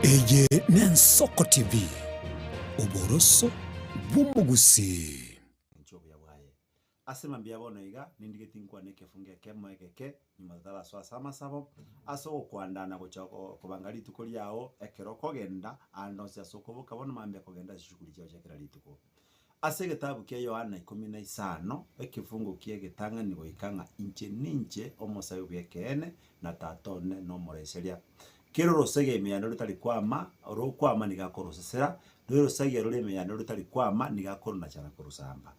Eye n'Ensoko TV oboroso bw'omugusi nchobo yabwaye asema byabona iga nindigeti nkwane kefunge kemo ekeke nimatala swa sama sabo aso kwandana gochako kubangali tukoli yao ekero kogenda ando sia sokobo kabona mambe kogenda shukuli cyo cyakira lituko ase gitabu kya Yohana 15 ekifungo kiegetanga nigo ikanga inche ninche omosayo byekene na tatone no moreseria kero rosege meyano rutari kwama ro kwama nigakorosesera rero rosege rore meyano rutari kwama nigakorona cyana korusamba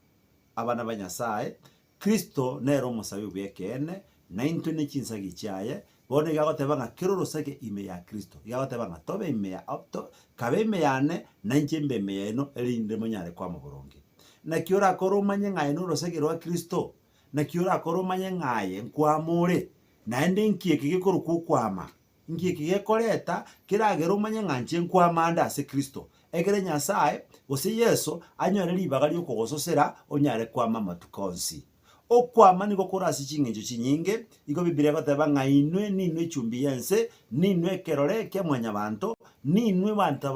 abana banyasaye Kristo nero omosayo byekene na into nekinsagi cyaye bone gagoteba nga kero rosege ime ya Kristo gagoteba nga tobe ime ya opto kabe ime yane na inchembe meyeno erinde monyare kwa muburongi na kiora koromanye ngaye no rosege rwa Kristo na kiora koromanye ngaye nkwamure na ende nkieke gikoro kukwama ngieke gekoreta kiragero umanye nganje nkwamanda ase Kristo egere nyasaye ose Yesu anyore libaga lyo kogososera onyare kwama matukonsi okwama niko korasi chingenjo chinyinge iko Biblia goteba nga inwe ninwe chumbi yense ninwe kerore ke mwanya bantu ninwe bantu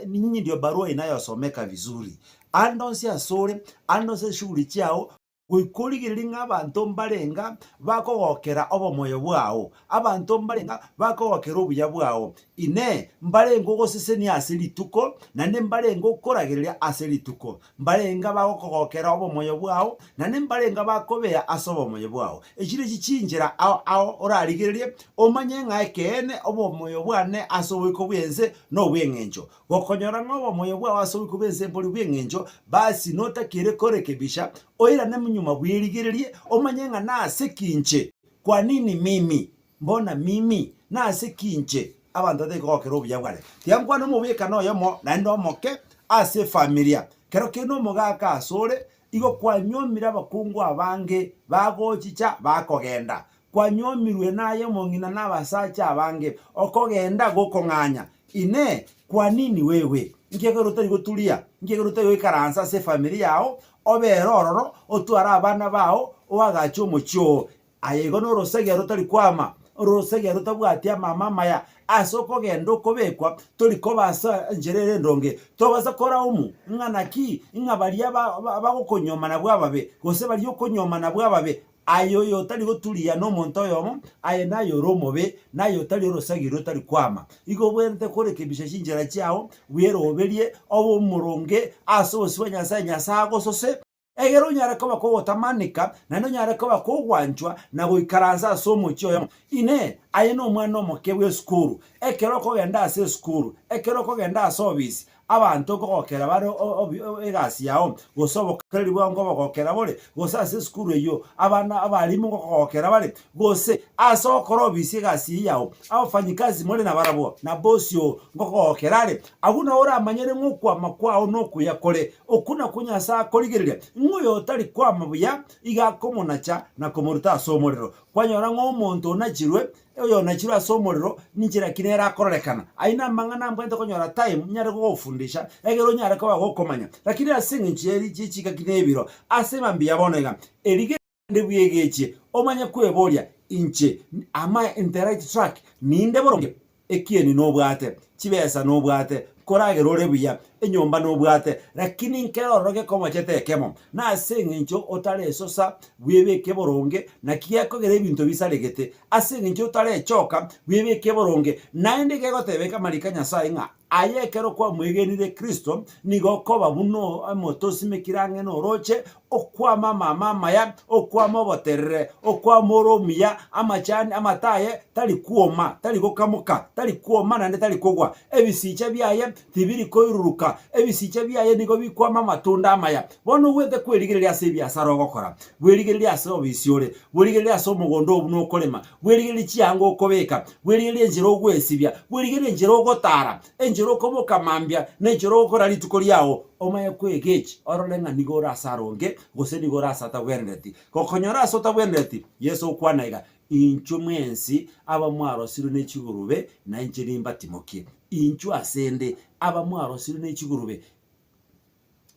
ninyi ndio barua inayosomeka vizuri andonse asore andonse shughuli chao guikurigirira nk'abantu mbarenga bakogokera obomoyo bwao abantu mbarenga bakogokera obuya bwao ine mbarenga ogoseseni ase lituko nane mbarenga okoragirira ase lituko mbarenga bakogokera obomoyo bwao nane mbarenga bakobea ase obomoyo bwao ekire kichinjera ao orarigiririe omanye ng'a ekene obomoyo bwane ase obwiko bwense no bweng'encho gokonyora ng'obomoyo bwao ase obwiko bwense mbori bweng'encho basi notakire korekebisha oira ne nyuma bwirigiririe omanye nga nase kinche kwa nini mimi mbona mimi nase kinche abantu atekokera obuya bwale tiangwa no mubika no yomo na ndo moke ase familia kero kino mogaka asore igo kwanyomira abakungu abange bagochicha bakogenda kwanyomirwe naye mongina nabasacha abange okogenda gokong'anya ine kwa nini wewe ngekero tari gotulia ngekero tari wikaransa ase familia yao oberororo otwara abana bao wagacho mucho ayego no rosege rotari kwama rosege rotabwatia mama maya asoko gendo kobekwa tori kobasa njerere ndonge tobaza kora umu nganaki ingabaria bagokonyoma na bwababe gose bari okonyoma na bwababe ayo yotari gotulia no monto yomo aye nayo romobe nayo tari rosagiro tari kwama igo bwente korekebisha shinjera cyao wero oberie obo muronge aso swanya sanya sago sose egero nyare ko bakogotamanika nano nyare ko bakogwanchwa na goikaranza somo cyo ine aye no mwana omokebwe skuru ekero ko genda ase skuru ekero ko genda service abantu kokera baro egasi yao gosobokera libwango bakokera bole gosase skuru eyo abana abalimu kokokera bale gose asokoro bisi egasi yao abafanyikazi mole na barabo na bosio ngokokerare aguna ora amanyere nkukwa makwao no kuyakore okuna kunyasa korigerere nguyo tari kwa mabuya igakomonacha na komoruta somorero kwanyora ng'omonto nachirwe oyo nachirwa somorero ninjira kinera akorekana aina mangana mbwente konyora time nyare gofundisha egero nyare ko bagokomanya lakini asinga ncheri chichika kinebiro asema mbiyabonega erige ndebyegeche omanya kweboria inche ama interact track ninde boronge ekieni no bwate chibesa no bwate korage rore buya enyomba no bwate lakini nkero roge komo chete kemo na asinga ncho otare sosa bwebeke boronge na kiyako gere bintu bisaregete asinga ncho otare choka bwebeke boronge naende gegotebeka marikanya sainga aye kero kwa mwegenire Kristo nigo koba buno amotosi mekirange no roche okwa mama maya okwa moboterere okwa moromia amachani amataye tali kuoma tali gokamuka tali kuoma nande tali kogwa ebisiche byaye tibiri koiruruka ebisiche byaye nigo bikwa matunda amaya bono wete kwerigereria ase biasara gokora bwerigereria ase obisiore bwerigereria ase omogondo obuno okorema bwerigereria chiango okobeka bwerigereria njero ogwesibia bwerigereria njero ogotara enjero koboka mambia nenjero okora litukori yao omaye kwegechi orolenga nigora asaronge gose nigora asata werneti kokonyora asota werneti Yesu kwanaiga inchu mwensi aba mwaro siru n'ekigurube na injirimba timoki inchu asende aba mwaro siru n'ekigurube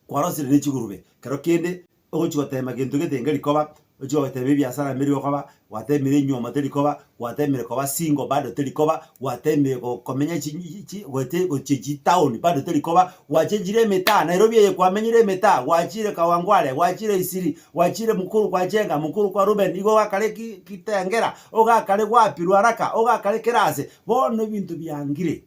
kwaro siru n'ekigurube kero kende ogochotema gento getengeri koba Ojo te biashara miri koba wate miri nyoma teri koba wate miri koba singo bado teri koba wate miri komenya chi wate chi town bado teri koba wachenjire meta Nairobi ye kwamenyire meta wachire Kawangwale wachire Isiri wachire mukuru kwa Jenga mukuru kwa Ruben igo gakare kitengera ogakare wapi Rwaraka ogakare Kerase bono bintu byangire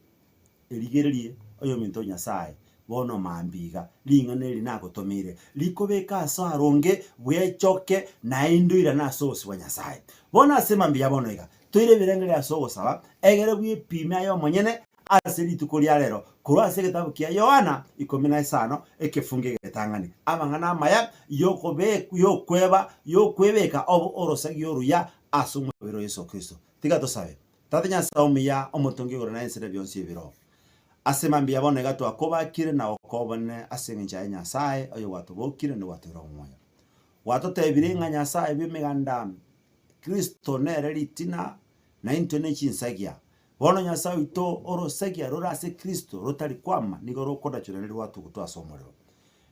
erigererie oyo minto Nyasaye bono mambiga lingane linagotomire likobeka so aronge bwechoke na induira na sosi wa Nyasaye bona asema mbia bono iga toire birengere asogo saba egere bwi pime ayo monyene asiri tukolia lero kurase gitabu kia Yohana 15 ekefunge getangani amangana maya yokwebeka obo orosagi yoruya asumwe biro Yesu Kristo tiga to sabe tatenya saumiya omotongi gorana ensere byonsi biro asema mbia bono gato akobakire na okobone asengenja Nyasaye oyo watubokire ni waturo moyo wato tebire nga Nyasaye bimeganda Kristo nere litina na intone chinsagia bono Nyasaye ito orosegia rorase Kristo rotari kwama nigo rokoda chonere watu kutwa somorero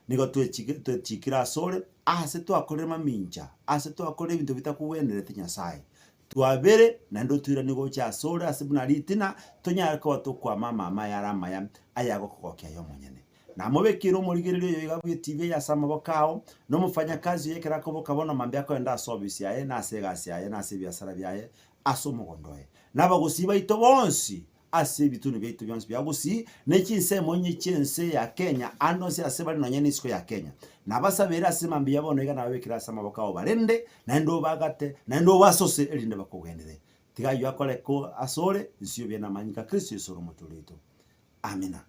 nigo twechikira sore ase twakorema minja ase twakore bintu bitakuwenere Nyasaye twabere na ndo twira nigo cha sore asibuna litina tonyareka watu kwa mama yarama ya ayago kokokya yo monyene na mubekiro murigerero yo igabuye TV ya samabokao no mufanya kazi yekera ko bokabona mambya ko enda service yaye na segasi yaye na sebiasara byaye asomugondoye nabagusiba ito bonsi ase bitunu byitu byonsi byagusi nekinse monye cyense ya Kenya anose asebali no nyene isko ya Kenya nabasabera asemambi yabona iga nawe kira samabokao barende na ndo bagate na ndo basose elinde bakugendere tigayo akole ko asore nsio bya namanyika Kristo yesoro mutulito amina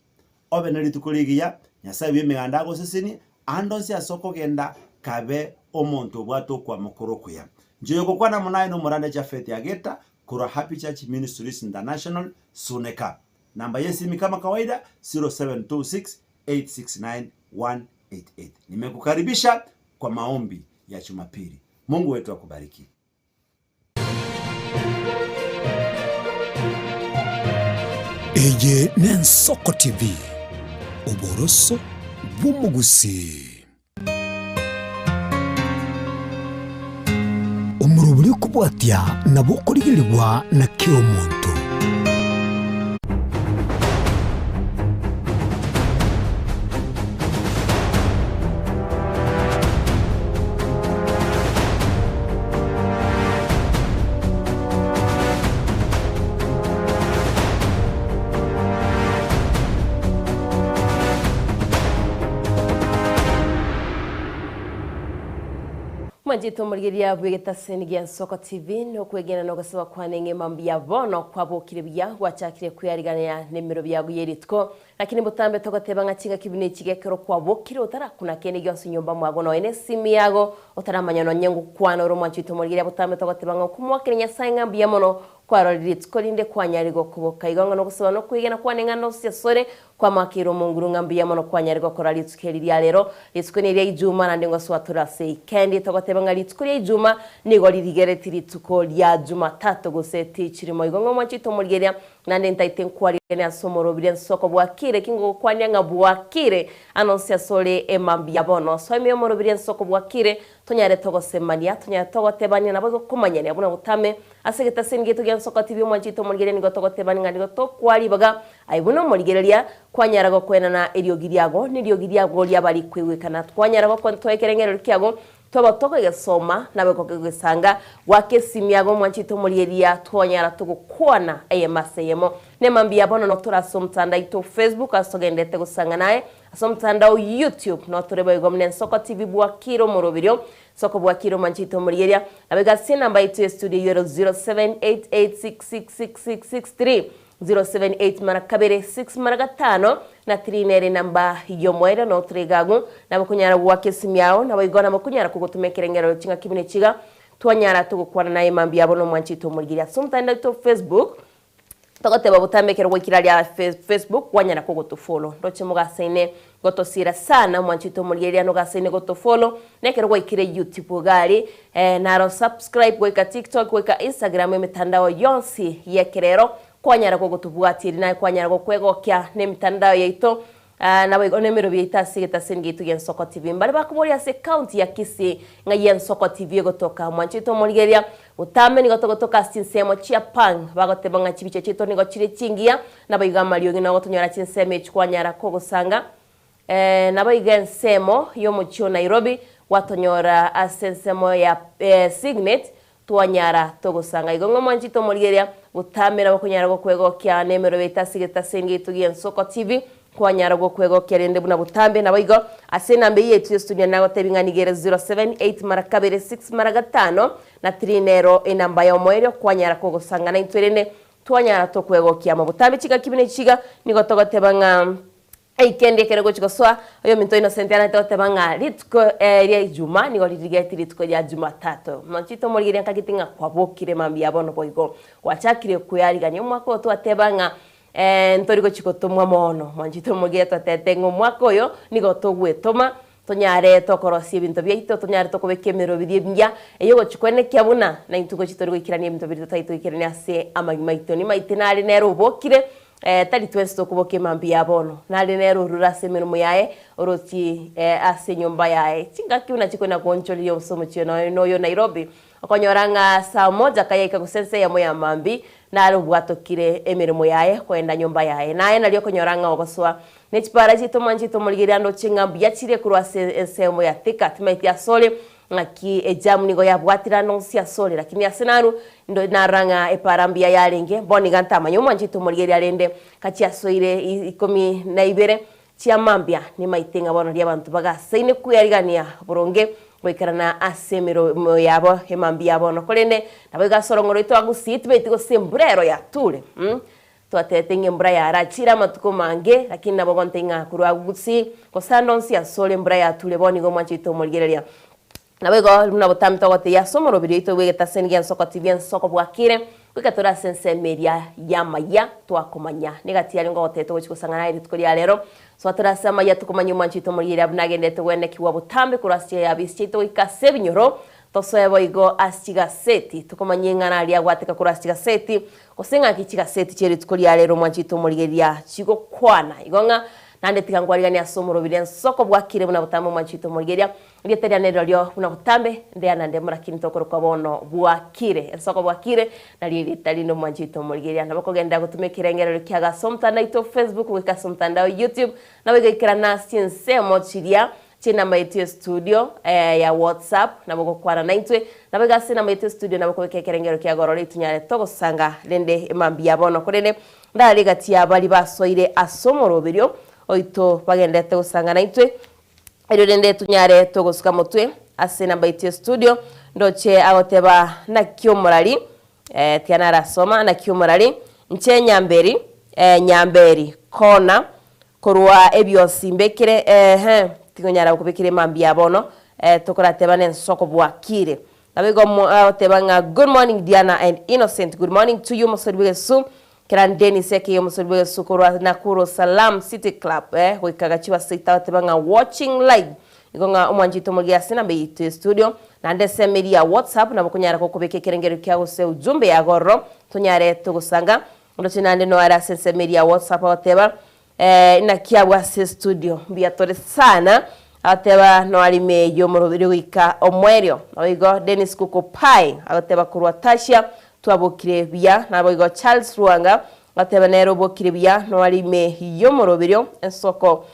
obeneri tukuligia Nyasaye bimeganda gosesini andonse asoko genda kabe omonto bwato kwa mukoro kuya njiyo kokwana munaye no murande cha fete ageta kura Happy Church Ministries International Suneka namba yesimi kama kawaida 0726869188 nimekukaribisha kwa maombi ya Jumapili. Mungu wetu akubariki. Eje Nensoko TV Oboroso bumugusi umuruburi kubwatia nabo kurigirirwa na kiro muntu Majito murigeria bwegeta senigia Nsoko TV no kwegena no gasaba kwanenge mambia bono kwabokire bya gwachakire kuyariganya nemero byagu yeritko lakini butambe togoteba ngakinga kibine kigekero kwabokire utara kuna kene gyo sinyomba mwago no ene simi yago utaramanya no nyengu kwana ro majito murigeria butambe togoteba ngakumwakire Nyasaye ngambia mono kwaroriritsko linde kwanyarigo kuboka igonga no gusaba no kwegena kwanenga no sore kwa makiro munguru ngambia mono kwanyarigo koralitskeri lya lero litsko ne lya ijuma na ndengo swatura sei kendi togoteba ngalitsko lya ijuma nigo lirigereti tuko lya Jumatatu guseti kirimo igonga mwachito murigeria nande ntaiten kwari ne asomoro bire Nsoko bwakire kingo kwanyanga bwakire anonsia sole emambia bono so emiyomoro bire Nsoko bwakire tonyare togosemania tonyare togotebania nabo kumanyania buna butame asegeta sengeto gya Nsoko TV mwachito murigeria nigo togotebania ngandi go tokwari baga aibuno murigeria kwanyarago kwenana eriogiriago niriogiriago lya bari kwewekana kwanyarago kwantwekerengero kyago toba togegesoma nabe kogesanga wake simiago mwanchito murigeria twonyara tugukwana ayemaseyemo nemambia bono no turasomtanda ito Facebook asogendete gusanga naye asomtanda YouTube no tureba igomne Nsoko TV bwakiro morobirio Soko bwakiro mwanchito murigeria abega sinamba ito studio 0788666663 078 marakabere 6 maragatano na 3 nere namba yomwere no tregagu na bakunyara wake simyao na bayigona bakunyara kugutumekerengero kinga kibine kiga twanyara tugukwana naye mambi yabo no mwanchito murigeria somtanda to Facebook togoteba butambekero gwikira lya Facebook wanyara kugutufollow ndoche mugaseine gotosira sana mwanchito murigeria no gaseine gotofollow nekero gwikire YouTube gari naro subscribe gwika TikTok gwika Instagram emitandao yonsi yekerero kwanyara kugutubwatiri naye kwanyara kwegokya ne mitandao yaito na boigo nemero biita sigeta singitu gen Soko TV mbali bakuboria se county ya Kisii nga yen Soko TV gotoka mwanchito moligeria utame ni gotoka sinsemo chia pang bagoteba nga chibiche chito ni gochire chingia na boiga maliogi na gotonyora chinseme chikwanyara kogosanga na boiga nsemo yo muchio Nairobi watonyora asensemo ya signet tuanyara togosanga igongo mwanchito moligeria utamera bakunyara gokwego kya nemero biita sigeta singitu gen Soko TV kwanyara gokwego kerende buna butambe na boigo asena mbe yetu studio nago tebinganigere 078 mara kabere 6 mara gatano na 3 nero enamba ya moyo kwanyara kogosanga na intwerene twanyara tokwego kyama butambe chiga kibine chiga nigotogo tebanga eikende kerego chigoswa oyo minto Innocent ana tebanga litko ya Juma nigo litigeti litko ya Jumatatu manchito molgire nkagitinga kwabokire mambi yabono boigo wachakire kuyariganya mwako twatebanga ntorigo chikotomwa mono mwanjito mugeto tetengo mwakoyo nigo togwetoma tonyare tokorosi ebinto byaito tonyare tokobekemero biryebya eyogo chikwene kyabuna na intugo chitorigo ikirani ebinto birito taito ikirani ase amagimaito ni maitinari nero bokire tali twesto kuboke mambi yabono nali nero rurase merumo yae oroti ase nyumba yae chingaki una chikwena koncholi yo somo chino no yo Nairobi okonyoranga saa moja kayeka kusense ya moya mambi nalo bwatokire emirimo yae kwenda nyumba yae naye nalyo konyoranga ogoswa nechipara chito manchito muligirando chingambu yachire kurwase ensemo ya thika timeti ya sole ngaki ejamu nigo ya bwatira nonsi ya sole lakini asenaru ndo naranga eparambia yarenge boni gantama nyuma manchito muligiri alende kachi asoire ikomi na ibere chia mambia ni maitenga bono ria bantu baga seine kuyarigania buronge wekarana asemero yabo hemambi yabo no kolene nabega sorongoro ito agusiti betigo sembrero ya tule twatete mbra ya rachira matuko mange lakini nabo bontenga kurwa agusi ko sandonsi ya sole mbra ya tule boni go mwanchito molgereria nabego luna botamto gote ya somoro birito wegeta sengen Soko TV Soko bwakire kwikatora sense media ya maya twakomanya negati yali ngo goteto gochikusangana iri tukuri alero so atarasama ya tukomanya mwanchito molgereria bunagendete wene kiwa butambe kurasye ya bischito ikasebinyoro tosoebo igo asiga seti tukomanye ngana ali agwateka kurasiga seti kosenga kichiga seti cheri tukuri alero mwanchito molgereria chigo kwana igonga nande tikangwarigania somoro bilen Soko bwakire buna butambe mwanchito molgereria ndieteria nero lyo buna butambe ndeana ndemura kinto koroko bono bwakire Soko bwakire nali talino mwanchito molgereria nabako genda gutumikira ngero kyaga somtanda ito Facebook wika somtanda YouTube nabega ikirana sinsemo chiria china maitio studio ya WhatsApp naboko kwana naitwe nabega sina maitio studio naboko wekekera ngero kya gorore tunyare togosanga lende mambi yabono korene ndali gati abali basoire asomoro biryo oito bagendete gusanga naitwe ero lende tunyare togosuka mutwe asina maitio studio ndoche agoteba na kyomorali tianara soma na kyomorali nche nyamberi kona korwa ebyosi mbekire tigonyara kubikire mambi yabono tokora tebane Soko bwakire nabego tebanga good morning Diana and Innocent good morning to you musorbige su kirandeni seke yo musorbige su korwa Nakuru Salam City Club hoikagachiwa sita tebanga watching live igonga umwanjito mugia sina be studio na ndese media WhatsApp na bokonyara kokubike kirengero kyago se ujumbe ya gorro tunyare tugusanga ndo chinande no ara sense media WhatsApp oteba na kiabwa se studio biatore sana ateba no alime yo morobiri wika omwerio oigo Dennis Kuko Pai ateba kurwa Tasha twabokire bia na boigo Charles Ruanga ateba nero bokire bia no alime yo morobirio Soko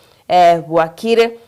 bwakire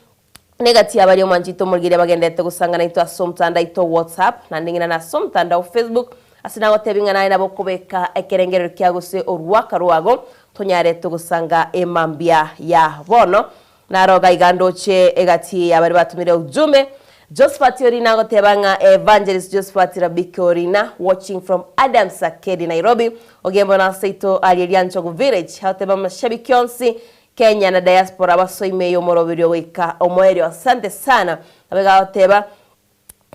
negati abali omwanjito molgire bagendete gusanga naito asomtanda ito WhatsApp na ndingina na somtanda Facebook asina gotebinga naye nabo kubeka ekerengero kyagose orwaka rwago tonyare tugusanga emambia ya bono naroga igandoche egati abari batumire ujumbe Josephat Orina gotebanga Evangelist Josephat Rabikorina watching from Adams Akedi Nairobi ogembo na seito Aliliancho Village hateba mashabiki onsi Kenya na diaspora basoime yo morobiro wika omwerio asante sana abega goteba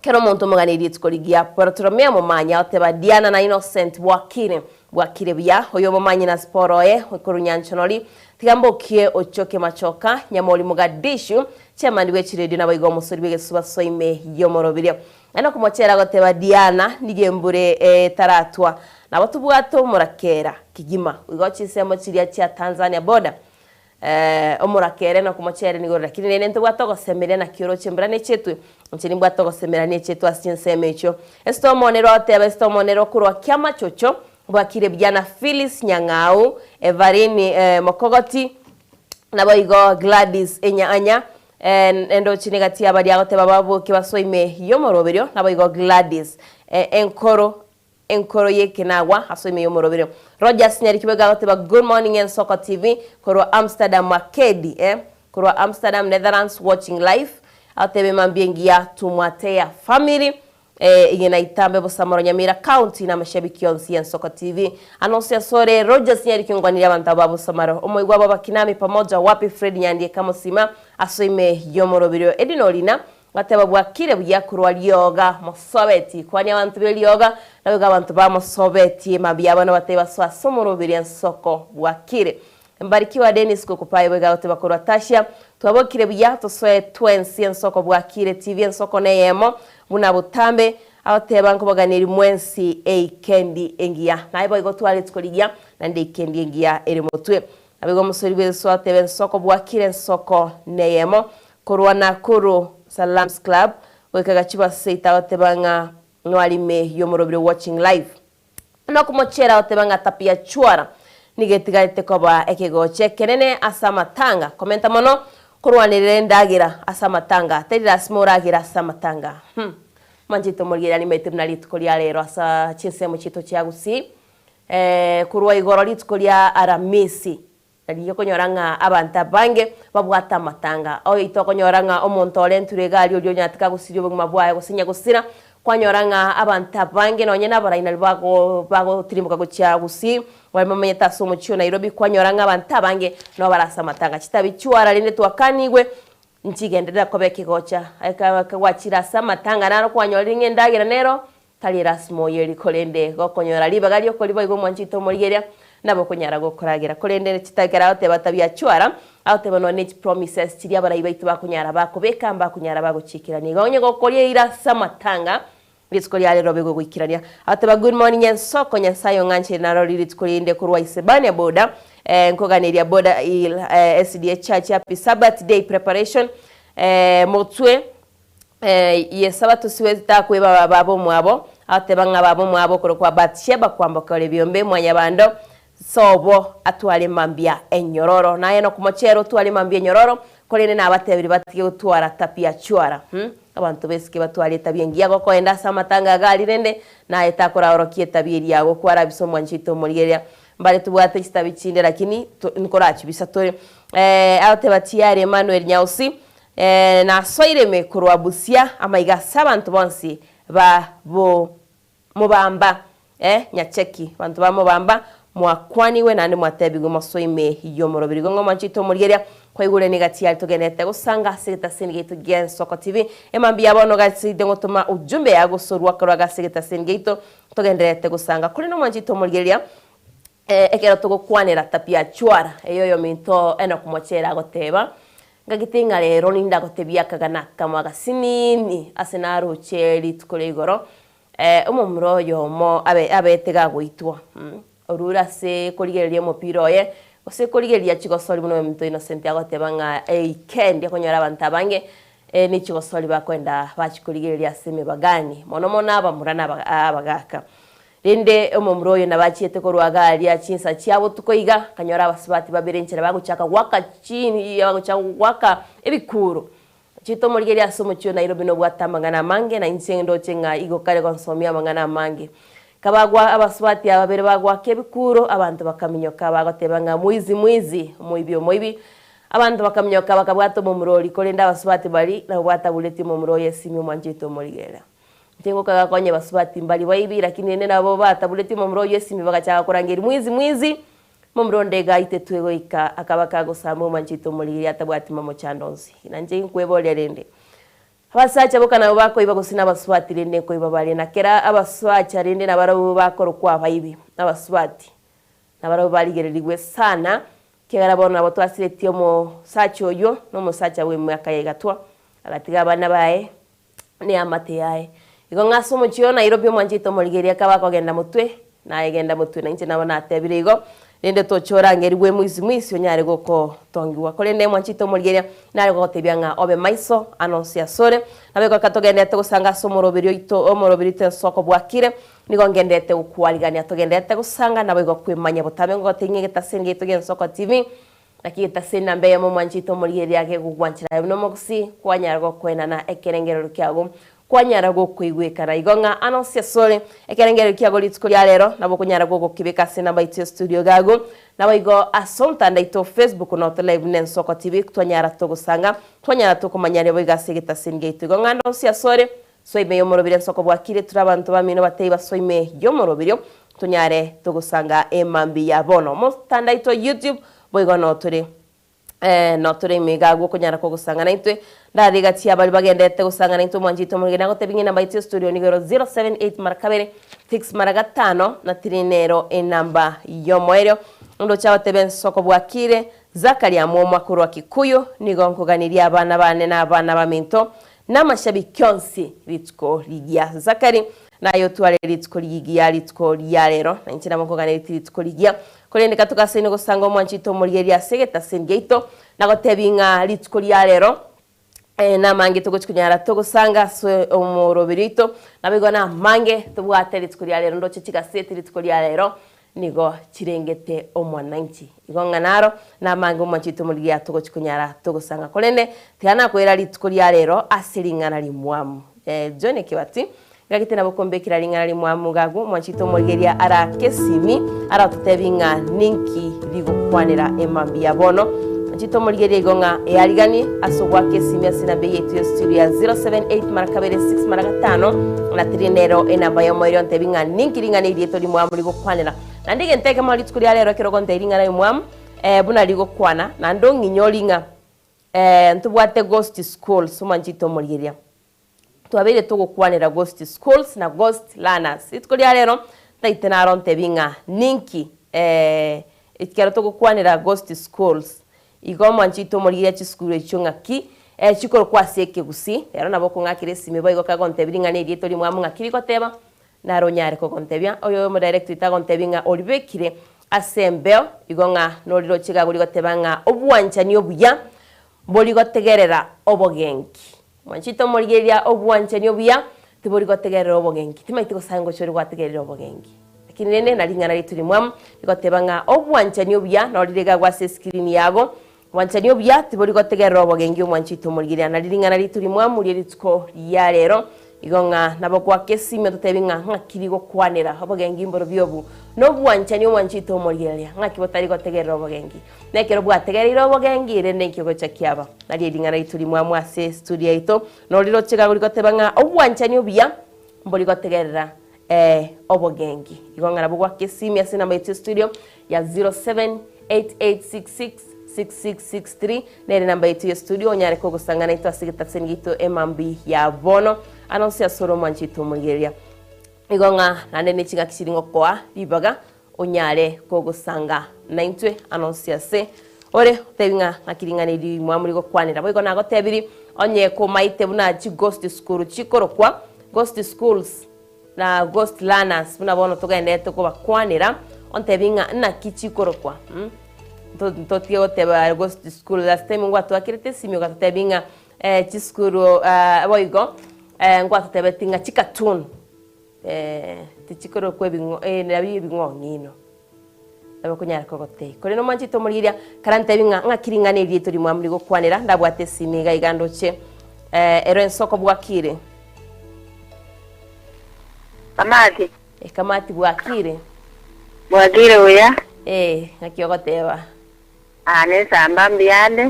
kero muntu muganiri tukoligia pero turomea mumanya oteba Diana na Innocent bwakire bya oyo mumanya na sporoe okurunyanchonoli tigambokie ochoke machoka nyamoli mugadishu chamandi wechiredio na bayigo musori bege subasoime yo morobirio ana kumochera goteba Diana nigembure taratwa na batubwato murakera kigima ugochi semo chiria cha Tanzania border omurakere no kumochere ni gore lakini nene ntubwato gosemeria na kioro chembra ne chetwe nchini bwato gosemeria ne chetwe asinseme icho esto monero atebe esto monero kurwa kiama chocho bwakire byana Phyllis Nyang'au Evarini Mokogoti nabo igo Gladys Enyanya endo chini gati abari agote bababu kibasoime yomoroberio nabo igo Gladys enkoro yekinagwa asoime yomoroberio Rogers nyari kibega agote ba Good Morning and Soccer TV koro Amsterdam Makedi koro Amsterdam Netherlands watching live atebe mambiengia tumwatea family igena itambe bosamoro Nyamira County na mashabiki yonsi ya Soccer TV anosia sore Rogers nyari kiungwanira abantu babo samaro omoigwa baba kinami pamoja wapi Fred Nyandie kamosima asoime yomorobirio edinolina gateba bwakire byakurwa lyoga mosobeti kwani abantu belyoga nawe abantu ba mosobeti mabyabana bateba swa somorobiri ensoko bwakire mbarikiwa Dennis kukupaye bega gateba kurwa Tasha twabokire byato swe twensi ensoko bwakire TV ensoko neyemo buna butambe abateba nkobaganira mwensi kendi engia naibo igo twali tukoligia nande kendi engia eri mutwe abigo musori beso atebe ensoko bwakire ensoko neyemo kurwa Nakuru Salams Club wekaga chiba seita otebanga nwalime yomorobiro watching live no kumochera otebanga tapia chwara nigetigarite koba ekegoche kenene asamatanga komenta mono kurwanirire ndagira asamatanga terira simoragira asamatanga manjito morgira ni metemna litkolia lero asa chinsemo chito chiagusi kurwa igoro litkolia aramisi naliyo konyoranga abanta bange babwata matanga o itokonyoranga omonto lenturega ali olyo nyatika gusirio buguma bwaye gusinya gusira kwanyoranga abanta bange no nyena baraina bago tirimbuka gucha gusi wamamenyeta somo chyo Nairobi kwanyoranga abanta bange no barasa matanga kitabichwara linde twakanigwe nchigendera kobeke gocha akawachira samatanga naro kwanyoringe ndagira nero tali rasmo yeri kolende gokonyora libagali okoliba igo mwanchito morigeria nabo kunyara gokoragira kolende kitagera ote batabya chwara ote bono net promises chiria bara ibaitu bakunyara bakobeka mbakunyara baguchikirani gonye gokorie ira samatanga litskolia lero bego gwikirania ote ba Good Morning and Soccer nyansayo nganche naro litskolie kurwa isebania boda nkoganiria boda SDA Church happy Sabbath day preparation motwe ye sabato siwezi ta kweba babo mwabo ate banga babo mwabo kwa Batsheba kwamboka ole byombe mwanyabando sobo atwale mambia enyororo naye no kumochero twale mambia enyororo kolene na abatebiri batike utwara tapia chwara abantu besike batwale tabiengia goko enda samatanga gali rende na etakora orokie tabiri yago kwara bisomwa nchito morigeria mbale tubwate kitabichinde lakini nkorachi bisatore ate batiare Emmanuel Nyausi na soireme kurwa Busia amaiga sabantu bonsi ba bo mubamba nyacheki bantu ba mubamba mwakwani we nande mwatebigo masoime yomorobiri gongo manchito murigeria kwa igure negati yali togenete gusanga sigita singeito gen Soccer TV emambia bono gati dengotoma ujumbe yago sorwa karwa sigita singeito togenderete gusanga kuri no manchito murigeria ekero tugukwanira tapia chwara eyoyo minto eno kumochera goteba ngagitinga rero ninda gotebia kagana kama gasinini asenaro cheri tukole igoro umumroyo mo abetega gwitwa orura se koligeria mopiro ye ose koligeria chigosori muno mito Innocent agotebanga kendi akonyora abantu bange ni chigosori bakwenda bachikoligeria seme bagani mono mona abamurana abagaka rinde umumroyo nabachiete korwagali achinsa chiabo tukoiga kanyora abasubati baberenchere baguchaka waka chini baguchaka waka ebikuru chito morigeria somo chyo Nairobi no bwatamangana mange na insendo chenga igo kare konsomia mangana mange kabagwa abasubati ababere bagwa kebikuru abantu bakaminyoka bagotebanga mwizi moibi abantu bakaminyoka bakabwato mumurori kolenda abasubati bali na bwata buleti mumurori esimi mwanjito morigeria tengo kaga konye basubati mbali baibi lakini nene nabo batabuleti mumroyo esimi bagachaka kurangeri mwizi mumrondega itetwego ika akabaka gusamo manchito muri atabwati mamo chandonzi nanje nkwebole rende abasacha bokana bako iba gusina basubati rende ko ibabale nakera abaswacha rende nabaro bakoro kwa baibi abaswati nabaro baligererigwe sana kegara bona abo twasiretio mo sacho yo no mo sacha we mwaka yegatwa agatiga bana bae ne amate yae igo ngaso mo chio Nairobi mwanjito morigeria kabako genda mutwe na egenda mutwe na inche nabona atebire igo nende tochora ngeri gwe mwisi onyare goko tongiwa kole ne mwanchito murigeria nare gotebia nga obe maiso anonsia sore nabe ko katogendete gusanga somorobirio ito omorobirite soko bwakire nigo ngendete ukwaligania togendete gusanga nabe go kwimanya butabe ngo tinge getasengi togen soko TV nakita sina mbe mo mwanchito murigeria ge gugwanchira no mogusi kwanyara go kwena na ekerengero kyago kwanyara go kwigwekara igonga anonsia sore ekerengero kyago litsko lya lero nabo kunyara go kibeka sina baitio studio gago nabo igo asonta ndaito Facebook no to live nen soko TV twanyara to gusanga twanyara to kumanyare boiga segeta singate igonga anonsia sore soime yomorobire soko bwakire turabantu bamino batei basoime yomorobire tunyare to gusanga emambi ya bono mo tandaito YouTube boigo no turi miga gwo kunyara ko gusanga naitwe ndariga tia bali bagendete gusanga naitwe mwanjito mugena go tebinge namba itio studio nigero 078 marakabere 6 maragatano na trinero enamba yomoero ndo chawo teben soko bwakire Zakaria mwa kuru wa Kikuyu nigo nkuganiria abana bane na abana baminto na mashabiki onsi litsko ligia Zakari nayo twale litsko ligia litsko lya lero na nchina mkuganira litsko ligia kolende katuka sene gusanga mwanchito murigeria segeta sengeito na gotebinga litsko lya lero na mange tugochikunyara tugusanga so omorobirito nabigona mange tubwate litsko lya lero ndo chichika seti litsko lya lero nigo chirengete omwananchi igonga naro na mange mwanchito murigeria tugochikunyara tugusanga kolende tiana kwera litsko lya lero asiringana limwamu John Kibati gagitena bokombekira lingana limwamu gagu mwanchito murigeria ara kesimi ara tutebinga ninki ligokwanira emambi ya bono mwanchito murigeria igonga earigani asogwa kesimi asina be yetu studio ya 078 marakabere 6 maragatano na trinero enamba ya moyo ntebinga ninki lingana ilieto limwamu ligokwanira na ndige nteke mali tukulia lero kirogo nteiringana limwamu buna ligokwana na ndongi nyolinga ntubwate ghost schools mwanchito murigeria twabere tugukwanira ghost schools na ghost learners itkulia lero taitena ronte binga ninki itkero tugukwanira ghost schools igo mwanchito murigeria chi school echunga ki chikoro kwaseke gusi lero nabo kungakire sime boigo kagonte biringa ne rieto limwa mungakiri koteba na ronyare ko kontebia oyo mo director itagontebinga olibekire asembeo igonga noliro chiga guri gotebanga obwanchani obuya boli gotegerera obogenki mwanchito murigeria obwanchani obuya tiboli gotegerera obogenki timaite gosango chori gwategerera obogenki lakini nene nalingana lituli mwam igotebanga obwanchani obuya nolirega gwase screen yago wanchani obuya tiboli gotegerera obogenki mwanchito murigeria nalingana lituli mwam muri litsko ya lero igonga nabo kwa kesime tutebinga ngakiri gokwanira obogengi mboro byobu no bwanchani mwanchito murigeria ngakibotari gotegerera obogengi nekero bwategerera obogengi rene kigo chakiaba nali lingana lituli mwam ase studio ito noliro chega guri gotebanga obwanchani obuya mboli gotegerera obogengi igonga nabo kwa kesime ase namba ito studio ya 0788666663 nere namba ito ya studio nyare ko gusangana ito asigita sengito emambi ya bono anonsia soro mwanchito murigeria igonga nande ne chinga kisiringo kwa bibaga onyare ko gusanga naintwe anonsia se ore tebinga akiringane di mwamuri go kwanira boigo nago tebiri onye ko maite buna chi ghost school chikoro kwa ghost schools na ghost learners buna bono togende to ko bakwanira on tebinga na kichikoro kwa to tiyo teba ghost school last time ngwatu akirite simyo gatebinga chiskuru boigo ngwatu tebetinga chikatun tichikoro kwebingo nabi bingo ngino abo kunyara kogote kore no manchito murigeria karante binga ngakiringane rieto limwa muri gokwanira ndabwate simiga igandoche ero ensoko bwakire kamati bwakire uya ngakiyogoteba ane samba mbiande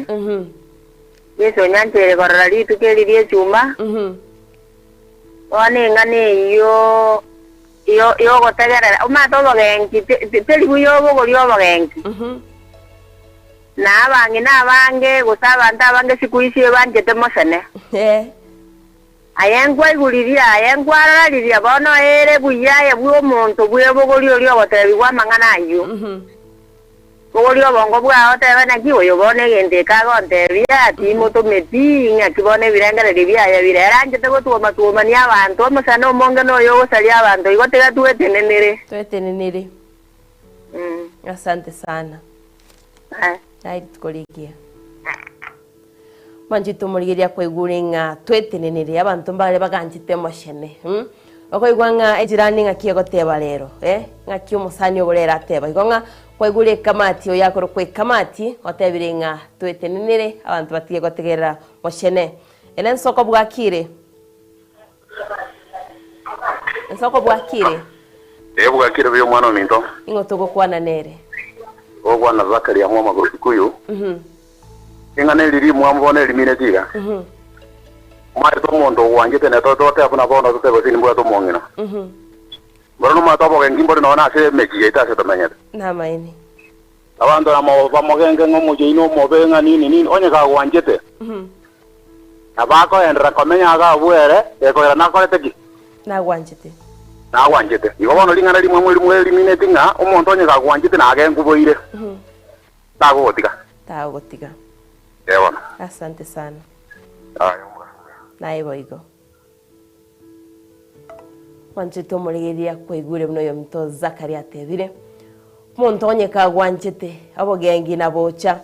yeso nyantere korora litukeli lye chuma one ngane yo gotegerera umato bogenki teli buyo bogori obogenki na abange gusaba ntabange sikuishie banjete mosene ayengwa iguriria liria bono ere buyaye bwo muntu bwo bogori oli ogotebi kwa mangana ayo bogori obongo bwa otebe na kiwo yobone gende kagonte bia timoto meti nya kibone birengere bia birera njete gotuma ni abantu omusana omonge no yo gosali abantu igotega tuetenenere twetenenere Asante sana. Hai tukoligia. Manjito murigiria kweguringa twetenenere abantu mbale baganjite moshene. Okoigwanga ejirani ngakie goteba lero, ngaki omusani oborera ateba. Igonga kwegure kamati oyakoro kwe kamati otebirenga twetenenere abantu batige gotegerera moshene. Enen soko bwakire. Ensoko bwakire. Bwakire byo mwana ominto. Ingotoko kwana nere. Ogwana Zakaria mwama kuyu. Ingane liri mwambone limine tiga. Mari to mondo wanjete ne to te afuna bono to te bini to mongina. Boro ma to bo ngimbo no na se meji eta se to menyete. Na maini. Abantu amo bamogenge ngomo jino mo benga nini onye ka wanjete. Abako enra komenya ga buere e ko era na ko teki. Na wanjete. Na wanjete. Igo bono lingana limwe limine tinga omonto onye ka wanjete na ga nguboire. Tago gotiga. Tago gotiga. Ewa. Asante sana. Ayo. Na ibo igo. Wanjito murigiria kwegure muno yo mto Zakaria atebire. Muntu onye ka gwanjete abogengi na bocha.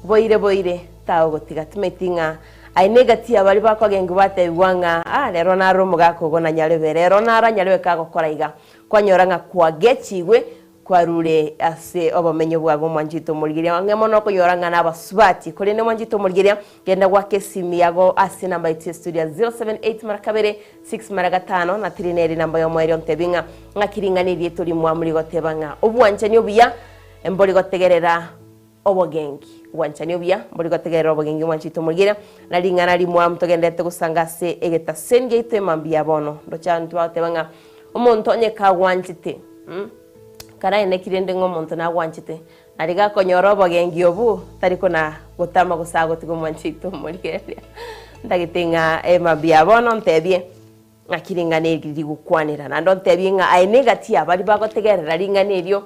Boire tago gotiga tumetinga ainegati abali bakogengi batebwanga lero naro mugako gona nyarebe lero nara nyarebe ka gokora iga kwanyoranga kwa gechigwe kwarure ase obomenyo bwago Mwanjito murigiria ngemo no kunyoranga nabasubati kuri ne Mwanjito murigiria genda gwake simi yago ase namba IT studio 078 marakabere 6 maragatano na trineri namba yo mweri ontebinga ngakiringanirie turi mwamuri gotebanga obwanchani obuya embori gotegerera obogengi wanchani obuya mbori gotegerera obogengi Mwanjito murigiria na lingana limwa mtogendete gusangase egetasen geite mambia bono ndochantu batebanga omuntu onye ka wanchite kana ene kirende ngomuntu na wanchite ariga konyoro bogengi obu tariko na gutama gusago tigo Mwanjito murigiria ndagitenga mambia bono ntebie akiringaniri gukwanira na ndontebie nga ainegati abali bagotegerera ringanirio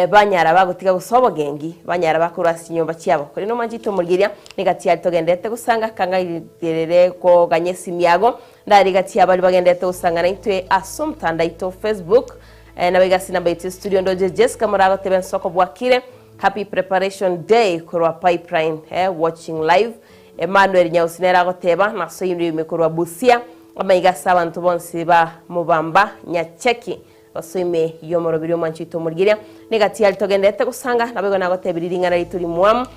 banyara bagutiga gusobo gengi banyara bakurasi nyumba cyabo kuri no Mwanjito murigiria negati yatogendete gusanga kangagerere ko ganyesi miyago ndari gati abali bagendete gusanga na itwe asumtanda ito Facebook na begasi namba ito studio ndoje Jessica Murago teben soko bwakire happy preparation day kurwa pipeline watching live Emmanuel Nyausinera goteba na so yimwe mikurwa Busia amaiga abantu bonse ba mubamba nyacheki osime yomorobiri Mwanjito murigiria negati yalitogendete gusanga nabego nagotebiriringa na lituri mwamu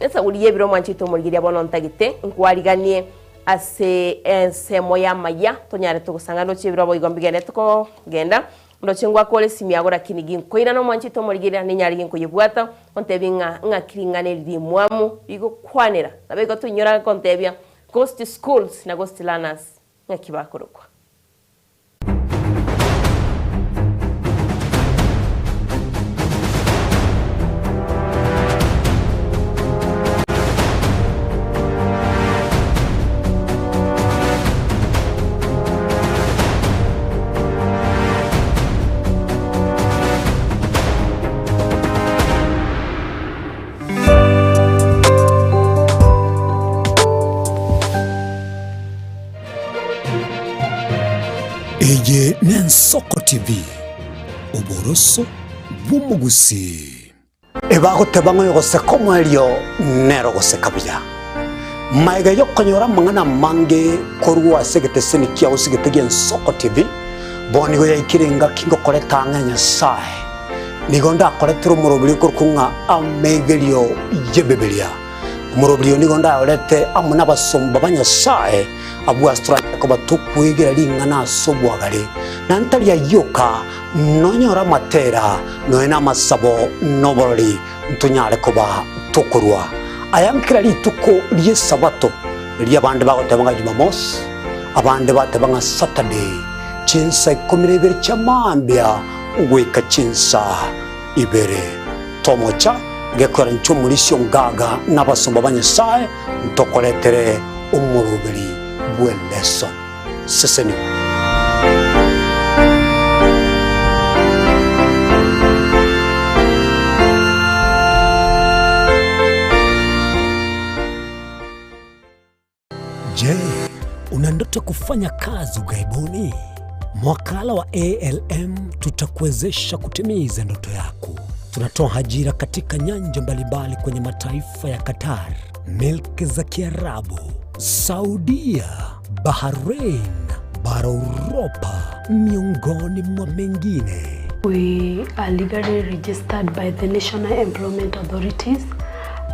esa uliye biro Mwanjito murigiria bono ntagite nkwariganie ase ensemo ya maya tonyare tugusanga no chibiro boigo mbigene tuko genda ndo chingwa kole simi agora kinigi koira no Mwanjito murigiria ni nyari nko yibwata ontebinga ngakiringane liri mwamu igo kwanera nabego tunyora kontebia ghost schools na ghost learners ngakibakorokwa Eje Nensoko TV Oboroso bumugusi Ebagotebanga yogose komwelio nero gose kabya Maiga yokonyora mangana mange korwa segete senikia usigete Nensoko TV boni go yakirenga kingo koleta nganya sai nigonda koletro murobili kurkunga amegelio yebebelia murobili nigonda olete amuna basomba banya sai abu astra ko batukwegera lingana sobwagale nantalia yoka nonyora matera noena masabo noboroli ntunyale koba tokorwa ayankira lituko liye sabato liye bande bagotabanga Jumamos abande batabanga Saturday chinsa komirebere chamambia ugweka chinsa ibere tomocha gekora nchumulisyo ngaga nabasomba banyesaye ntokoletere umurubiri lesson seseni Je, una ndoto kufanya kazi ughaibuni? Mwakala wa ALM tutakuwezesha kutimiza ndoto yako. Tunatoa ajira katika nyanja mbalimbali kwenye mataifa ya Qatar, Milki za Kiarabu, Saudia, Bahrain, bara Europa, miongoni mwa mengine. We are legally registered by the National Employment Authorities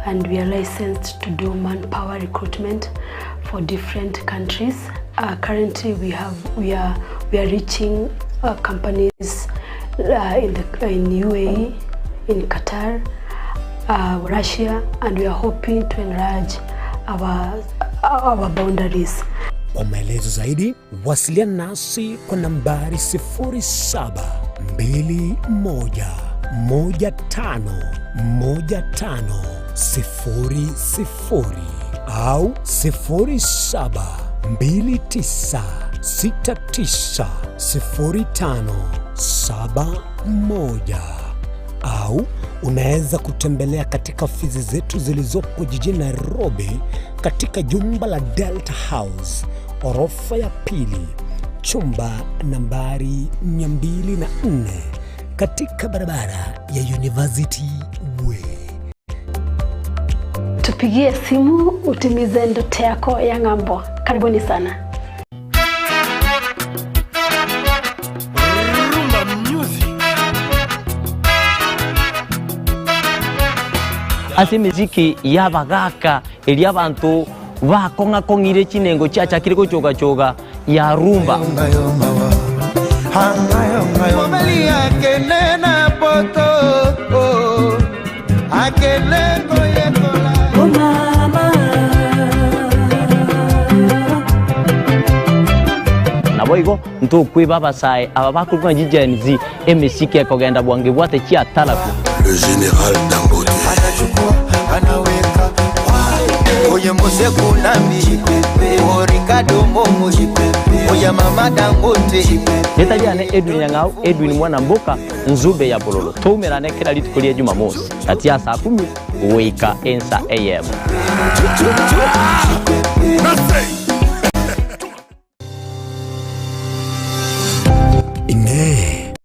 and we are licensed to do manpower recruitment for different countries. Currently we are reaching companies in UAE, in Qatar, Russia, and we are hoping to enlarge our boundaries. Kwa maelezo zaidi, wasiliana nasi kwa nambari 0721151500 au 0729690571 au unaweza kutembelea katika ofisi zetu zilizopo jijini Nairobi katika jumba la Delta House, orofa ya pili, chumba nambari 204 katika barabara ya University Way. Tupigie simu utimize ndoto yako ya ng'ambo. Karibuni sana. Ase miziki yabagaka eli abantu bakonga kongire chinengo chacha kiri kuchoga ya rumba. Naboigo nto kwiba basai abakuru jijenzi emiziki ekogenda bwange bwate chia talaku. Le général Dangote anaweka oye mose kunambi Ricardo Momo oye mama Dangote Neta jane Edwin Nyang'au, Edwin mwana mboka Nzube ya Bololo. Tumerane kila litukulia Jumamosi kati ya saa 10 wika ensa AM.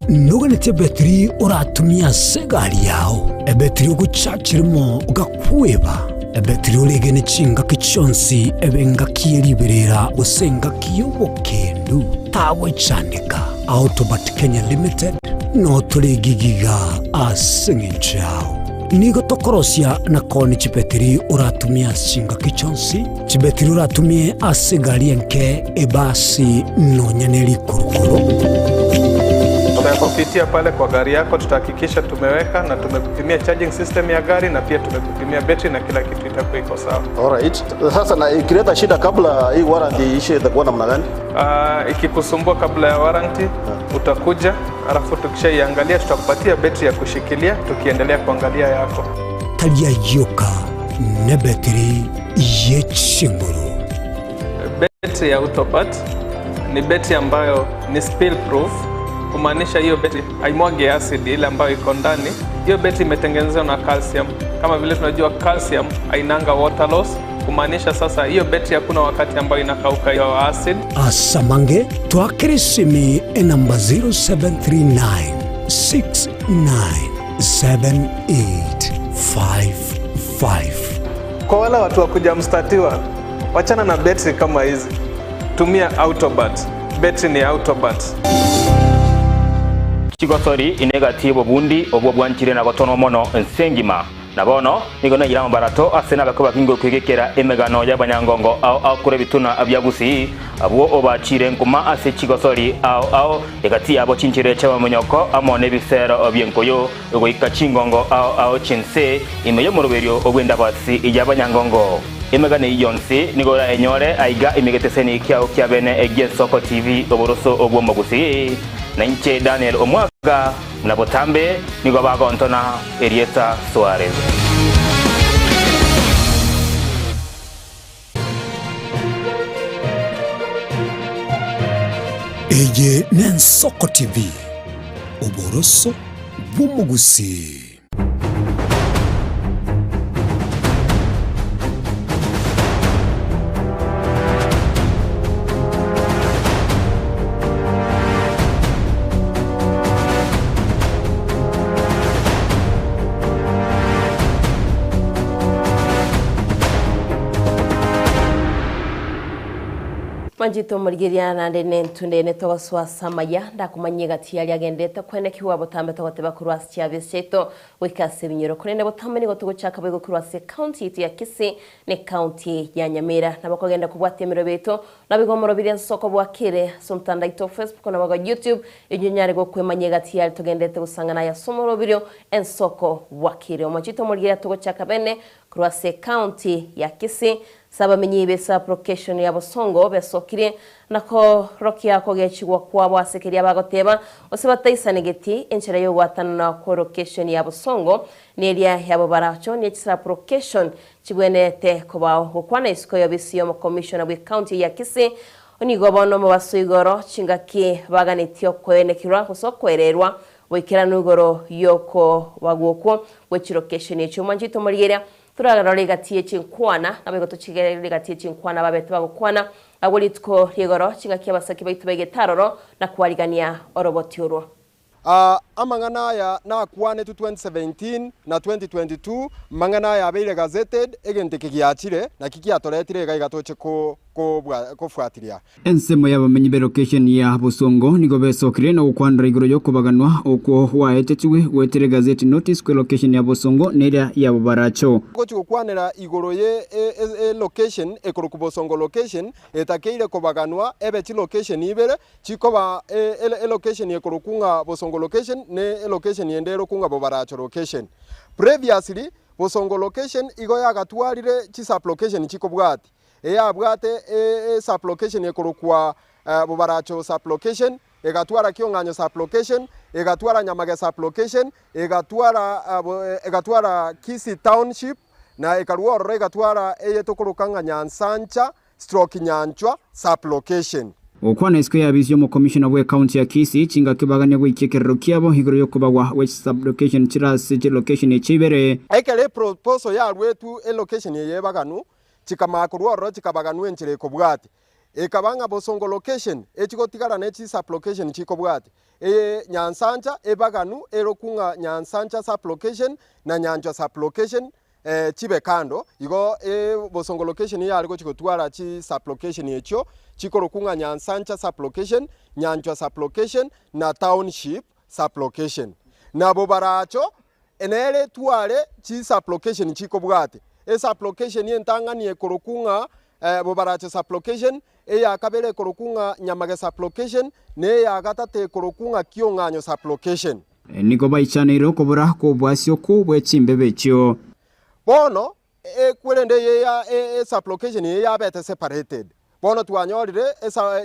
Nuganete betri uratumia segari yao ebetri ugucakirimo ugakweba ebetri ulegene chinga kichonsi ebenga kieriberera usenga kiyobokendu tawe chanika Autobat Kenya Limited no tulegigiga asingichao nigo tokorosia na koni chibetri uratumia chinga kichonsi chibetri uratumie asegari enke ebasi no nyaneli kurukuru. Tunapopitia pale kwa gari yako tutahakikisha tumeweka na tumekupimia charging system ya gari na pia tumekupimia battery na kila kitu itakuwa iko sawa. Alright. Sasa na ikileta shida kabla hii warranty ishe itakuwa namna gani? Ikikusumbua kabla ya warranty utakuja, alafu tukishaiangalia tutakupatia battery ya kushikilia tukiendelea kuangalia yako. Tabia yoka na battery yechinguru. Battery ya Autobat ni battery ambayo ni spill proof. Kumaanisha hiyo betri haimwagi acid ile ambayo iko ndani. Hiyo betri imetengenezwa na calcium. Kama vile tunajua calcium hainanga water loss. Kumaanisha sasa hiyo betri hakuna wakati ambayo inakauka hiyo acid. Asamange twakirisimi namba 0739697855. Kwa wale watu wakuja mstatiwa, wachana na betri kama hizi. Tumia Autobat. Betri ni Autobat. Chigosori inegatibo bundi obwo bwanchire na gotono mono nsengima nabono nigona yiramo barato asena bakoba kingo kwegekera emegano y'abanyangongo au kure bituna abyagusi abwo obachire nkuma ase chigosori au egati abo chinchire chaba munyoko amone bisero obyenkoyo ego ikachingongo au chinse imeyo muruberio obwenda basi y'abanyangongo emegane yonse nigora enyore aiga imegeteseni kyao kyabene egesoko TV oboroso obwo magusi na nche Daniel Omwaga mnapotambe nigo bagontona Erieta Suarez. Eye Nensoko TV oboroso bumugusi. Mwanjito murigiria na ndene tunde togoswa samaya ndakumanye gati ali agendete kwene kiwa botambe togoteba kurwasi cya biseto wikase binyoro kurende botambe nigo tuguchaka bego kurwasi county ya Kisii ne county ya Nyamira nabakogenda kubwatemero beto nabigomoro biri nsoko bwakire sumtanda ito Facebook na bago YouTube inyonyare go kwemanye gati ali togendete gusangana ya somoro biro ensoko bwakire mwanjito murigiria tuguchaka bene kurwasi county ya Kisii saba menyibe sa application ya Bosongo besokire nako rokia kogechigwa kwa basekeria bagoteba osebataisa negeti enchera yo watana na ko location ya Bosongo neria ya bobaracho ni sa application chibwenete koba gukwana isiko yo bisiyo mu commissioner we county ya Kisii onigobono mu basuigoro chingaki baganetio kwenekirwa kusokwererwa wikira nugoro yoko bagoko wechilocation echo manjito murigeria turagara gatie chinkwana nabego tuchigere gatie chinkwana babetu bagukwana agulitko rigoro chingaki abasaki baitu begetaroro na kuarigania orobotiuro amangana ya na kwane tu 2017 na 2022 mangana ya beire gazetted egente kigiachire na kikiatoretire gaigatoche ko fuatiria ensemo y'abamenyi be location ya Bosongo nigo besokire no kwandra igoro yo kubaganwa uko waetechiwe wetere gazeti notice ko location ya Bosongo neria ya bobaracho gochi kwanera igoro ye location ekoro ku Bosongo location etakeire kubaganwa ebechi location ibere chikoba location ekoro kunga Bosongo location ne location yendero kunga bobaracho location previously Bosongo location igo yagatwarire chi sub location chikobwati abwate sub location ekorokwa bobaracho sub location egatwara Kionganyo sub location egatwara Nyamage sub location egatwara Kisii township na ekaruoro egatwara eyetokorokanga Nyansancha stroke Nyanchwa sub location okwana isiko yabizyo mu commissioner we county ya Kisii chinga kibaganya gwikikerero kiabo higoro yo kubagwa which sub location chirase location echibere ekele proposal ya rwetu location yebaganu chikamakuruoro chikabaganu enchire kobwati ekabanga Bosongo location echigotigara nechi sub location chikobwati Nyansancha ebaganu erokunga Nyansancha sub location na Nyanchwa sub location chibe kando igo Bosongo location ya aliko chikotwara chi sub location echo chikorokunga Nyansancha sub location Nyanchwa sub location na township sub location na bobaracho enele twale chi sub location chikobwati sub location yentangani ekorokunga bobaracho sub location ya kabere ekorokunga Nyamage sub location ne ya gatate ekorokunga Kionganyo sub location niko baichaniro kobora ko bwasyo ko bwechimbe becho bono kwelende ya sub location ya bete separated bono twanyorire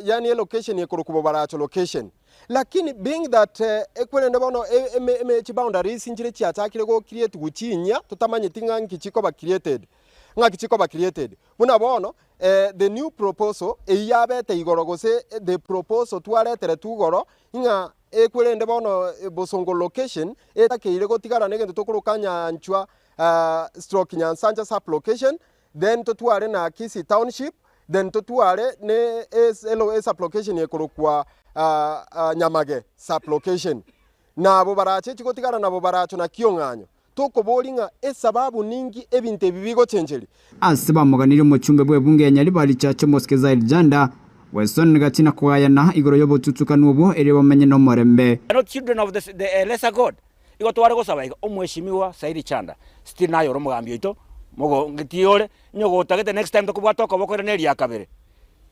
yani location ekoroku bobaracho location lakini being that kwelende bono boundaries injire chiatakire go create guchinya tutamanye tinga nkichiko ba created buna bono the new proposal eyabete igorogose the proposal twaretere tugoro inga kwelende bono Bosongo location etakeire gotigara negende tokoroka Nyanchwa stroke Nyansancha sub location then totware na Kisii township then totware ne sub location ekorokwa Nyamage sub location na bobarache chikotigara na bobaracho na Kionganyo tokobolinga sababu ningi ebinte bibigo chenjeri asiba muganire mu chumbe bwe bunge nyali bali chacho moskeza iljanda weson gatina kwayana igoro yobo tutuka nubo ere bamenye no morembe not children of the lesser god igo tware gosaba omweshimiwa Saidi Chanda still nayo romugambio ito mugo ngitiore nyogo tagete next time tokubwato kobokore neri yakabere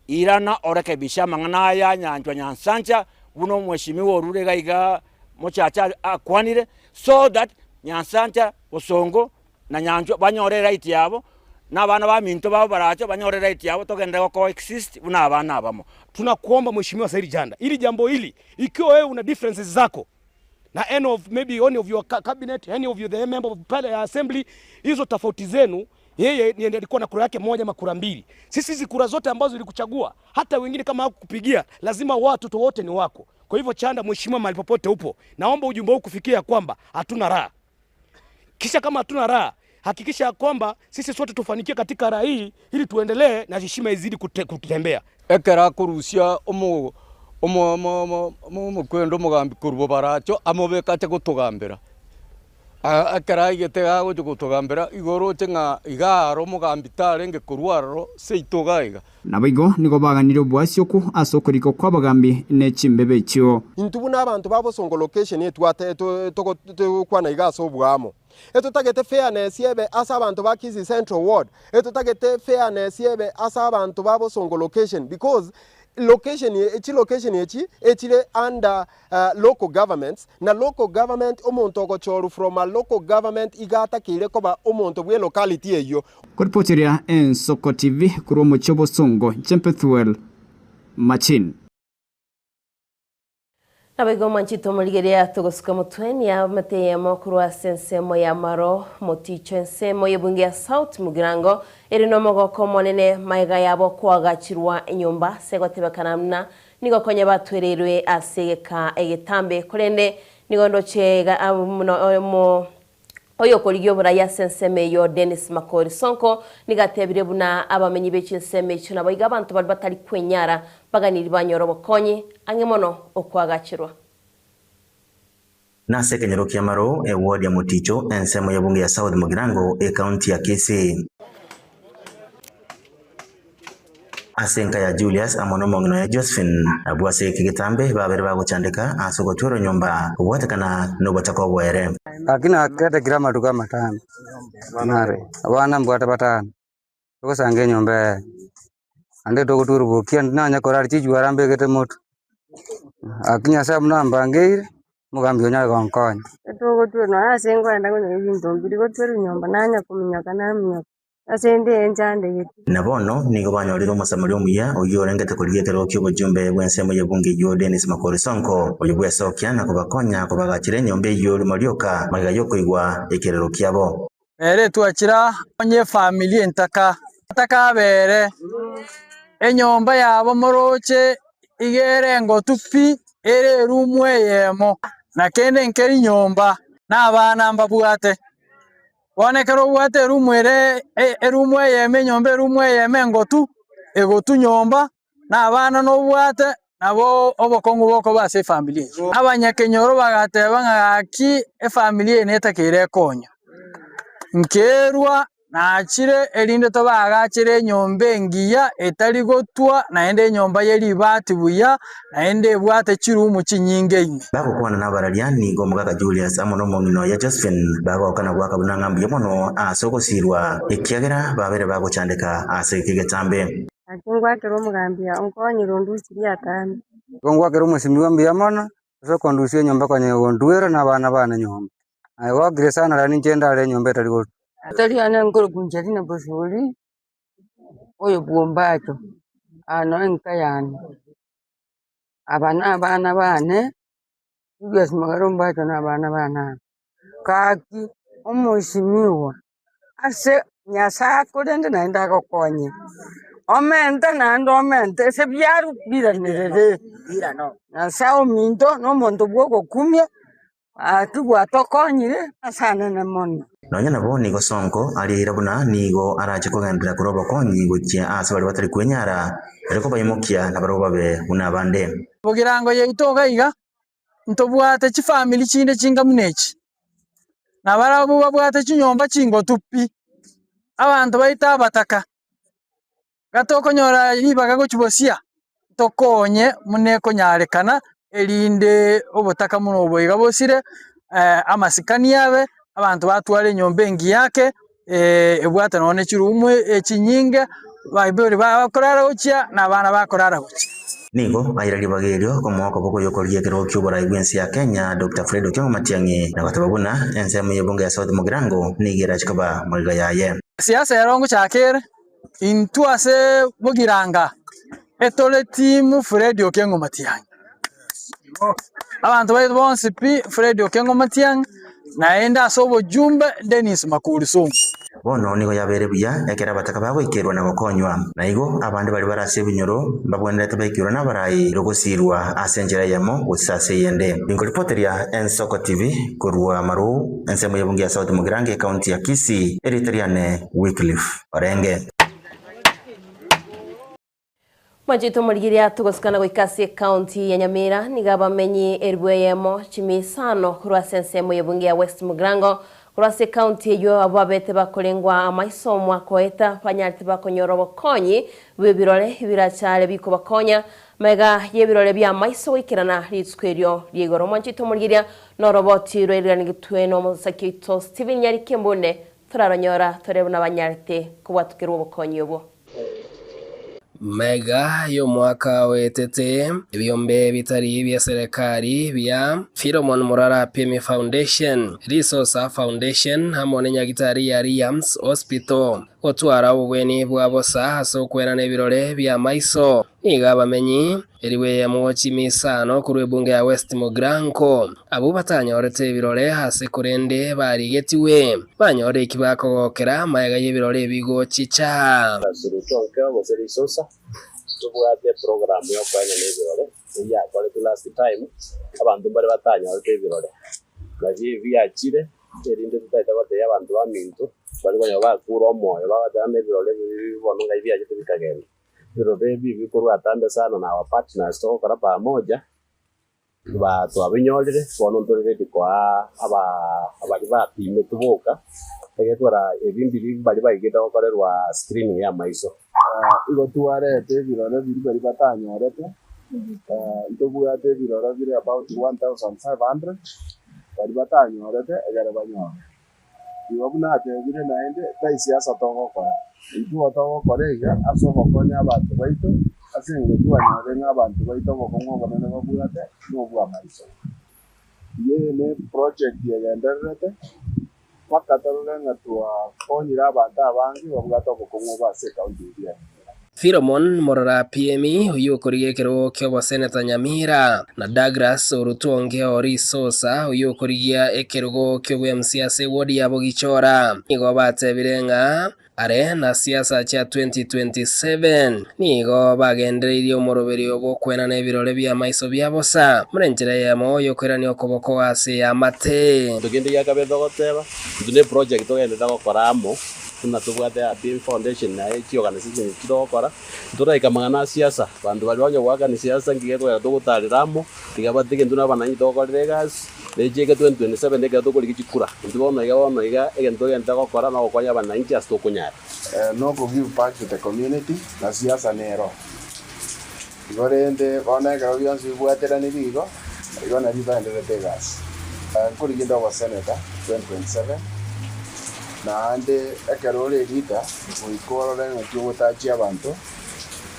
irana oreke bisha mangana ya Nyanchwa Nyansancha buno mweshimiwa orurega iga mochacha akwanire so that Nyansancha Bosongo na Nyanchwa banyore right yabo n'abana ba minto babo baracho banyore right yabo togenda ko exist una abana abamo. Tunakuomba mheshimiwa Saidi Chanda ili jambo hili ikiwa wewe una differences zako na any of your cabinet, any of you the member of assembly, hizo tofauti zenu, yeye ni alikuwa na kura yake moja ama kura mbili. Sisi hizi kura zote ambazo zilikuchagua, hata wengine kama hakukupigia, lazima watu wote ni wako. Kwa hivyo Chanda, mheshimiwa, mahali popote upo, naomba ujumbe huu kufikia kwamba hatuna raha. Kisha kama hatuna raha, hakikisha kwamba sisi sote tufanikiwe katika raha hii ili tuendelee na heshima izidi kutembea. Ekera kurusia kwendo mugambi kurbo baracho amobekate gutugambira akara igitega gutugambira igoro tinga igaro mugambitare ngekurwaro seitogaiga nabigo nigo baganiro bwasyoku asokoriko kwabagambi ne chimbebe chyo intubu n'abantu babosongo location etwate to kwana igaso bwamo etutagete fairness yebe asa abantu bakizi Central Ward etutagete fairness yebe asa abantu babosongo location because location echi echile under local governments na local government omuntu ogochoru from a local government igata kire koba omuntu bwe locality eyo Kuripotiria Ensoko TV kuro mochobo songo Chempethuel Machin Nabego manchito muligeria tugosuka mutweni ya mateye mokuru wa sensemo ya maro moticho ensemo yebungi ya South Mugirango erino mogoko monene maiga yabo kwagachirwa inyumba segotebe kanamna nigo konye batwererwe asegeka egetambe kurende nigo ndochega mo oyo koligyo buraya senseme yo Dennis Makori Sonko nigatebire buna abamenyi b'icinseme cyo nabo iga abantu bari batari kwenyara baganiri banyoro bokonye angemono okwagachirwa Nase kenyero kiamaro ward ya Moticho ensemo ya bunge ya South Mugirango county ya Kisii Asenka ya Julius amono mongno ya Josephine abwase kigitambe babere baguchandika asogotwero nyumba watakana no batako bwere akina kete grama duka matano nare abana mbwata batano ko sange nyumba ande to kuturu bukia nanya korari chijuara mbegete moto akinya sabna mbangeire mugambi onya gonkonya to kuturu no asengo anda kunyo yinto mbiri kuturu nyumba nanya kuminyaka namya asende enjande nabono nigo banyorero musamali omuya oyorengete kuligekero ky'obujumbe bw'ensemo y'ebunge yo Dennis Makori Sonko oyubwe sokya na kubakonya kubagakire nyombe yo Marioka magaga yokoigwa ekerero kyabo twakira onye family entaka bere enyomba yabo moroche igere ngo tupi ere rumwe yemo na kende nkeri nyomba n'abana mbabwate Wanekero bwate rumwere rumwe yeme nyombe rumwe yeme ngotu egotu nyomba na abana no bwate nabo obokongu boko base family abanyakenyoro bagateba ngaki family netakire konya nkerwa nachire erinde to bagachire nyombe ngiya etari gotwa naende nyomba yeri bati buya naende bwate chirumu chinyinge ine bakukwana nabaraliani gomugaga Julius amono mongino ya Josephine bagokana gwaka bunangambi yomono asogosirwa ekiagera babere baguchandika asekigetambe akingwa kero mugambia onkonyi rondusi atano gongwa kero musimiwa mbiyamana so kondusie nyomba kwanye gondwera na bana nyomba aiwa gresana rani chenda re nyomba etari gotwa atari ana ngoro kunjari na bosuri oyo bwombacho ano enkayani abana bane Julius Magaro mbacho na bana kaki omushimiwa ase nyasa kodende naenda kokonye omente nando omente se byaru biranere birano nasa ominto no monto bwoko kumye atugwa tokonyire asana na mono Nonya nabo nigo Sonko alirabuna nigo araje kugendera kuroba konyi gukia ase bali batari kwenyara ariko bayimukia nabaroba be unabande Mugirango yeitoga iga ntobwate chi family chinde chinga munechi nabarabu babwate chinyomba chingo tupi abantu baita bataka gatokonyora ibaga gochibosia tokonye muneko nyarekana elinde obotaka muno boiga bosire amasikani yabe abantu batware nyombe engi yake ebwata none chirumwe echinyinge baibere bakorara gochia na bana bakorara gochia nigo ayirali bagerio komoko boko yokoryekero kyubora igwensi ya Kenya Dr. Fred Okengo Matiang'i na batababuna ensemo y'ebunge ya South Mugirango nigera chikaba muriga yaye siasa yarongo chakere intuase bugiranga etole timu Fred Okengo Matiang'i abantu baito bonse pi Fred Okengo Matiang'i naenda sobo jumbe Dennis Makori Sonko bono nigo yabere buya ekera bataka bagwikirwa na bakonywa na igo abandi bali barase binyoro babwendete baikirwa na barayi rogosirwa asenjera yamo usase yende bingo reporteria Ensoko TV kurwa maru ensemo y'ebunge ya South Mugirango county ya Kisii Eritriane Wycliffe Orenge Mwajito murigiria tugosikana goikasi county ya Nyamira niga bamenyi eribweyemo chimisano kurwa sensemo yebunge ya West Mugrango kurwa county yo ababete bakolengwa amaiso mwakoeta panyarite bakonyoro bokonyi bibirore birachale biko bakonya mega yebirore bya maiso wikirana ritswerio ryegoro mwajito murigiria no roboti rwerani gitweno musakito Steven Nyarikembone turaronyora turebuna banyarite kubwatukirwa bokonyi obo Mega yo mwaka wetete ibiombe bitari bya serikali bya Philemon Murara PME Foundation, Resource Foundation hamwe n'Nyagitari ya Riams Hospital otwara ubweni bwabosa hasokwera n'ebirore bya maiso niga bamenyi eriwe mu chimisano ku rwebunge ya West Mugrango abo batanyorete ibirore hase kurende barigetiwe banyore kibakogokera mayaga y'ibirore bigo cica Resource tubwate program yo kwanya n'ibirore ya kore last time abantu bari batanyorete ibirore naje byakire erinde tutaita bate y'abantu baminto bari kwanya bakura omoyo babatame ibirore bibona ngai byakite bikagenda birore bibi kurwa atande sana na wa partners to kora pamoja ba twabinyorire bono ntorire kwa abari bapime tuboka tegekora ebindi bari bayigeta gukorerwa screening ya maiso igo tuarete birore biri bari batanyorete ndobugate birore biri about 1500 bari batanyorete egere banyora ibabuna ategire naende taisiasa togokora itu otogokora asobokonya abantu baito asenge tuanyore n'abantu baito bokongo bonene babugate n'obwa maiso yene project yagenderete wakatarulenga tuwa konyira abantu abangi babugate bokongo base county ya Philemon Murara PME uyu kurigekero kyo Senator Nyamira na Douglas Orutonge Resource uyu kurigia ekerugo kyo MCA wodi ya Bogichora nigo bate birenga are na siasa cha 2027 nigo bagendererio moroberio bokwena n'ebirore bya maiso byabosa murenjere ya moyo kwerani okoboko ase amate tugende yakabetho goteba tune project ogende dagokoramo tuna tubwate ya PME Foundation na echi organization kidokora turaika magana siasa bandu bali wanyo waga ni siasa ngigeko ya dogotariramo tigabatike nduna bananyi dokoregas lejeke 2027 ndega dokolikikura ndibona iga egento yenda gokora no kwanya bananyi asto kunyara no go give back to the community na siasa nero igorende bona ga byansi bwatera ni bigo igona ribandere tegas kuri gindo wa senator 2027 na ande ekerore rita uikorore n'cyo tachi abantu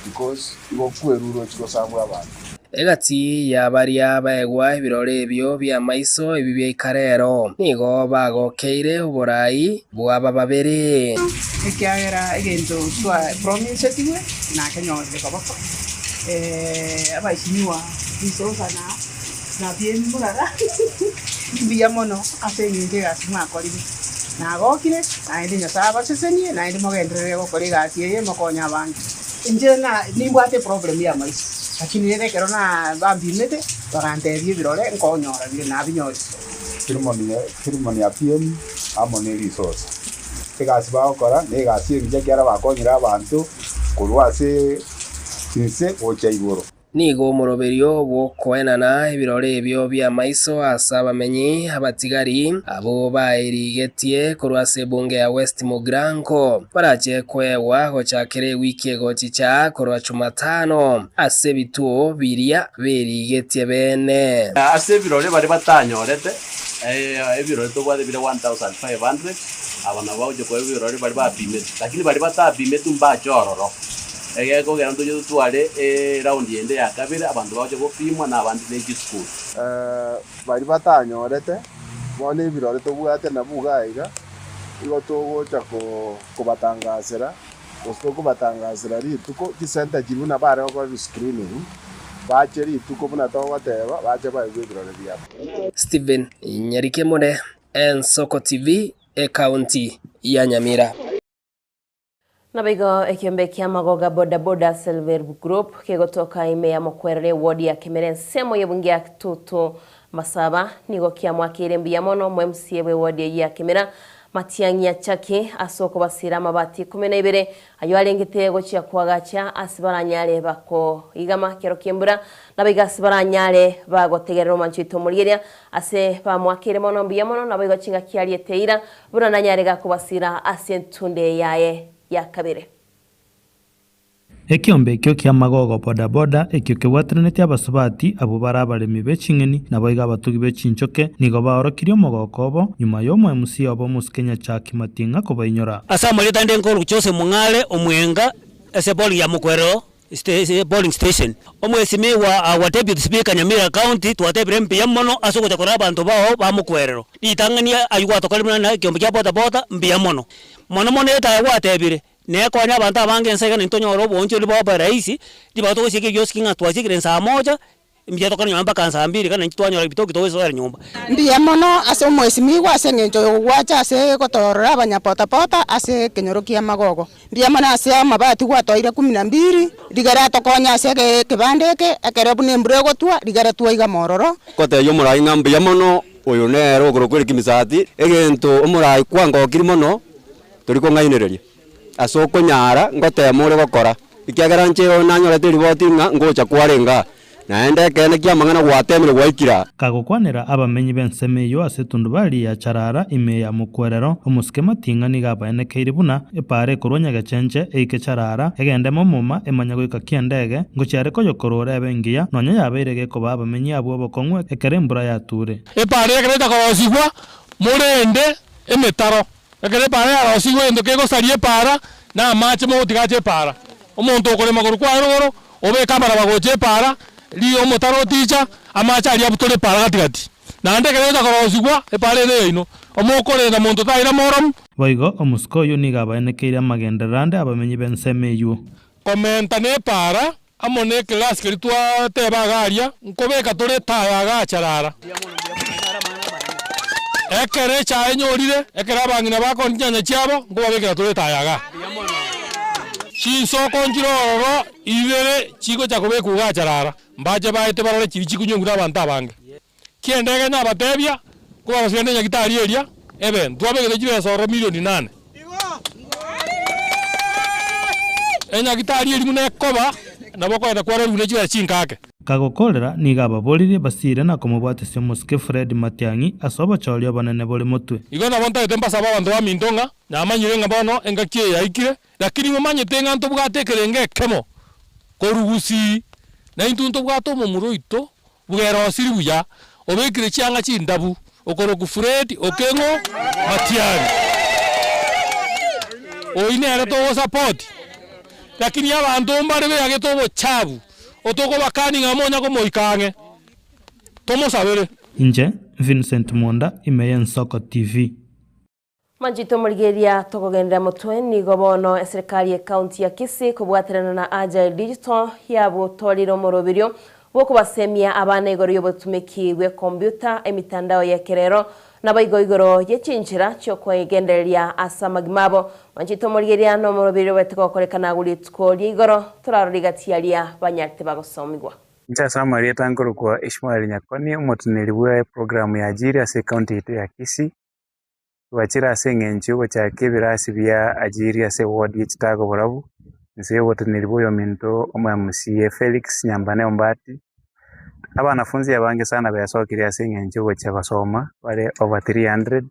because igo kweruro cyo sabura abantu egati yabaria baegwa ibirore byo bya maiso ibibye ikarero nigo bagokeire uborai bwaba babere ekiagera egento twa province tiwe na kenyore babako abaishimiwa bisoza na bien murara biya mono asenyinde gasima koribi na gokire na ndi nyasaba sesenie na ndi mogendere gokore gasiye makonya abantu inje na nimbwate problem ya maiso lakini nere kero na bambimete baganterie birore nkonyora bire na binyori Philemon ya PME amone resource tegasi bakora negasi bije kyara bakonyira abantu kurwase sinse ocha igoro nigo moroberio bokoenana ibirore byo bya maiso asaba menyi abatigari abo bairigetie kurwase bunge ya West Mugrango baraje kwewa gochakere wiki gochicha kurwa Jumatano ase bituo biria berigetie bene ase birore bari batanyorete ebirore to bari 1500 abana bauje kwa ebirore bari bapimete lakini bari batapime tumba chororo egeko gerando yo twale round yende ya kabira abantu baje gopimwa na abandi legi school bari batanyorete bone birore to bwate na bugaiga igo to gocha ko batangazira usko batangazira rituko kisenta jiruna bare ko screening bache rituko buna to bateba bache baigwe birore bya Steven Nyarikembone Ensoko TV county ya Nyamira Nabigo ekiombe kia magoga boda boda Silver Group kegotoka ime ya mokwerere wodi ya Kemeren semo yebungia tutu masaba nigo kia mwakire mbia mono MCA we wodi ya Kemera Matiang'i Achake asoko basira amabati 12 ayo arengete gochia kwagacha asibaranyare bako igama kero kiembura nabigasi baranyare bagotegerera manchito murigeria ase bamwakire mono mbiyamono nabigo chinga kiarieteira burananyare gakubasira asentunde yaye ya kabere. Ekiombe kyo kia magogo boda boda ekyo kewatraneti abasubati abo barabaremi bechingeni naboiga abatugi bechinchoke nigo baorokirio mogokobo nyuma y'omwe MC obo muskenya Chaki Matinga kubainyora asa marita ndenko chose mungale omwenga ese bowling ya mukwero bowling station omwesimi wa deputy speaker Nyamira county twatebire mpiya mono asoko chakora abantu bao ba mukwerero itangania ayugwa tokalima na kiombe kya boda boda mpiya mono mono eta watebire nekonya abantu abange nsega nintonyoro bonje libo baraisi dibato sike yoskinga twasikire saa moja mbiyato kana nyamba kansa mbiri kana ntwanyora bitoki toweso nyumba mbiya mono ase mwesimi wase ngenjo wacha ase kotorora abanyapota pota ase kenyorokia magogo mbiya mono ase amabati gwatoire 12 rigara tokonya ase kibandeke akerebu nembure gotwa rigara twa mororo kote yo murai mbiya mono oyo nero ogorokore kimisati egento omurai kwango kiri mono turiko ngainereria asoko nyara ngote muri gokora ikiagera ncheo nanyorete riboti nga ngocha kwarenga naende kene kia mangana gwatemire gwaikira kagokwanera abamenyi bensemeyo ase tundu bali ya charara ime ya mukwerero omuske Matinga niga baenekeire buna epare koronya gachenche eike charara egende momoma emanya goika kiendege ngochiare koyokorora ebengia nonya yabeire geko abamenyi abo bokongwe ekerembura ya ture epare ekereta korosibwa murende emetaro ekere para ya rosigwe ndo kego sarie para na mache mo tigache para omuntu okore maguru kwa roro obe kamera bagoche para li omotaro ticha amacha ali abutore para gatigati na ndeke reta korosigwa epare ne ino omokore na muntu taira morom boigo omusko yo niga baenekeire amagenderande abamenyi bensemeyo komenta ne para amone class kiritwa teba garia nkobeka tore taya gacharara ekere cha enyorire ekera bangina bako nyanya cyabo ngo babekera tureta yaga shinso konjiroro ibere chigo chakobe kugacarara mbaje baite barore chikunyungura abantu abange kiendege na batebya kuba basende nyagitari eria eben twabegere jire soro milioni 8 enyagitari eri mune koba naboko enda kwara rune jire chinkake kagokorera niga baborire basire na komubwatesio muske Fred Matiang'i asoba chorio banene bole mutwe igona bonta etemba saba bantu ba mindonga na manyire ngabono engakie yaikire lakini mumanye tenga nto bwatekerenge kemo korugusi na intunto bwato mu muroito bwero siribuya obekire cyanga cindabu okoro ku Fred Okengo Matiang'i oinere to support lakini abantu mbare yage to chabu otoko bakani ngamonya ko moikange tomo sabere inje Vincent Mwanda Imeyen Soko TV Manjito murigeria tokogendera mutwe nigo bono serikali ya county ya Kisii kubwaterana na Agile Digital yabo toriro morobirio boko basemia abana igoro yobotumikiwe computer emitandao ya kerero nabayigoigoro yechinchira cyo kwegenderia asamagimabo Manjito murigeria no morobirio wetikokorekana gulitko ligoro turarurigatialia banyarte bagosomigwa Ncha samari tangoro kwa Ishmael Nyakoni umutuniri bwa programu ya ajiri ase county ya Kisii wachira ase ngencho gocha kebirasi bya ajiri ase ward yechitago borabu nse umutuniri bwa minto omamca Felix Nyambane Ombati abanafunzi abange sana bayasokire ase ngencho gocha basoma bale over 300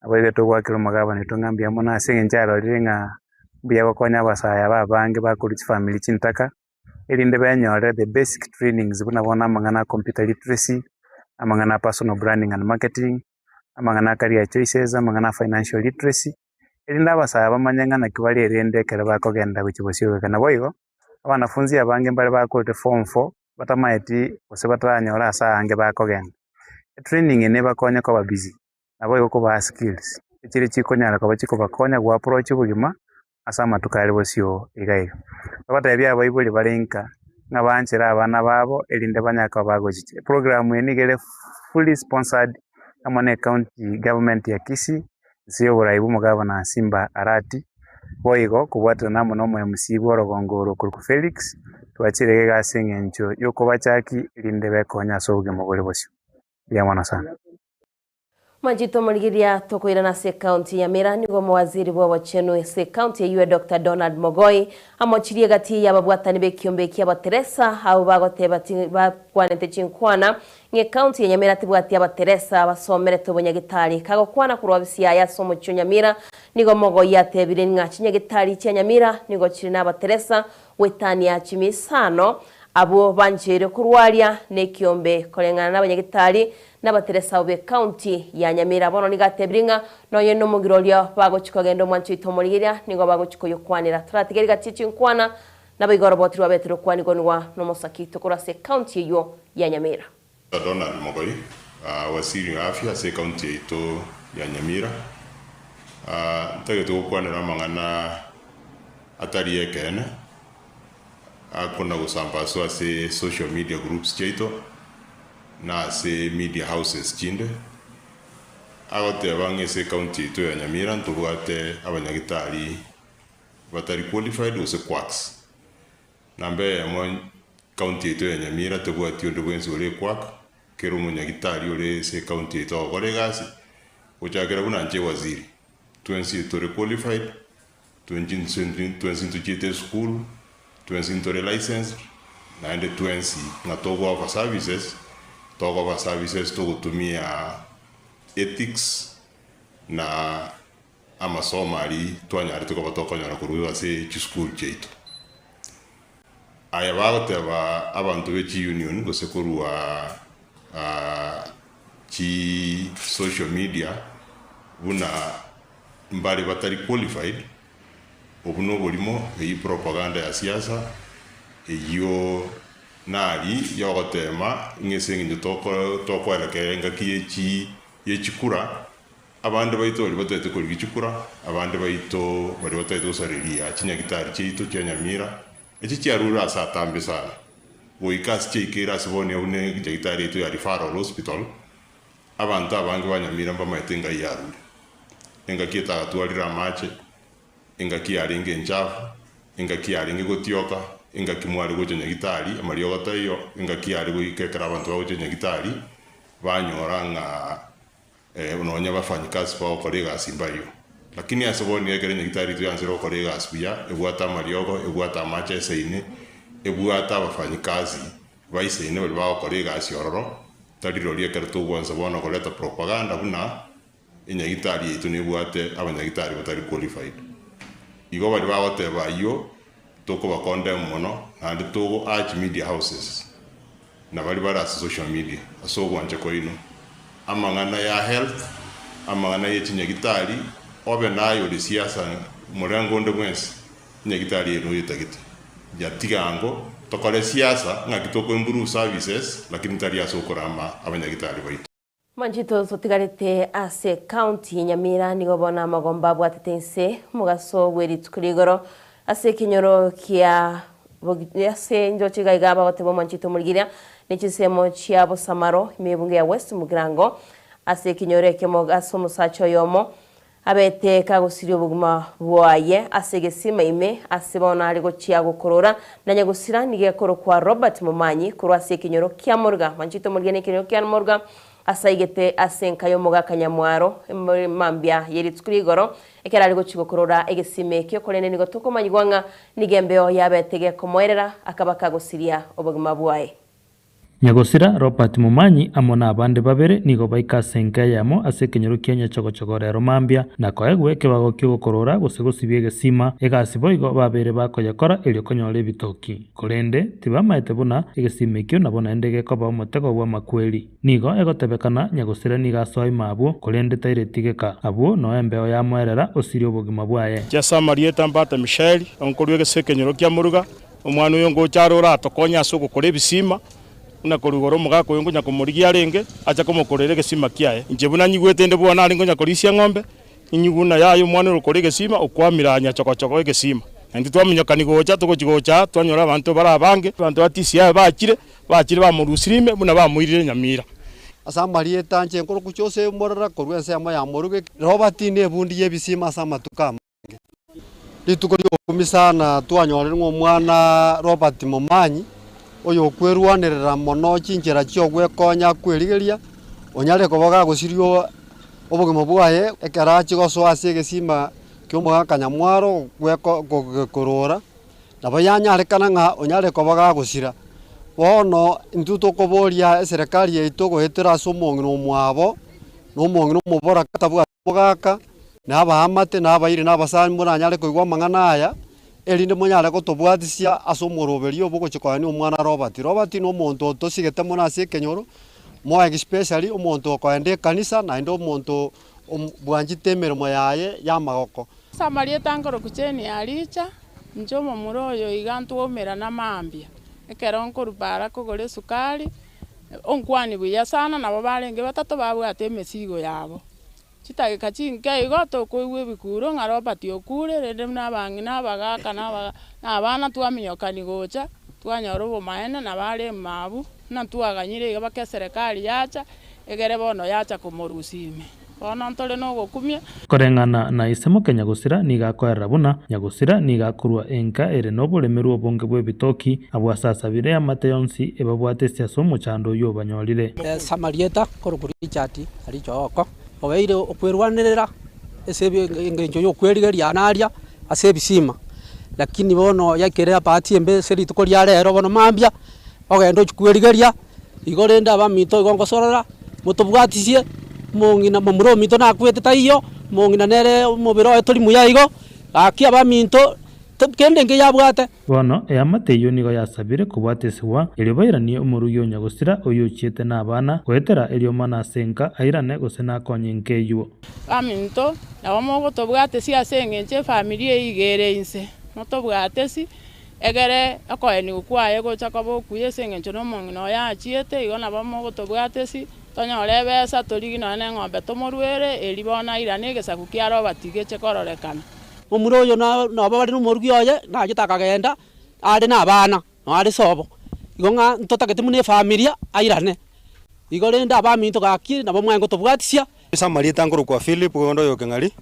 abaye togwakira magaba nitongambia mona ase ngencharo ringa bya bakonya basaya babange bakulichi family chintaka elinde banyore the basic trainings bunabona amangana computer literacy amangana personal branding and marketing amangana career choices amangana financial literacy elinda basaya bamanyanga na kibali erende kera bakogenda kuchibosyo kana boyo abanafunzi abange mbale bakote form 4 batamaiti osebatanyora asa ange bakogenda training ene bakonya ko busy naboyo ko ba skills ekiri chikonyara ko bachiko bakonya gwa approach bugima asa matukali bosyo igayo abatabya abayibuli balenka ngabanchira abana babo elinde banyaka bagoji program yenigere fully sponsored amane county government ya Kisii siyo buraibu mugabo na Simba Arati boyigo kubwata namo no MC borogongoro ku Felix twachirege gasengencho yoko bachaki elinde bekonya soge mugore bosyo ya mwana sana Majito Murigiria tokoira na se county ya Nyamira nigo mawaziri wa wachenu se county ya Dr. Donald Mogoi amochirie gati ya babwatani be kiombe kia bateresa au bagote bakwanete chinkwana nge county ya Nyamira tibwati ya bateresa basomere tobonya gitari kago kwana kurwabisia ya somo cyo Nyamira nigo Mogoi yatebire ngachinya gitari cya Nyamira nigo chiri na bateresa wetani ya chimisano abo banjere kurwaria ne kiombe kolengana n'abanyagitari n'abateresa obe county ya Nyamira bono nigatebringa noye no mugirolia bago chikogendo mwancho itomorigiria nigo bago chikoyokwanira turatigeri gachichi nkwana nabigoro botiri wabetero kwanigo nwa no mosaki tokora se county yo ya Nyamira. Donald Mogoi waziri wa afya se county ito ya Nyamira tageto kwanira mangana atari ekene akona gusambazwa se social media groups cheito na se media houses chinde agote bange se county to ya Nyamira ntubwate abanyagitari batari qualified use quacks nambe mo county to ya Nyamira tubwate ndo bwenzi ule quack kero munyagitari ule se county to goregasi uchakera kuna nje waziri twensi to qualified twensi to chite school twensi to license na ende twensi na togo of services to kutumia ethics na amasomari twanyari tuko batokonyana kuruwa se school cheito aya bagoteba abantu be union gose kuruwa chi social media buna mbari batari qualified obuno bolimo ei propaganda ya siasa eyo nari yogotema ngesengi toko eleke ngaki yechikura abande baito bali batete ko gichikura abande baito bali batete usariria chinyagitari cheito cya Nyamira echi cyarura satambe sana boikas chekera sibone une gitari to ya referral hospital abantu abange banyamira mbamaitenga yaru engaki tatwalira mache engaki aringe nchafu engaki aringe gotioka engaki mwari gochenya gitari amari ogotayo engaki ari goikekera abantu bagochenya gitari banyora nga unonya bafanyikazi ba kolega simbayo lakini asoboni yekerenya gitari tu yansero kolega asbia ebwata mariogo ebwata mache seine ebwata bafanyikazi baiseine bali ba kolega asiororo tariro liekerto gwanza bona koleta propaganda buna enyagitari yetu nebwate abanyagitari batari qualified igo bali bagoteba iyo toko bakonde mono and toko arch media houses na bali bara social media aso gwanje ko ino amangana ya health amangana yechinyagitari obe nayo de siasa murango ndo mwensi nyagitari eno yitagite yatigango tokole siasa ngakitoko improve services lakini tari asokorama abanyagitari baito Manjito sotigarete ase county Nyamira nigo bona magomba bwatetense mugaso weri tukurigoro ase kinyoro kia ase njochi gaigaba batebo manjito murigiria nechisemo chiabo samaro imebunge ya West Mugirango ase kinyore kemo gaso musacho yomo abete kagusirio buguma bwaye ase gesima ime ase bona ari gochia gukorora na nyagusira nige koro kwa Robert Mumanyi kurwa ase kinyoro kia Morga manjito murigiria kinyoro kia Morga asaigete asenkayo muga kanyamwaro mambia yeritkurigoro ekera ari gochigokorora egesime kyo kolene nigo tukomanyigwanga nigembeo yabetege komoerera akabaka gusiria obuguma bwaye Nyagosira Robert Mumanyi amona abande babere nigo baika senka yamo ase kenyoro Kenya chogochogorero mambia na koegwe kebago kyogokorora gosegosibie gesima egasibo igo babere bakoyakora elio konyore bitoki kolende tibamaete buna egesime kyo nabona endege koba omotego bwa makweli nigo egotebekana Nyagosira nigaso imabwo kolende tairetigeka abwo no embeo ya mwerera osirio obugima bwaye Jasa Marieta Mbata Michelle onkorwe gesekenyoro kya muruga omwana uyo ngocharo tokonya asoko kore bisima na korugoro mugako yongo nyakomurigia renge acha komokorere gesima kiae njebuna nyigwete nde bwana aringo nyakorisia ng'ombe inyuguna yayo mwana rukorege gesima okwamira nya choko gesima ndi twamenyokani gocha tugochigocha twanyora abantu barabange abantu batisia bakire bamurusirime buna bamuirire Nyamira Asambarieta nche nkoro kuchose morara korwense ama ya moruge Robert ne bundi yebisima sama tukama litukori okumisana twanyora ng'omwana Robert Mumanyi oyo kwerwanirira mono chinjira chyo gwekonya kwerigeria onyare koboga gusirio obogima bwaye ekarachi goswase egesima kiomoga kanyamwaro gweko korora nabo yanyarekana ng'a onyare kobaga gusira bono intu tokoboria serikali yaito goetera somongino mwabo no mongino mubora katabwa bogaka nabahamate nabaire nabasani muranyare koigwa mang'ana aya erinde monyare gotobwatisia asomoroberio bogochikoani omwana Robert no omonto tosigete mona ase ekenyoro mo especially omonto okoende kanisa naende omonto bwanjite emeremo yaye yamagoko samarieta nkoro kucheni alicha njomo muroyo igantu omera na mambia ekero nkorupara kogore sukari onkwani buya sana nabo barenge batato babwate emesigo yabo chitageka chinke igoto koigwe bikuro ng'a Robert okure rende nabangi nabagaka nabana twaminyokani gocha twanyora obomaene nabare mabu na twaganyire iga bake serikali yacha egere bono yacha komorusime bono ntore no gokumia koreng'ana na isemo kenyagusira nigakorera buna nyagusira nigakurwa enka ere no buremeru obonge bwe bitoki abwasasabire amate yonsi ebabwate siasa omochando yo banyorire samarieta korokuri chati ari choko obeire okwerwanirira ese engenjo yo kwerigeria anaria ase bisima lakini bono yakere apati embe seri tukoria rero bono mambia ogendo chikwerigeria igorenda bamito igongosorora mutubwatisie mongina mamuro mito nakwete taiyo mongina nere mubiro etoli muyayigo akia baminto kende nge yabwate bono eyamate yo nigo yasabire kubwatesiwa eribairanie omoruyo nyagusira oyuchiete nabana kwetera erio mana senka airane gusena konyenke yuo baminto nabo gotobwatesi ase engenche family igere inse notobwatesi egere akoeni gukwaye gocha kobokuye ase engencho no mongina yachiete igo nabo gotobwatesi tonyore besa torigino ne ng'ombe tomorwere eribona irane egesaku kia Robert geche kororekana omuroyo nabo bari nomorugi oye nagitaka genda ari nabana no ari sobo igo ng'a ntotagete mune familia airane igo renda abaminto gaki nabo mwengo tobwatisia samarieta ngoro kwa Philip gondo yo kengari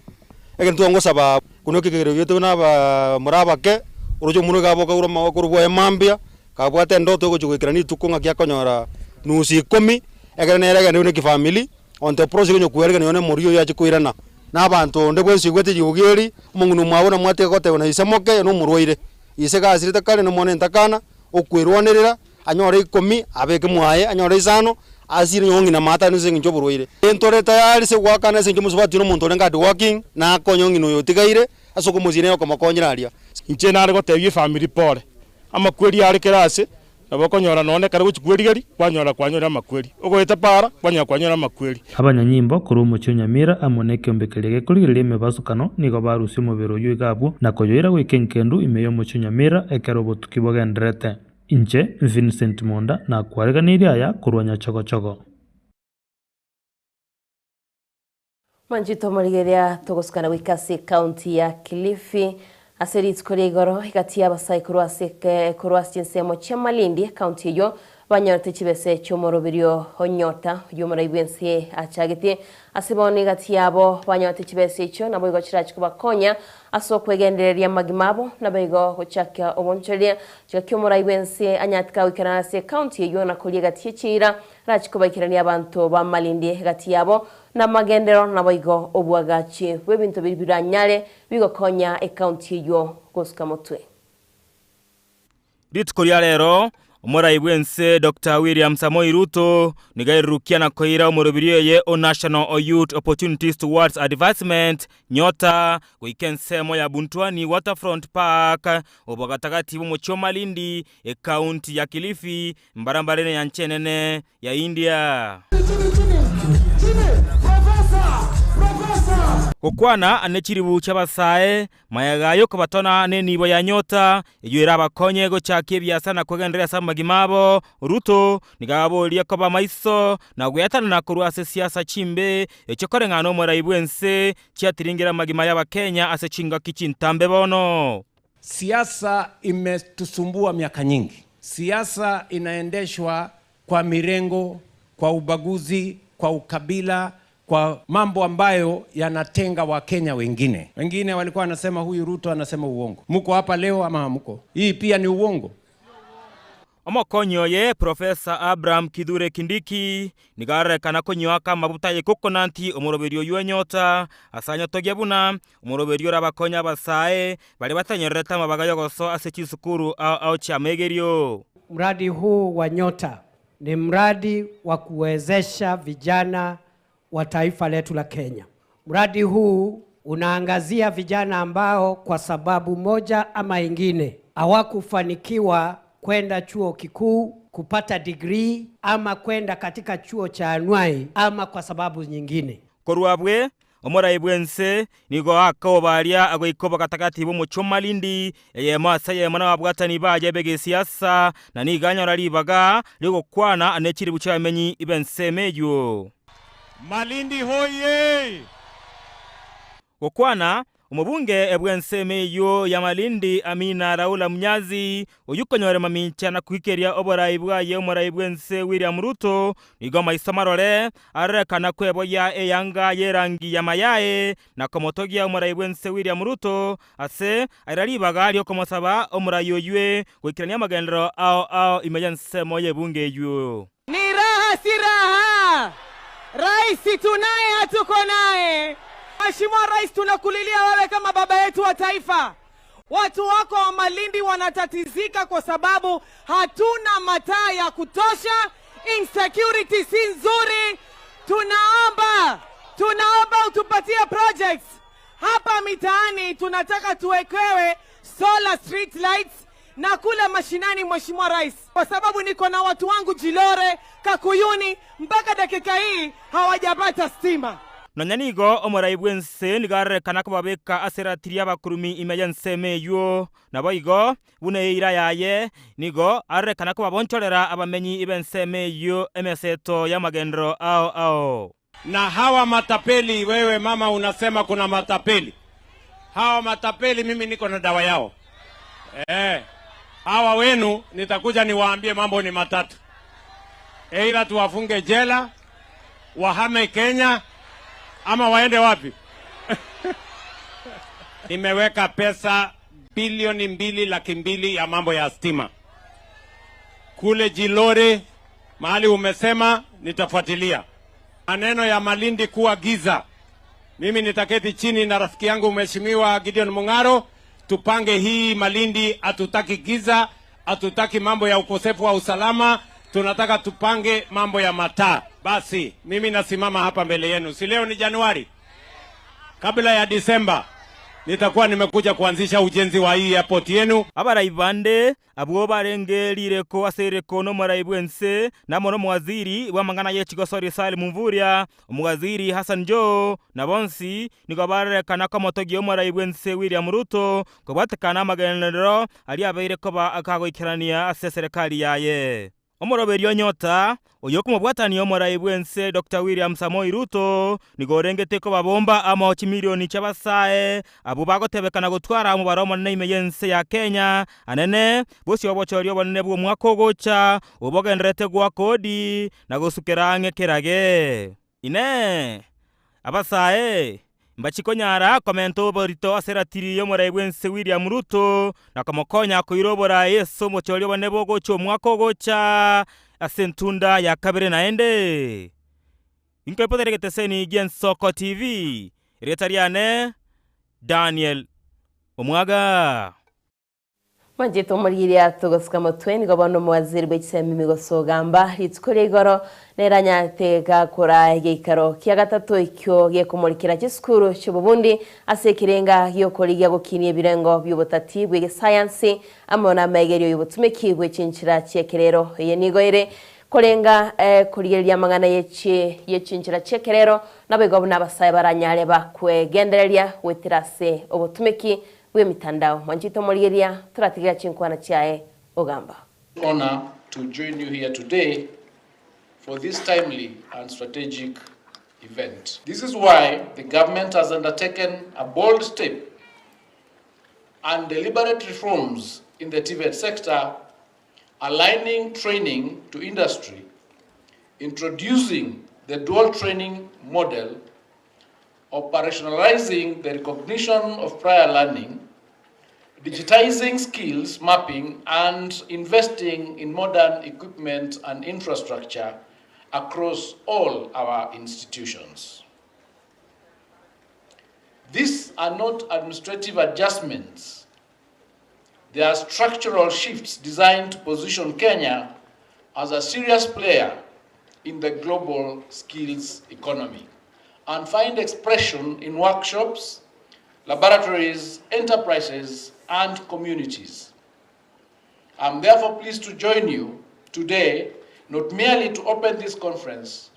ege ntwangosaba kuno kigero yeto naba murabake urojo muno gabo ka uroma okurubwa emambia kabwate ndoto gochugikira ni tukunga kya konyora nusi 10 ege nerega ne ki family on the process nyo kwerega ne muriyo ya chikwirana n'abantu ndebwe sigwete yugeri mungunu mwabona mwate gote na isemoke no murwaire isega asirite kale no mone ntakana okwirwanirira anyore 10 abeke mwaye anyore 5 asiri nyongi na mata nusingi njoburwaire entore tayari se gwakana singi musubati no muntu ngadi working na konyongi no yotigaire asoko muzine ko makonyiraria inche nare gotebie family pole amakweri ari kerase nabo konyora none kare guchikweri kwanyora makweri ogoeta para kwanyora makweri abanyanyimbo kuri umucyo nyamira amoneke ombekerege kurigirire mebasukano nigo barusi mubero yugabu na koyoira wekenkendu imeyo mucyo nyamira ekero botuki bogendrete inche Vincent Monda na kwareganiria aya kurwanya chogochogo manjito morigeria togosukana wikasi county ya Kilifi aserit korigoro igati abasai kurwasi nsemo cha Malindi county yo banyorte chibese chomorobirio honyota yomora ibwense achagete asiboni gati yabo banyorte chibese cho nabo igochira chikubakonya aso kwegendereria magimabo nabego gochaka obonchoria chakimora ibwense anyatka wikanase county yo na kolia gati chira rachikubakirania abantu ba Malindi gati yabo na magendero nabo obwagachi webinto bibiranyale bigokonya county yo gosukamotwe Ritkoria rero omora ibwense Dr. William Samoei Ruto nigairukia na koira omorobiriye o National Youth Opportunities Towards Advancement nyota kuikensemo ya Buntwani Waterfront Park obagatagati bomucho Malindi county ya Kilifi mbarambarene ya nchenene ya India Kokwana anechiribu chabasae mayagayo kubatona nenibo ya nyota iyuera bakonye gochakie biasa na kwegenderea samagimabo Ruto nigabo liya koba maiso na guyatana na kurwase siasa chimbe echokore ngano mora ibwense chiatiringira magima ya Kenya asechinga kichintambe bono. Siasa imetusumbua miaka nyingi. Siasa inaendeshwa kwa mirengo, kwa ubaguzi, kwa ukabila, kwa mambo ambayo yanatenga Wakenya wengine. Wengine walikuwa wanasema huyu Ruto anasema uongo. Muko hapa leo ama hamuko? Hii pia ni uongo. Omokonyo ye Professor Abraham Kithure Kindiki nigarekana konyoaka mabuta ye kokonanti omoroberio yonyota asanya togebuna omoroberio rabakonya basae bali batanyoreta mabaga yogoso asechisukuru au chamegerio. Mradi huu wa Nyota ni mradi wa kuwezesha vijana wa taifa letu la Kenya. Mradi huu unaangazia vijana ambao kwa sababu moja ama ingine hawakufanikiwa kwenda chuo kikuu kupata degree ama kwenda katika chuo cha anuai ama kwa sababu nyingine. Koruabwe omorayibwense nigo akobaria agoikoba katakati bo muco Malindi eyemasa yemana wabwatani baje bege siasa na niganyora libaga ligo kwana anekiri bucamenyi ibensemeyo. Malindi hoye! Gokwana umubunge ebwensemeyo ya Malindi Amina Raula Munyazi oyukonyore mamincha na kwikeria oboraibwa ye omorayibwense William Ruto igoma isamarore arekana kwebo ya eyanga yerangi ya mayae na komotogia omorayibwense William Ruto ase airalibaga lyo komosaba omorayoywe gwikirania magendero ao imejense moye bunge yu. Ni raha si raha. Raisi tunaye hatuko naye. Mheshimiwa Rais, tunakulilia wewe kama baba yetu wa taifa. Watu wako wa Malindi wanatatizika kwa sababu hatuna mataa ya kutosha, insecurity si nzuri. Tunaomba utupatie projects. Hapa mitaani tunataka tuwekewe solar street lights na kula mashinani, Mheshimiwa Rais, kwa sababu niko na watu wangu Jilore, Kakuyuni, mpaka dakika hii hawajapata stima. Nanyanigo omorayibwense nigarekana ko babeka aseratiria bakurumi imejense meyo naboigo buneira yaye nigo arekana ko babonchorera abamenyi ibense meyo emeseto ya magendro ao. Na hawa matapeli, wewe mama unasema kuna matapeli. Hawa matapeli mimi niko na dawa yao. Hawa wenu nitakuja niwaambie mambo ni matatu. Eila tuwafunge jela, wahame Kenya, ama waende wapi? Nimeweka pesa bilioni 2.2 ya mambo ya stima. Kule Jilore, mahali umesema nitafuatilia. Maneno ya Malindi kuwa giza. Mimi nitaketi chini na rafiki yangu Mheshimiwa Gideon Mung'aro, tupange hii Malindi. Hatutaki giza, hatutaki mambo ya ukosefu wa usalama, tunataka tupange mambo ya mataa. Basi mimi nasimama hapa mbele yenu, si leo ni Januari, kabla ya Disemba nitakuwa nimekuja kuanzisha ujenzi wa hii airport yenu. Abarayibande abo barengerire ko asereko no marayibwense na mono mwaziri wa mangana ye Chigosori Salim Mvurya, umwaziri Hassan Jo na bonsi nigo barekana ko motogi yo marayibwense William Ruto ko batekana magendero ali abaire ko ba akagoikirania ase serikali yaye. Omoroberio Nyota oyoko mubwatani omorayibwense Dr. William Samoei Ruto nigorengete ko babomba ama milioni cy'abasae abo bagotebekana gutwara mu baromo n'imeyense ya Kenya anene bosi obochorio bonene bwo mwako gocha obogendrete gwa kodi na gusukerange kerage ine abasae mbachikonyara komento borito aseratiri yo morayibwense William Ruto na komokonya kuirobora Yesu mochorio bone bogocho mwako gocha asentunda ya kabere naende inkepotereketeseni Gensoko TV retariane Daniel Omwaga Manjito muriria tugosuka mutweni gobono mwaziri bw'ikisemi migosogamba ritskore igoro neranya tega kora igikaro kya gatatu ikyo gekumurikira cy'isukuru cy'ububundi asekirenga yo koriya gukinie birengo by'ubutati bw'ige science amona megerio y'ubutumiki bw'cinchira cyekerero ye nigoire korenga kurigeria mangana yecinchira cyekerero nabego n'abasaye baranyare bakwegendereria wetirase ubutumiki mitandao Manjito Morigeria turatigira chinkwana chae ogamba. Honor to join you here today for this timely and strategic event. This is why the government has undertaken a bold step and deliberate reforms in the TVET sector, aligning training to industry, introducing the dual training model, operationalizing the recognition of prior learning, digitizing skills mapping, and investing in modern equipment and infrastructure across all our institutions. These are not administrative adjustments. They are structural shifts designed to position Kenya as a serious player in the global skills economy and find expression in workshops, laboratories, enterprises, and communities. I'm therefore pleased to join you today, not merely to open this conference,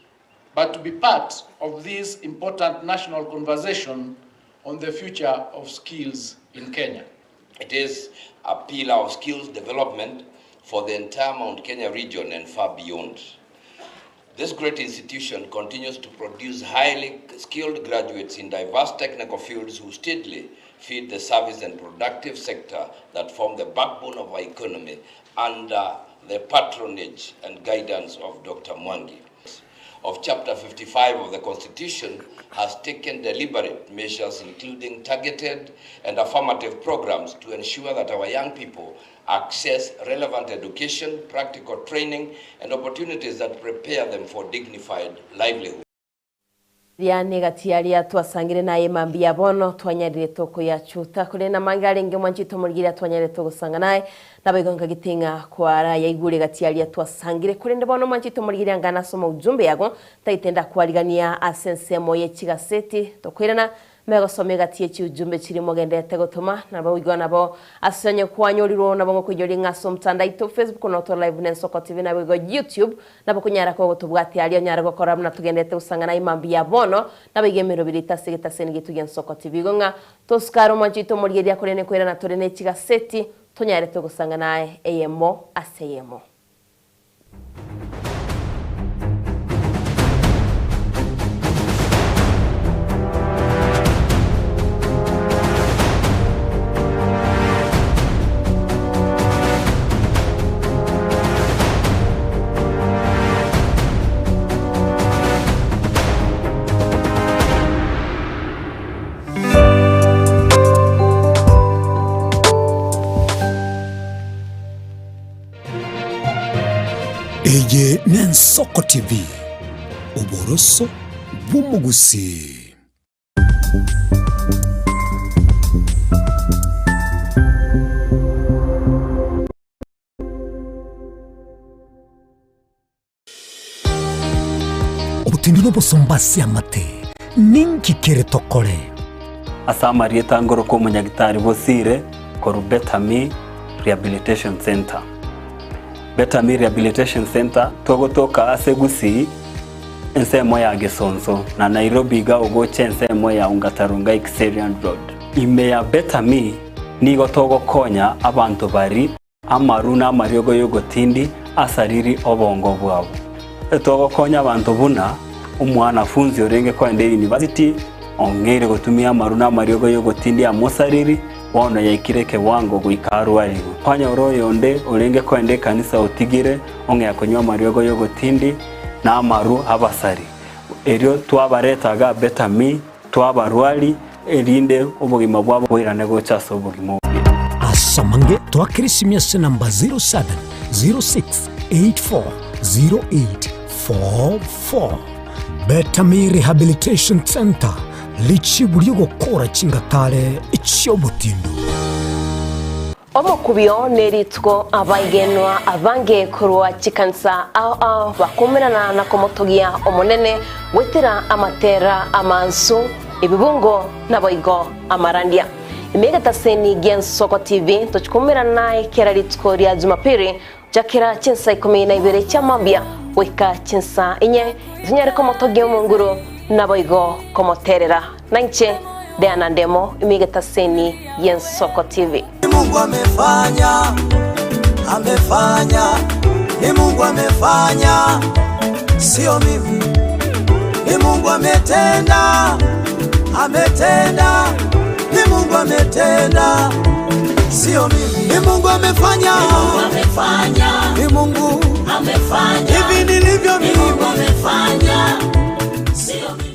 but to be part of this important national conversation on the future of skills in Kenya. It is a pillar of skills development for the entire Mount Kenya region and far beyond. This great institution continues to produce highly skilled graduates in diverse technical fields who steadily feed the service and productive sector that form the backbone of our economy under the patronage and guidance of Dr. Mwangi. Of Chapter 55 of the Constitution has taken deliberate measures including targeted and affirmative programs to ensure that our young people access relevant education, practical training, and opportunities that prepare them for dignified livelihood. Riani gatiaria twasangire naye mambia bono twanyarire toko ya chuta kule na mangale nge mwanchito murgira twanyarire toko sanga naye nabayigonga gitinga kwara yaigure gatiaria twasangire kule ndebono mwanchito murgira ngana soma ujumbe yago taitenda kwaligania asensemo ye chigaseti tokwirana mego some gatie chi ujumbe chiri mogendete gotuma nabawigo nabo asonye kwanyoliro nabo ngokujori ngaso mtanda ito Facebook no to live Nensoko TV na wigo YouTube nabo kunyara ko gotubwati ali nyara gokora mna tugendete usangana imambi ya bono nabigemero birita sigita senigi tugensoko TV gonga toskaro mwanchito murgira kurene kwera na torene chigaseti tunyare to gusangana eyemo aseyemo. Eye Nensoko TV uboroso bw'umugusi. Obutindiro bosombasi amate ninki kere tokore asama rieta ngoro ko munyagitari bosire ko Betami Rehabilitation Center. Betami Rehabilitation Center togotoka asegusi ensemo ya Gesonzo na Nairobi ga ugoche ensemo ya Ungatarunga Xerian Road. Ime ya Betami nigo togo konya abantu bari amaruna mariogo yogotindi asariri obongo bwabo. Togo konya abantu buna umwana funzi orenge kwende university ongere gotumia amaruna mariogo yogotindi amosariri wana yaikireke wango guikarwari kwanya oroyo nde orenge kwende kanisa utigire onge yakonywa mariogo yogotindi na amaru abasari erio twabaretaga Betami twabarwari erinde obugima bwabo bwirane gochaso obugimo asamange twakirisimya namba 0706840844 Betami Rehabilitation Center lichi buriyo gukora kingatare icyobutindo. Omukubyo neritwo abagenwa abange kurwa chikansa bakumirana na komotogia omonene wetera amatera amansu ibibungo naboigo amarandia. Imega taseni Nensoko TV tuchikumirana naye keraritwo rya Jumapili jakira chinsa 12 chamambia weka chinsa inye zinyare komotogia munguru naboigo komoterera nanche Diana Ndemo imega taseni Nensoko TV. Mungu amefanya, ni Mungu amefanya, sio mimi. Ni Mungu ametenda, ni Mungu ametenda, sio mimi. Ni Mungu amefanya, ni Mungu amefanya, hivi nilivyo mimi. Ni Mungu amefanya, sio mimi.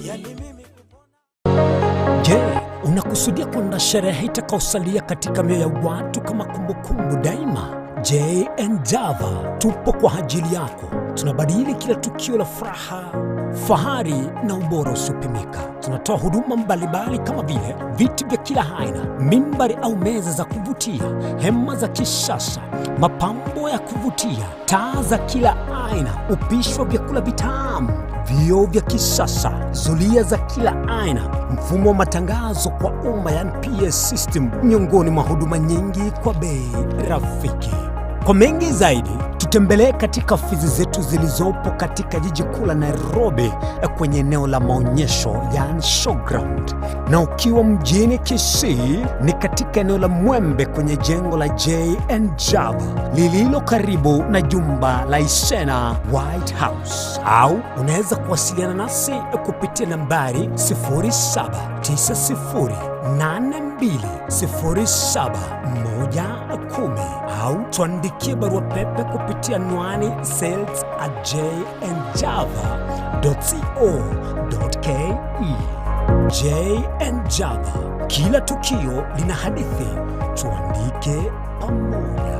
Unakusudia kuandaa sherehe itakayosalia katika mioyo ya watu kama kumbukumbu daima? J&J tupo kwa ajili yako. Tunabadili kila tukio la furaha, fahari na ubora usiopimika. Tunatoa huduma mbalimbali kama vile viti vya kila aina, mimbari au meza za kuvutia, hema za kisasa, mapambo ya kuvutia, taa za kila aina, upishi wa vyakula vitamu, vioo vya kisasa, zulia za kila aina, mfumo wa matangazo kwa umma yani PS system, miongoni mwa huduma nyingi kwa bei rafiki. Kwa mengi zaidi, tutembelee katika ofisi zetu zilizopo katika jiji kuu la Nairobi kwenye eneo la maonyesho yani showground. Na ukiwa mjini Kisii ni katika eneo la Mwembe kwenye jengo la J&J lililo karibu na jumba la Isena White House. Au unaweza kuwasiliana nasi kupitia nambari 0790820710 au tuandikie barua pepe kupitia anwani sales@jnjava.co.ke. J&J, kila tukio lina hadithi, tuandike pamoja.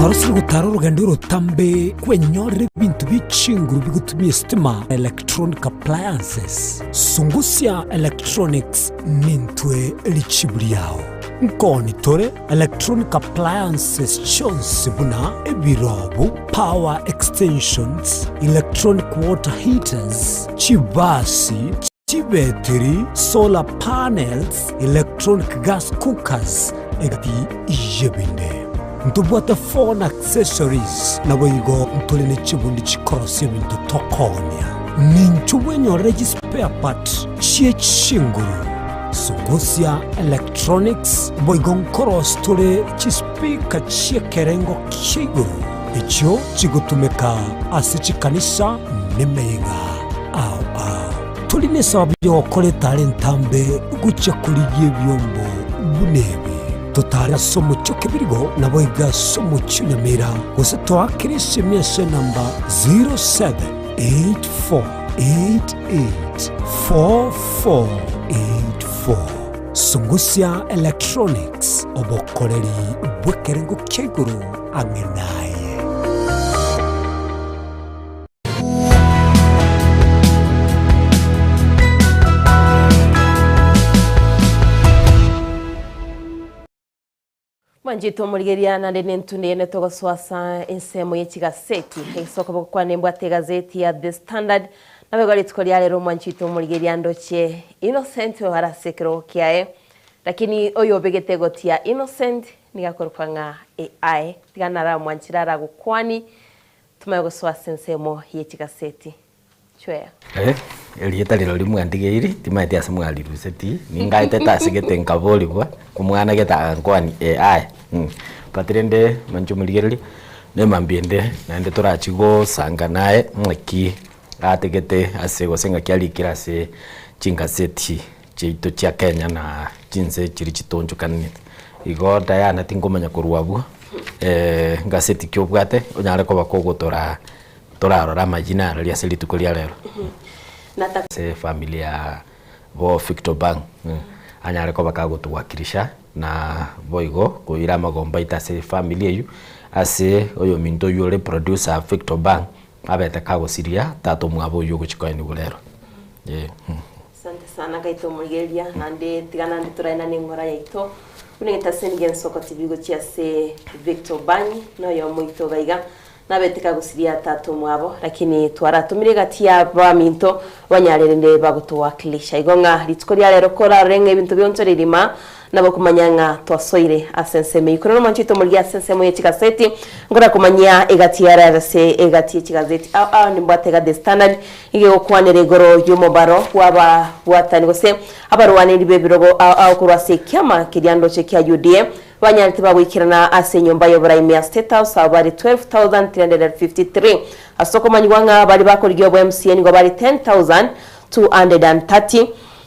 Harusi gutara urugendo rutambe kwenyore bintu bicinguru bigutumye stima electronic appliances. Sungusia Electronics nintwe lichiburi yao. Nkoni tore electronic appliances chonsi buna ebirobu, power extensions, electronic water heaters, chibasi, chibetri, solar panels, electronic gas cookers, egati ijebinde. Ntubwata phone accessories na boigo ntolene chibundi chikorosi bintu tokonya. Ninchuwenyo spare part chie chinguru. Sungusia Electronics boigo nkoros tole chispika chie kerengo kiguru. Icho chigutumeka asichikanisa nemeiga. Tuline sababu wakole talentambe gucha kuligie vyombo bunebi. Tutara somo choke birigo na boiga somo chunyamira wase toakirisi miese namba 0784884484. Sungusia Electronics obokoreri bwekerengo keguru angenaye. Manjito murigeria na ntunde ne togoswasa insemo yekigaseti esoko kwa nembo ate gazeti ya The Standard na begari tukolia lero manjito murigeria ndoche Innocent harasekero kiae lakini oyo begetego tia Innocent nigakorupanga AI tiganara mwanchirara gukwani tumegoswasa insemo yekigaseti chwea elieta lilo limwe andigeiri timaite ase mwaliruseti ningaite tasigete nkaboli kwa kumwana geta nkwani AI patrende manchumuligerli ne mambiende nande torachigo sanga nae mweki ategete ase gosenga kyali kirase chingaseti cheito cha Kenya na jinse chiri chitonjo kanne igo dayana tingomanya kurwabu ngaseti kyobwate onyare ko bakogotora torarora majina ria selitu kulia lero se familia bo Victor Bang anyare ko bakago tuwakirisha na boigo kuira magomba itase familia yu ase oyo minto yore producer Victor Bang abeta kago siria tato mwabo yugo chikoini bulero Asante sana kaito murigeria nande tigana ndituraina ningora yaito kunengeta sengen soko tibigo chiase Victor Bang no yo muito gaiga na betika gusiria tato mwabo lakini twaratumire gatia baminto banyarende bagutuwakilisha igonga litskoria lero kora renge ibintu byonse ririma nabo kumanyanga twasoire asenseme ikono manchito muri asensemo ye chikaseti ngora kumanya egati yarase egati chikazeti ni mbwatega the standard ige okwanere goro yomobaro waba watani gose abarwane libebirogo kurwase kyama kiryando chekya UDA banyarite babwikirana asenyumba yo Buraimia State House abari 12,353 asoko manywanga bari bakorigyo bo MCN ngo bari 10,230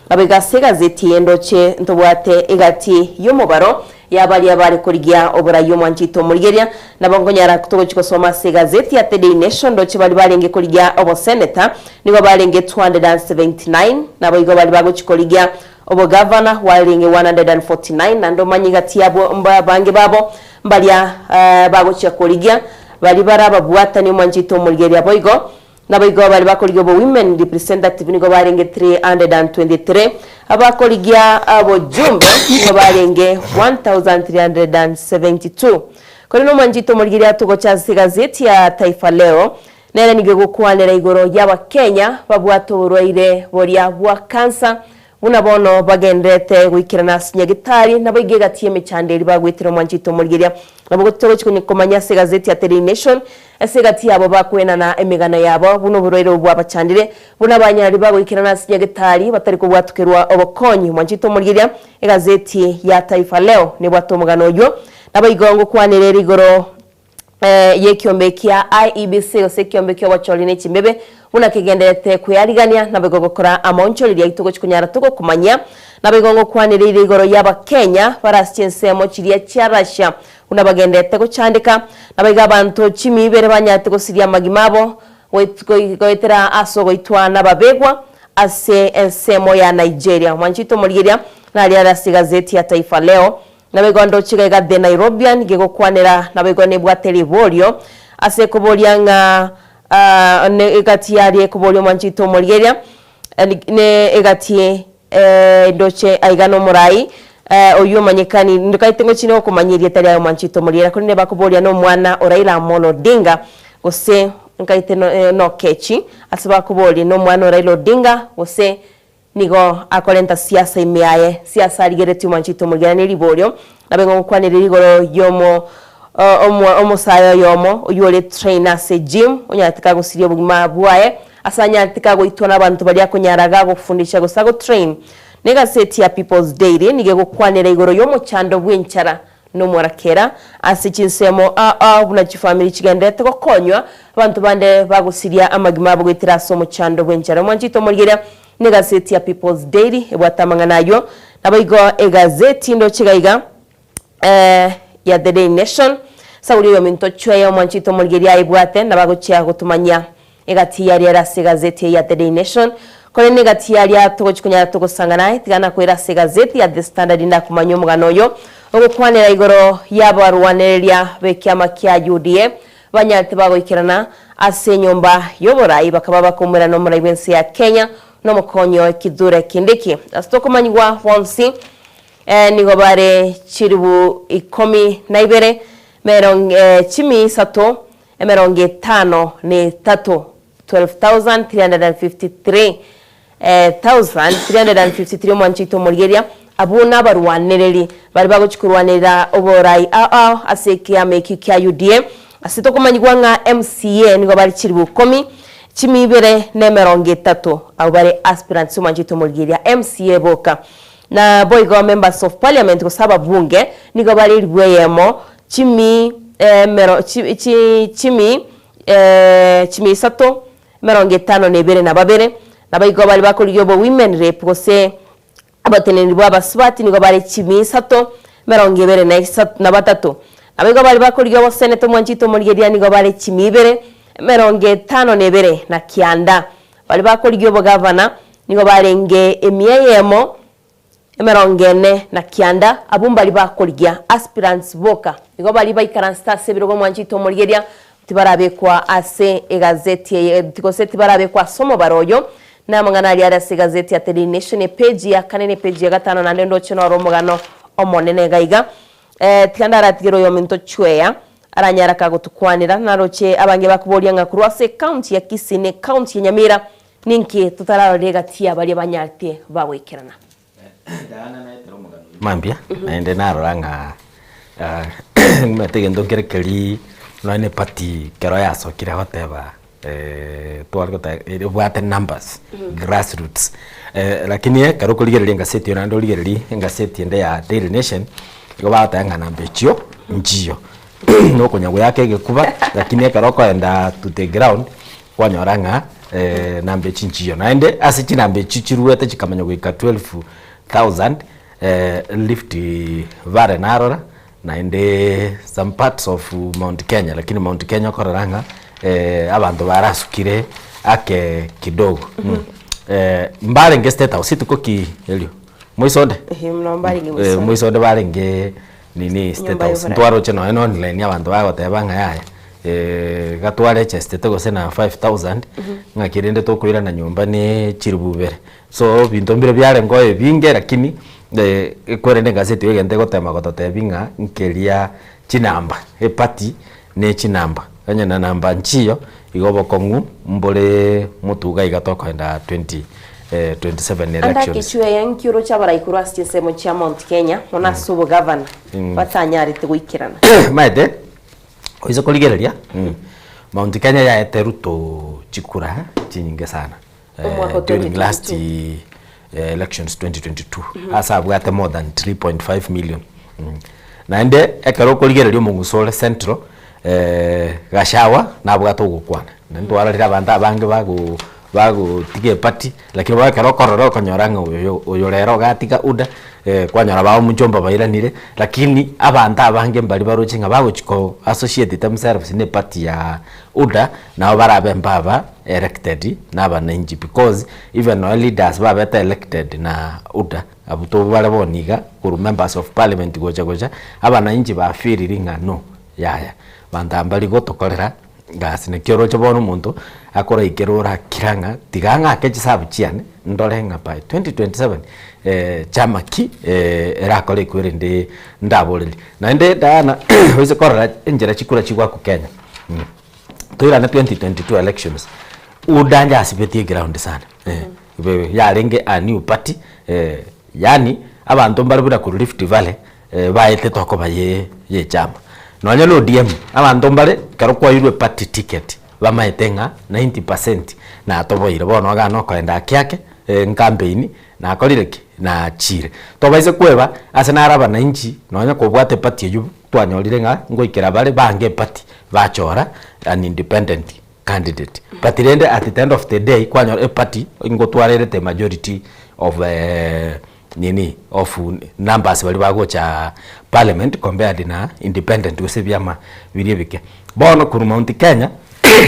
abega zeti endoche ntobwate egati yomobaro yabari kurigya obura yomwanchito murigeria nabongonyara kutogo chikosoma segazeti ya The Nation ndoche bari barenge kurigya obo senator nigo barenge 279 nabo igo bari bagochikorigya obo governor walinge 149 nando manyigati yabo bange babo mbalia bagochya kurigya bari barababwata ni mwanchito murigeria boigo nabigo bali bakorigya bo women representative nigo barenge 323 abakorigya abo jumbe nigo barenge 1372 kono mwanjito murigeria tugo cha gazeti ya Taifa Leo nene nige gukwanira igoro yaba Kenya babwato urwaire boria bwa kansa unabono bagendete gwikirana sinyagitari nabaige gatiye michanderi bagwitira mwanjito murigeria nabo tugo chiko komanya gazeti ya The Nation esegati yabo bakwena na emigana yabo buno burwaire bwa bachandire buna banyari bagwikirana sinyagitari batari kubwatukirwa obokonyi mwanjito murigeria gazeti ya Taifa Leo ni bwato mugano yo nabayigongo kwanirera igoro yekiombe kia IEBC osekiombe kyo wacholine chimbebe una kigenderete kuyarigania nabigongo kora amoncho lya itugo chikunyara tugo kumanya nabigongo kwanirera igoro yaba Kenya barascensemo chiria charasha una bagendete kuchandika nabiga abantu chimibere banyate kusiria magimabo goitera aso goitwa nababegwa ase ensemo ya Nigeria mwanchito murigeria nali arasi gazeti ya Taifa Leo nabegondo chigaiga the Nairobian gegokwanira nabegone bwateri bolio ase kubolyanga ne egati yari kubolyo mwanchito murigeria ne egati ndoche aigano murai oyo manyekani ndikaitengo chino kumanyiria tali ayo mwanchito murigeria kone bakubolya no mwana Raila Amolo Odinga gose nkaite no kechi asaba kuboli no mwana Raila Odinga gose nigo akolenta siasa imiaye siasa aligereti mwanchito murigeria ni libolyo nabengo kwanira ligoro yomo omusayo yomo oyole trainer se gym onyatika gusiria bugima bwaye asanya atika goitwa nabantu bali akonyaraga gufundisha gusago train nega seti ya People's Daily nige gukwanira igoro yomo chando bwenchara no morakera asichinsemo buna chifamily chigendete gokonywa abantu bande bagusiria amagima bwitira so mu chando bwenchara mwanchito murigeria ne gazeti ya People's Daily ebwatamanga nayo nabayigo egazeti ndo chigaiga ya The Nation sauri yo minto chweya mwanchito murigeria ibwate nabagochya gutumanya egati yari yarase gazeti ya The Nation kone negati yari atogochikunya tugosangana tigana kwera gazeti ya The Standard ndakumanya omuganoyo ogukwanira igoro yabarwaneria bekyama kya UDA banyate bagoikirana ase nyumba yoborai bakaba bakumira no muri bensi ya Kenya no mukonyo kidure kindiki astokomanywa wonsi nigo bare chiribu 12 chimi sato 53 12,353 1,353 mwanchito murigeria abuna barwanereri bari bagochikurwanira oborai asekia meki kya UDA asito kumanyigwa nga MCA nigo bari chiribu 10 chimibere ne 30 abo bari aspirants mwanchito murigeria MCA boka na boigo members of parliament ko saba bunge nigo bari rweyemo chimi chimi sato 52 na babere nabayigo bali bakoliyo bo women rep gose abateneni bwa baswati nigo bali chimi sato 23 na batatu nabayigo bali bakoliyo bo senato mwanchito murigeria nigo bali chimi 52 na kianda bali bakoliyo bo governor nigo balenge emiyemo 40 na kianda abumba bali bakoliya aspirants boka nigo bali baikaransta sebirogo mwanchito murigeria tibarabe kwa ase egazeti tikoseti barabe kwa somo baroyo na mangana ali ara gazeti ya The Nation page ya kanene page ya 5 na ndendo chino romogano omonene gaiga tikandara tigero yo minto chweya aranyara kagotukwanira naroche abange bakubolia ngakuru ase county ya Kisine county ya Nyamira ninki tutararo legatia bali banyarte bawekirana dana na etero mogano mambia naende naroranga metege kerekeri noine party kero yacokire goteba bwate numbers grassroots lakini kero kurigereria ngaseti ona ndorigereria ngaseti ende ya Daily Nation igo batanga namba cio njio no kunyago yake gikuba lakini kero kwenda to the ground kwanyoranga namba njio naende asichi namba chiruete chikamanya gwika 12,000 lift vare narora naende some parts of Mount Kenya lakini Mount Kenya kororanga abantu barasukire ake kidogo mbare nge state house tukoki elio moisonde moisonde barenge nini state house ntwaro cheno eno online abantu bagotebanga yaya gatware cheste tego sena 5,000 ngakirinde tokwira na nyumba ni chirububere so bintu mbire byare ngoye binge lakini korende gazeti wegende gotema gototebinga nkeria chinamba party ne chinamba kanya na namba nchiyo igobo kongu mbole mutuga igatokwenda 2027 elections anda kichwe yankiro chabara ikurasti semo cha Mount Kenya mona subo governor batanyari twikirana maede oizo kurigereria Mount Kenya ya eteruto chikura chinyinge sana during last elections 2022 asa bwate more than 3.5 million naende ekero kurigereria mungusole central gashawa nabwato gukwana ndwararira abantu abange bago tige party lakini bakero kororo konyoranga uyo rero gatiga uda kwanyora bawo munjomba bairanire lakini abantu abange mbali baruchinga bago chiko associated themselves ne party ya uda nao barabe mbaba elected naba nanji because even no leaders babeta elected na uda abuto bale boniga ku members of parliament goja abana inji bafiriringa no yaya bandambali gotokorera ngasi ne kioro chobono muntu akora ikerora kiranga tiganga kechisabu chiane ndolenga by 2027 chama ki erakole kwirinde ndaboleli na inde dana hoise korora enjera chikura chigwa ku Kenya toira na 2022 elections udanja asibetie ground sana yarenge a new party yani abantu mbalibura ku Rift Valley baete toko baye ye chama nonya lo DM abantu mbale karo kwa yirwe party ticket bamaetenga 90% na atoboire bono gano kwenda kyake campaign na akorireki na chire tobaise kweba ase naraba na inchi nonya kobwate party yu twanyorire nga ngoikera bale bange party bachora an independent candidate but at the end of the day kwanyora party ngotwarere the majority of nini of numbers bali bagocha parliament compared na independent wese byama birie bike bono ku Mount Kenya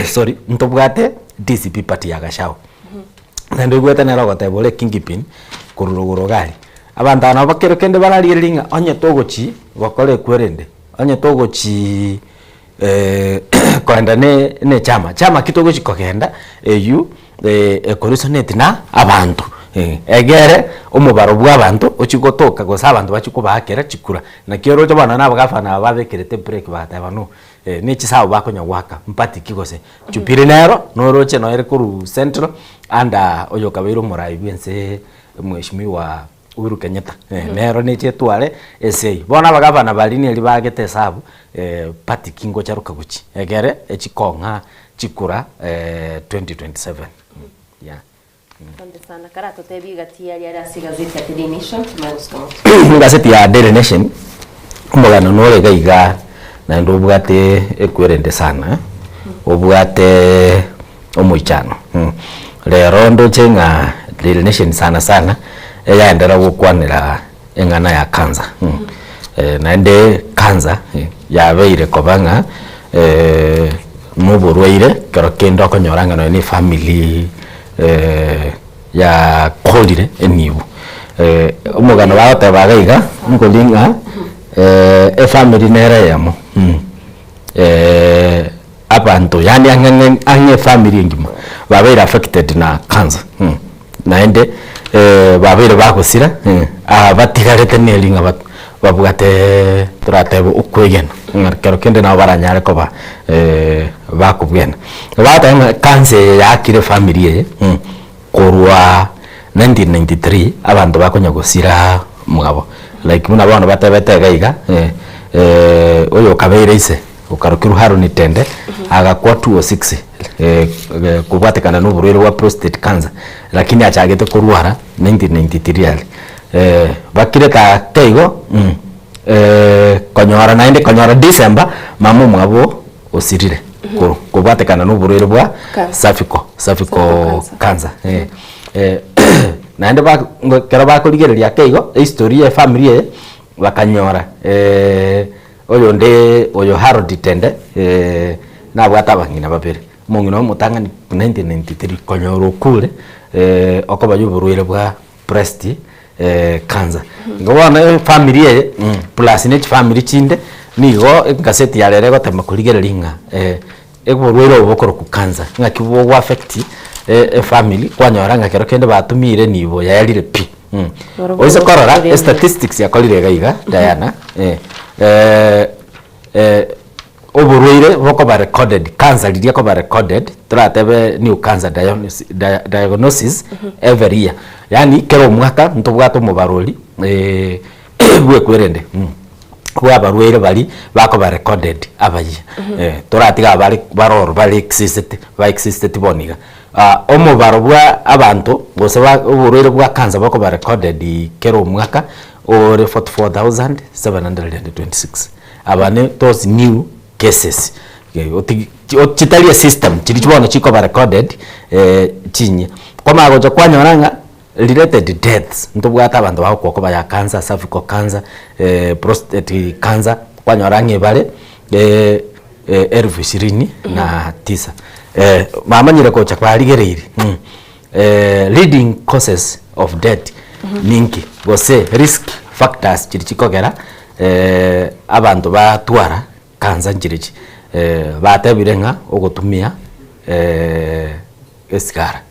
sorry ntobwate DCP party ya Gashao nando gweta na rogota bole kingpin kururuguro gali abantu ana bakero kende barariringa onye togochi bakore kwerende onye togochi kwenda ne chama kitogochi kokenda eyu ecoordinate na abantu egere umubaro bw'abantu ochigotoka gosa abantu bachikubakera chikura na kioro cyo bana nabagafana babekerete break batabano ni chisao bakonya waka mpati kigose chupire nero noroche no ere kuru central anda oyo kabiro morai bense mheshimiwa Uhuru Kenyatta nero ni chetwale esei bona bagafana balini ali bagete sabu pati kingo charuka guchi egere echikonga chikura 2027 yeah. Asante sana. Karato tebi gatia ya gazeti ya Daily Nation tumeusoma. Gazeti ya Daily Nation kumugana nore gaiga na ndo bwate ekwerende sana obwate omuichano lero ndo chenga Daily Nation sana yaendera gukwanira engana ya kanza na ende kanza yabeire kobanga muburweire kerokendo konyoranga no ni family ya kolire enibu umugano baote bagaiga ngolinga family nere yamo abantu yani anye family ngima babere affected na cancer na ende babere bagusira batigarete nelinga babugate turatebo ukwegena ngarkero kende na baranyare ko ba bakubwena bata cancer yakire family ye korwa 1993 abantu bakonya gusira mugabo like muna bana batebete gaiga oyo kabeire ise ukarukiru haro ni tende agakwa 206 kubwatekana n'uburwere wa prostate cancer lakini achagete kurwara 1993 ali bakireta kaigo konyora December mamu mwabo osirire kubwatekana n'uburwere bwa cervical cancer naende kero bakurigereria kaigo history ya family bakanyora oyo Harold Tende na bwata bangina babere mungino wa mutangani 1993 konyoro kule okoba yuburwire bwa breast cancer ngobona family plus ne family chinde nigo kaseti ya rere gotema kurigereria nga eburwire obokoro ku cancer ngakibo wa affect family kwanyora ngakero kende batumire nibo yalire pi oise korora statistics ya kolire gaiga Diana oburwire boko ba recorded cancer lidia ko ba recorded turatebe new cancer diagnosis every year yani kero mwaka ntubwato mu baroli bwe kwerende kwa barwire bali bako ba recorded abaye turatiga bali baroro bali existed boniga omubaro bwa abantu bose oburwire bwa cancer bako ba recorded kero mwaka ore 44,726 abane those new cases chitalia system chilichibona chiko ba recorded chinye koma agoja kwanyoranga related deaths ntubwata abantu bako ba ya cancer cervical cancer prostate cancer kwanyoranga bale 2029 mamanyire ko chakwaligereire leading causes of death ninki gose risk factors chirichikogera abantu batwara kanza njirichi batebirenga ogotumia esigara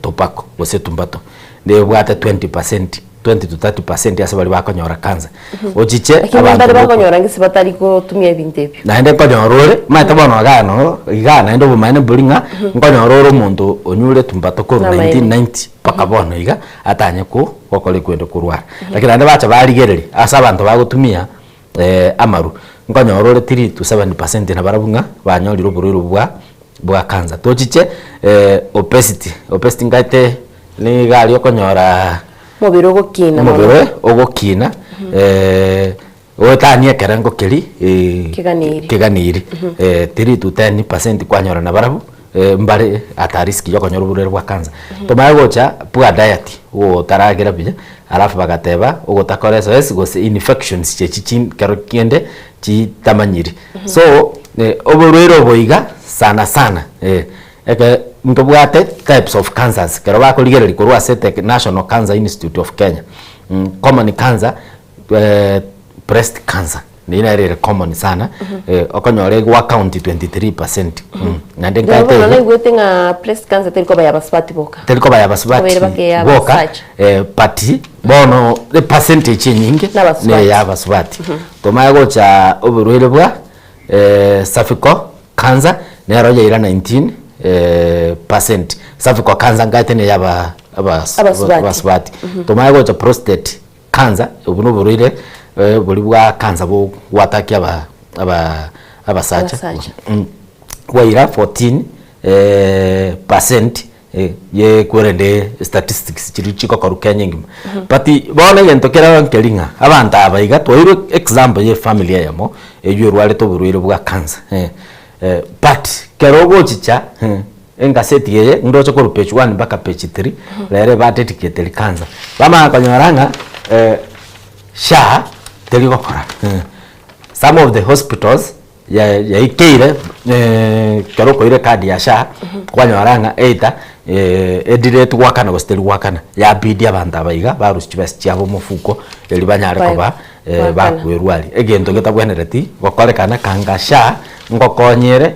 tobacco gose tumbato de bwate 20% 20 to 30% yase bali bakonyora kanza ochiche abantu bakonyora ngisi batari ko tumia ibintu ebyo naende konyorore mate bono agano igana ndo bumane bulinga nkonyorore umuntu onyure tumbato ko 1990 paka bono iga atanye ko kokole kwendo kurwara lakini ande bacha baligereri asa abantu bagutumia amaru nkonyorore 3 to 7% na barabunga banyoriro bururu bwa kanza tochiche obesity ngate ni gali okonyora mubiro ogokina otania kerango keri keganiri 3 to 10% kwanyora na barabu mbare ata riski yokonyora burere bwa kanza tomagocha bwa diet wo taragira bije alafu bagateba ugotakora SOS gose infections chechichin kero kiende chitamanyiri so oburwero boiga sana eke ntobwate types of cancers kero bakoligerera likorwa sete National Cancer Institute of Kenya common cancer breast cancer ni ina common sana okonyore gwa count 23% na ndengate no igwetenga breast cancer teliko baya baswati boka boka party bono the percentage nyingi ne ya baswati tomago cha oburwire bwa cervical cancer ne roja ira 19% cervical cancer ngate ne yaba abaswati tomago cha prostate cancer ubuno burwire buri bwa cancer bo watakia abasacha waira 14% ye kwerende statistics chirichiko koruke nyingi but bona yentokera nkelinga abantu abaiga twairo example ye family yamo eyo rwale to burwire bwa cancer but kerogo chicha engaseti ye ndocho ko page 1 mpaka page 3 lere ba dedicate cancer bama kanyoranga sha teligokora some of the hospitals ya ikeire keroko ile kadi ya sha kwanyoranga eita edirect wakana gosteli wakana ya bidi abantu abaiga barusichibasi cyabo mufuko eli banyare koba bakwerwali egento getabwenereti gokorekana kanga sha ngokonyere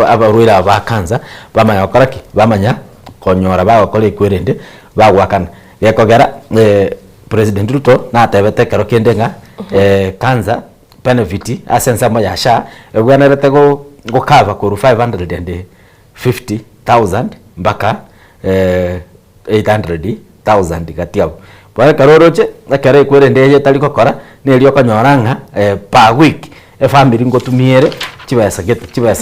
abarwira bakanza bamanya okoraki bamanya konyora bagokore kwerende bagwakana gekogera President Ruto na tebete kero kendenga cancer benefit asensa moya sha ebwenerete go cover ko 550,000 mpaka 800,000 katiabo Bwana karoroche akare kwere ndeje taliko kora nelio konyoranga per week family ngotumiere chibesa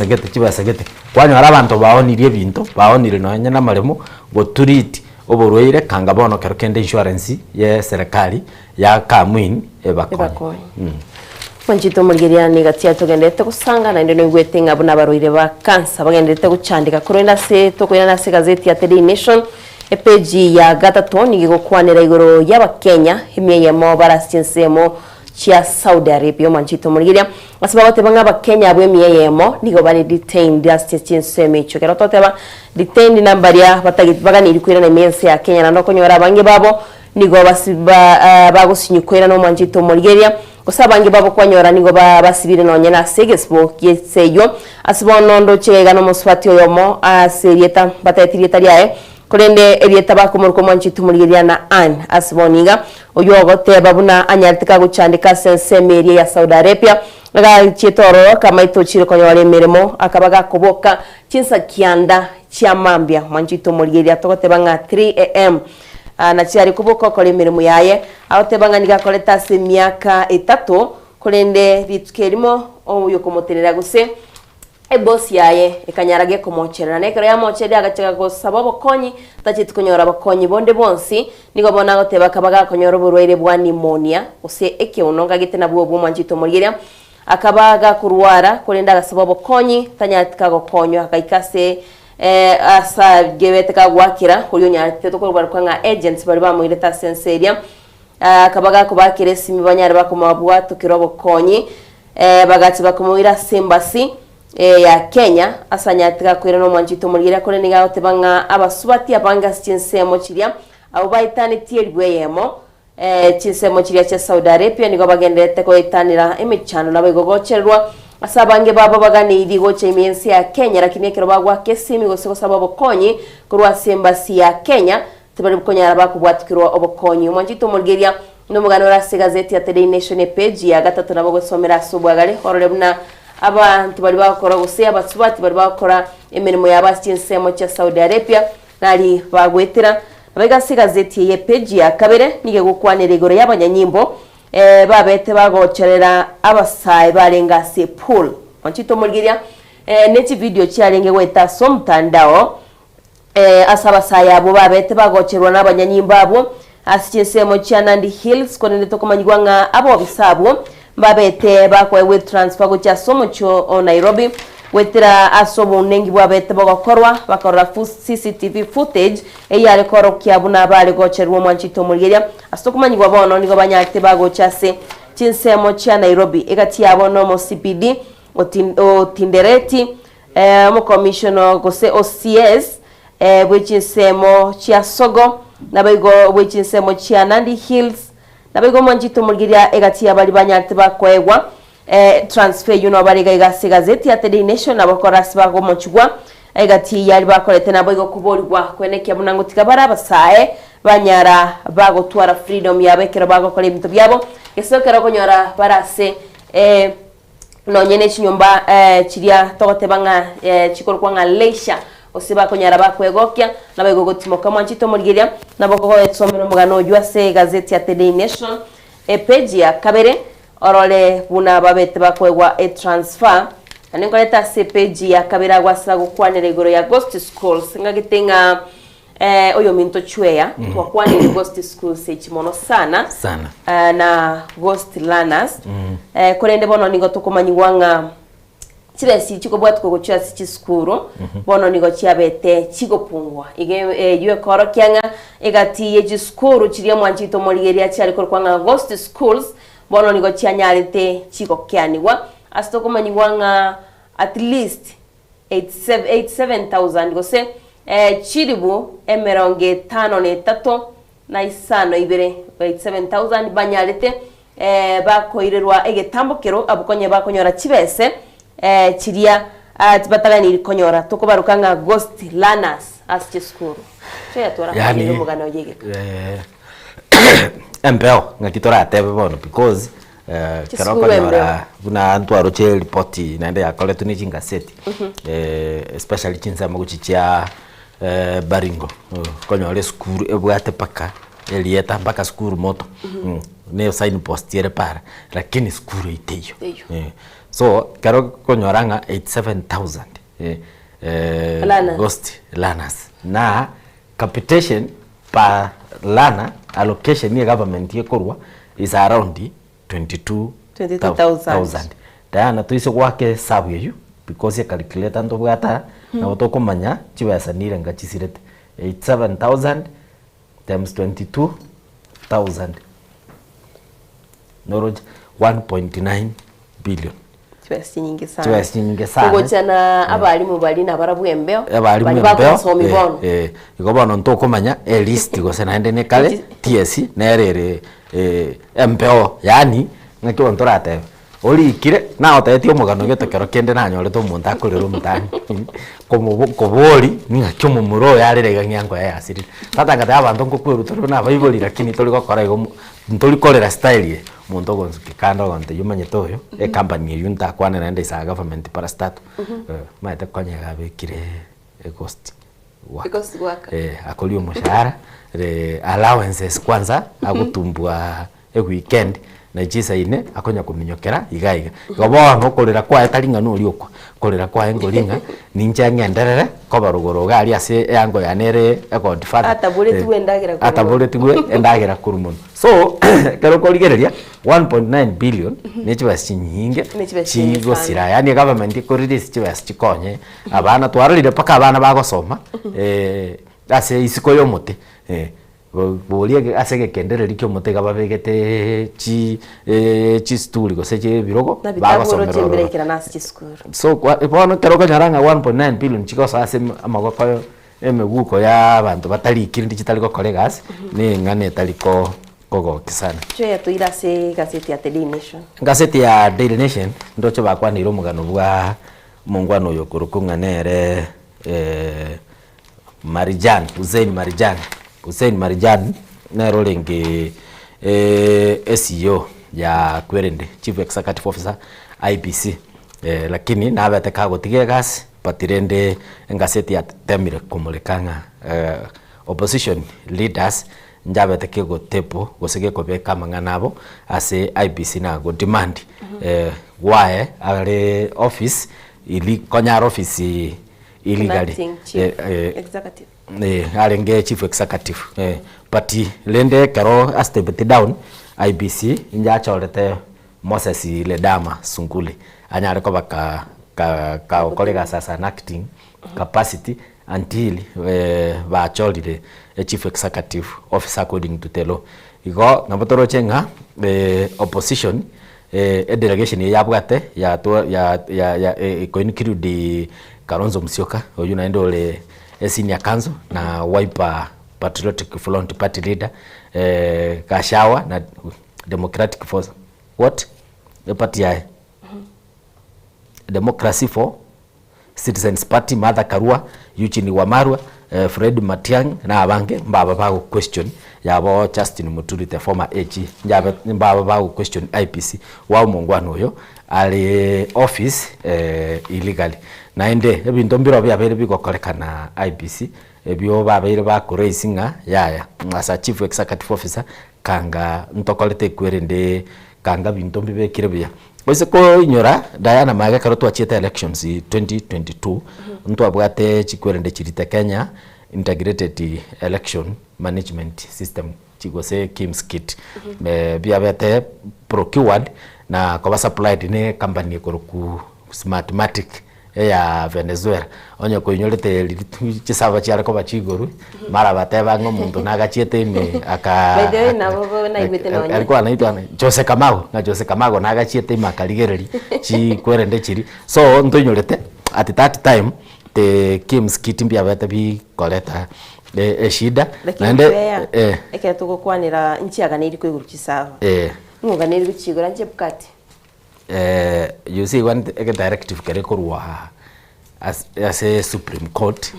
gete kwanyora abantu baonirie bintu baonire nonya na maremo gotreat oborwaire kanga bono kero kende insurance ye serikali ya Kamwin ebakoni. Manchito Murgiriani gatia tugendete kusanga na ndio ngwete ngabuna baroire ba cancer bagendete kuchandika kurenda se tokoyana se gazeti ya The Nation epeji ya gatatu nigikukwanira igoro y'abakenya himye ya mobara sinsemo chia Saudi Arabia. Manchito Murgiria asaba batebanga abakenya abwemiye yemo nigo bari detained justice nseme ico kero toteba detained number ya batagitbaga iri kwira na mense ya Kenya na konyora abange babo nigo basiba bagusinyukwira no Manchito Murgiria usabange babo kwanyora nigo basibire nonye na segesbo yeseyo asibono ndo chega no muswati yomo aserieta batayitirieta lyae kurende erieta bakomurko Manchito Murgiria na an asiboniga oyogote babuna anyartika guchandika sensemeria ya Saudi Arabia naga chitoro kama itochire konyore mirimo akabaga kuboka chinsa kianda chia mambia Manchito Murgiria togote banga 3 am na chiari kuboka kole mirimo yaye aote banga niga koleta se miaka 3 kurende ritkerimo oyo komoterera guse boss yaye ikanyarage komocherera nekero ya mocheri agachaka go sababu konyi tachiti konyora bakonyi bonde bonsi nigo bona goteba kabaga konyora burwaire bwa pneumonia use eke unonga gitena bwo Manchito Murgiria akabaga kurwara kurenda gasababu konyi tanyatika go konyo akaikase asa gebeteka gwakira kuyo nyate to kurwara kwa agents bari bamwireta senseria akabaga kubakire simi banyari bakomabwa tukirobo konyi bagati bakomwira Sembasi ya Kenya asanyatika kwira no Manchito Murgiria kore niga otebanga abasubati abanga chinsemo chiria abo baitani tieribwe yemo chinsemo chiria cha Saudi Arabia nigo bagendete ko itanira emichano nabo igogocherwa asabange baba bagani idigo chemensi ya Kenya lakini kero bagwa kesimi gose sababu konyi kurwa Sembasi ya Kenya tebari konya bakubwatikirwa obokonyi Manchito Murgiria no mugano ra gazeti ya The Nation page ya gatatu nabo gosomera subagale horore buna abantu bari bakora guse abasubati bari bakora emirimo y'abasinsemo cha Saudi Arabia nari bagwetera abega gazeti ye page ya kabere nige gukwanira igoro y'abanyanyimbo babete bagocherera abasayi barenga se pool Manchito Murgiria neti video cyarenge weta somtandao asaba sayabo babete bagocherwa n'abanyanyimbo abo asinsemo cha Nandi Hills konende tokomanyigwa nga abo bisabo babete bakwe with transfer go cha somocho o Nairobi wetira asobo nengi babete bagokorwa bakora CCTV footage eyare koro kyabuna bale gocherwa Manchito Murgiria asokumanyigwa bono nigo banyakte bago chase chinsemo cha Nairobi egati yabo no mo CPD o Tindereti mo commissioner go se OCS bwechinsemo cha Sogo nabego bwechinsemo cha Nandi Hills nabego Manchito Murgiria egati abali banyakte bakwegwa transfer you know bari gazeti ya The Nation abakora sibago mochugwa egati yali bakorete nabego kuborirwa kweneke munango tikabara abasaye banyara bago twara freedom yabekera bago kole bintu byabo gesokera konyora barase nonyene chinyumba chiria togote banga chikorwa nga leisha osiba konyara bakwegokya nabego gotimoka Manchito Murgiria naboko etsomero mugano jwase gazeti ya The Nation page ya kabere orole buna babete bakwegwa transfer aninkoleta page ya kabera gwasa gukwanira igoro ya Ghost Schools ngagitenga oyo minto chweya twakwanira Ghost Schools ekimono sana na Ghost Learners kurende bono ningo tukomanyigwanga chibesi chiko bwatko gochya sichiskuro bono nigo cyabete chigopungwa ige yue koro kyanga egati yejiskuru chiria Manchito Murgiria cyari korwanga Ghost Schools bono nigo cyanyarite chiko kyaniwa astokomanyigwanga at least 87,000 gose chiribu emeronge 53 na isano ibere 87,000 banyarite bakoirerwa egetambokero abukonye bakonyora chibese chiria tibatagani irikonyora tukubarukanga Ghost Learners as school cheya tora yani mugano yege empeo ngakitora atebe bono because karokonyora buna antwaro che report naende yakole tuni chingaseti especially chinsa maguchicha Baringo konyore school ebwate paka elieta mpaka skuru moto ne sign post yere para lakini skuru iteyo so karo konyoranga 87,000 ghost learners na capitation pa lana allocation ni government yekorwa is around 22,000 Diana tuise kwake sabu yeyu because ya calculator ndo bwata na otoko manya chiwesa nire ngachisirete 87,000 times 22,000 noroja 1.9 billion. Chiwesi nyingi sana. Chiwesi nyingi sana. Kugochana abalimu bali na barabu embeo. Abalimu embeo. Ikobono ntoko manya list go senaende ne kale TSC nerere embeo yani ngakiwa ntorate. Oli kire na otetio mugano getekero kende na nyoreto muntu akurero mutani kobori ninga kyomo muro yarerega nyango ya asiri tata ngata abantu ngokwerutoro na baiboli lakini toli gokora igo ntoli kolera style muntu gonzuki kando gonte yumanye toyo company yunta kwana na ndisa government para start maite kwanya gabekire cost work akolio mushahara allowances kwanza agutumbua weekend na jisa ine akonya kuminyokera igaiga gobono kolera kwa etalinga no liokwa kolera kwa engolinga ninja ngenderere kobarugoro gali ase yango yanere ego difada atabule tuwe endagira kurumono so kero koligereria 1.9 billion nechiba sinyinge chigo sira yani government ikorire chiba chikonye abana twaralire paka abana bagosoma ase isiko yomote bolie asege kendere likyo mutega babegete chi story go seje birogo bagosomero so ipono kero kanyaranga 1.9 billion chiko sase amagoko emeguko ya abantu batali kiri digital go colleagues ni ngane taliko gogo kisana choya tuira se gazeti ya Daily Nation gazeti ya Daily Nation ndocho bakwa ni romugano bwa mungwano yokurukunganere Marijan Hussein Marijan nero lengi SEO ya Kwerende Chief Executive Officer IBC lakini na abete kago tigegas patirende ngaseti ya temire kumulekanga opposition leaders njabete kego tepo gosege kobeka manganabo ase IBC na go demand why ale office ili konya office illegally executive alenge chief executive party lende karo astebeti down IBC inja chorete Moses Ledama Sungule anyare ko baka ka kolega sasa acting capacity until ba cholire chief executive officer according to the law igo nabotoro chenga opposition delegation ya bwate ya ko include Kalonzo Musyoka oyu naenda ole senior council na Wiper Patriotic Front Party leader Kashawa na Democratic Force what the party ya Democracy for Citizens Party Martha Karua Eugene Wamarwa Fred Matiang'i na abange mbaba bago question yabo Justin Muturi the former AG njabe mbaba bago question IPC wa mungwano oyo ali office illegally naende ebintu mbiro byabere bigokorekana IPC ebyo babere bakoreisinga yaya asa chief executive officer kanga ntokolete Kwerende kanga bintu bibekire bya Wese ko inyora Diana Maga karo tuachieta elections 2022 mtu abwate Kwerende chirite Kenya Integrated Election Management System chigose KIMS-KIT biabete procured na kwa supplied ne company ku Smartmatic ya Venezuela onye ko inyorete chisaba cyare ko bachigoru mara bateba ngo muntu nagachiete ime aka bede na bobo na ibete no alikuwa anaitwa Jose Kamago nagachiete makaligereri chi Kwerende chiri so ndonyorete at that time the KIMS-KIT mbia bata bi koleta shida nande eke tukokwanira nchi aganiri kwigurukisaba muganiri guchigura nje bukati you see one directive kere korwa as a Supreme Court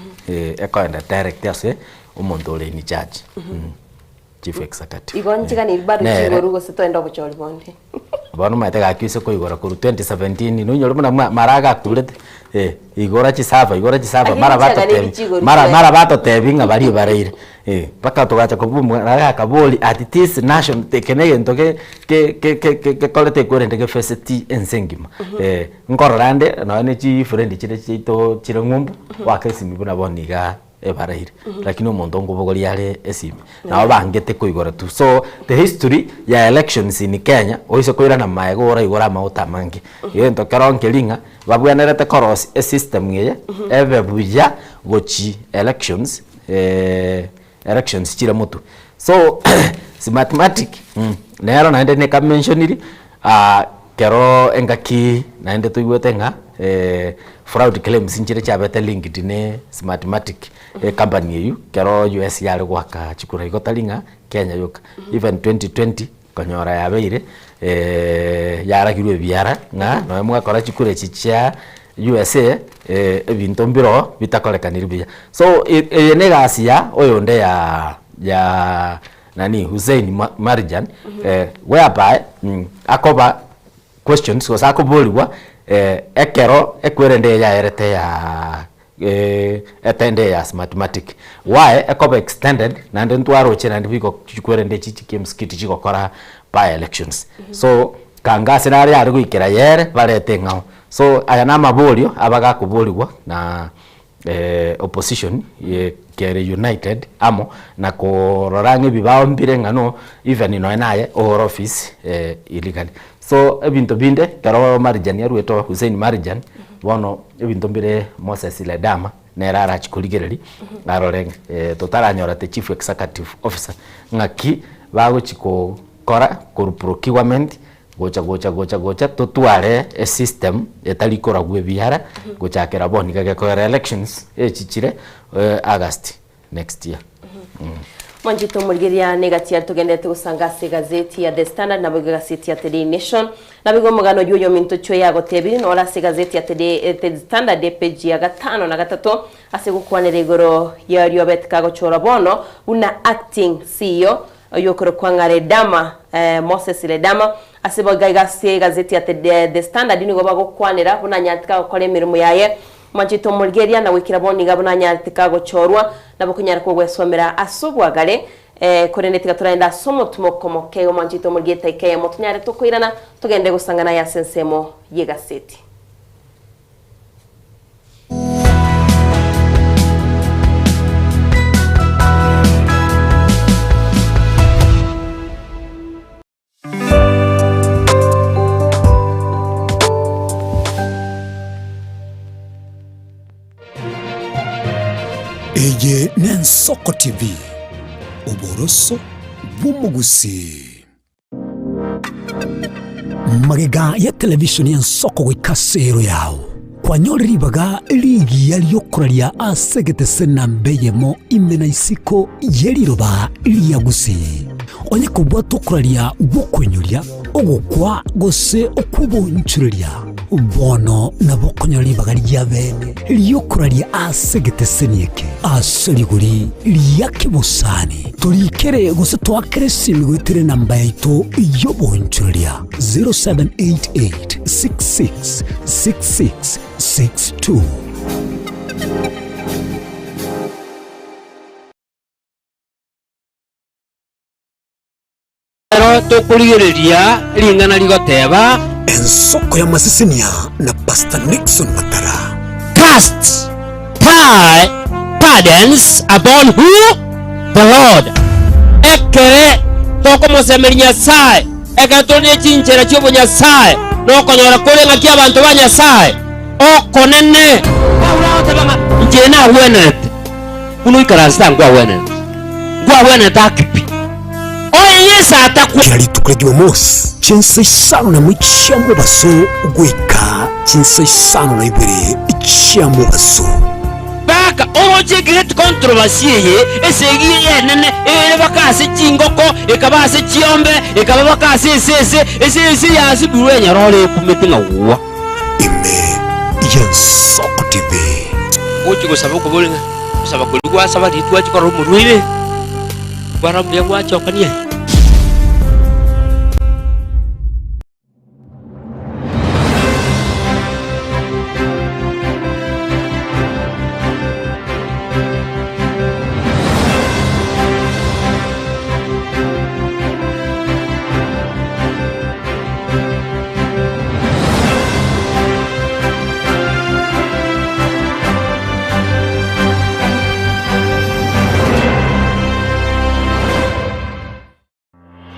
ekaenda direct as umuntu ole ni judge chief executive igon chigani bado chigoru go setoenda kuchori bonde bano mateka akise ko igora ko 2017 no nyoro maraga kulete igora chisava mara bato tebinga bari bareire paka togacha kubumwa na kaboli at this nation tekenege ntoke ke kolete korende ke fesiti ensengima ngororande no ne chi friend chire chito chire ngumbu wakesimi buna boniga ebareire lakini omuntu ngobogori yale esimi nao bangete koigora tu. So the history ya elections in Kenya oise koira na maegora igora mauta mangi yento karonkelinga babwanerete koros a system ngeye eve buja gochi elections chira mutu. So si mathematic nero naende ne ka mentioniri kero engaki naende tuigwete nga fraud claims inchire chabete linked ne mathematic company yu kero US yale gwaka chikura ikotalinga Kenya yoka even 2020 konyora yabeire yara kirwe biara nga no mwakora chikura chicha USA ebintu mbiro bitakolekanira bia. So negasia oyonde ya nani Hussein Marjan whereby akoba questions was akoboliwa ekero ekwerende ya erete ya etende ya mathematic why ekoba extended na ndentwaro chena ndibiko chikwerende chichi mskiti chikokora by elections. So kanga senari ari guikira yere barete ngao. So aya na mabolio abaga kuboliwa na opposition kere united amo na kororange bibao mbire ngano even ino naye or office illegal. So ebinto binde karo Marjan yarueto Hussein Marjan bono ebinto mbire Moses Ledama nerara chikuligereri aroreng totaranyora the chief executive officer ngaki bago chiko kora kor procurement gocha totuare a system etalikora gwe biara gocha kera boni kage kora elections chichire August next year. Manjito Mulgeria negatia tugendete gusangase gazeti ya The Standard na gazeti ya The Nation na bigo mugano yuyo minto cyo yago tebiri no la gazeti ya The Standard page ya 5 na 3 asegukwanira igoro ya Riobet kago chora bono una acting CEO yokoro kwanga Ledama Moses Ledama asebagaiga gazeti ya The Standard ni gobago kwanira buna nyatika kole mirimo yaye Manjito Mulgeria na wikira boni gabuna nyatika go chorwa na bukunyara ko gwesomera asubwagale koreneti gaturenda somo tumokomoke Manjito Mulgeria taike motunyare tukwirana tugende gusangana ya sensemo yegaseti. Eye Nensoko TV Oboroso Bumugusi Magega ya televishoni ya Nsoko wikasero yao kwa nyori baga ligi yaliyokoralia asegete sena mbeyemo imena isiko yeliroba liyagusi onye kubwato koralia bokwenyulia ogokwa gose okubonchulia bono nabokonyoli bagali yabene liyokoralia asegete senieke asoliguri liyake busani tulikere gose twakere simigwitire namba yaito yobonchulia 0788666662 Tokurigereria lingana ligoteba Ensoko ya Masisinia na Pastor Nixon Matara. Cast pardons upon who? The Lord. Ekere toko mosemerinya sai ekatoni chinchera chobo nyasaye nokonyora kulenga kia bantu ba nyasaye okonene awotebanga njena wenet kuno ikarasta ngwa wenet akipi oyesa atakwali tukrediwa mos chinsa isano na mwichamo baso gweka chinsa isano na ibere ichamo baso baka oje great controversy ye esegi yenene bakase chingoko ekabase chiombe ekabakase ese yasi buwenya role kumetinga uwa ime Nsoko TV oje gusaba ko bolinga gusaba kulugwa saba ditwa chikoro murwire bara mbyangwa chokanie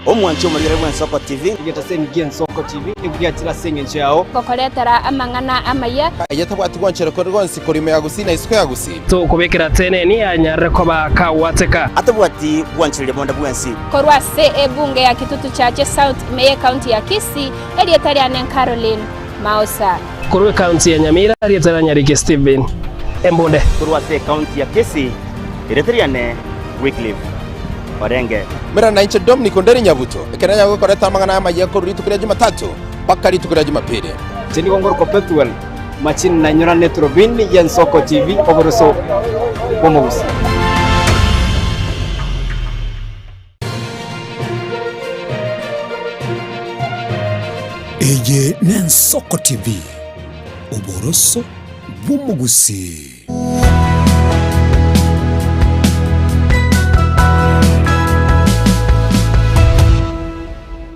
omwanchi omulire bw'ensoko TV igetaseni gy'ensoko TV ibwatira senge nchao kokoletera amang'ana amaya eyetabwati gwanchero korgonsi korime yagusina isiko yagusi to kubekera teneni anyarre koba kawateka atabwati gwanchire bonda bwensi korwa bunge ya Kitutu Chache South Meye County ya Kisii elietari anen Caroline Mausa korwe county ya Nyamira elietari Nyariki Steven Embonde korwa county ya Kisii elietari ane Wycliffe Orenge mera na inche Dominic Onderi Nyabuto ekeranya gukoreta amang'ana amaye koruri tukira Jumatatu paka ritukira Jumapili cheni gongor perpetual machin na nyora netrobin y'ensoko TV oboroso bomugusi Eye n'ensoko TV oboroso bomugusi.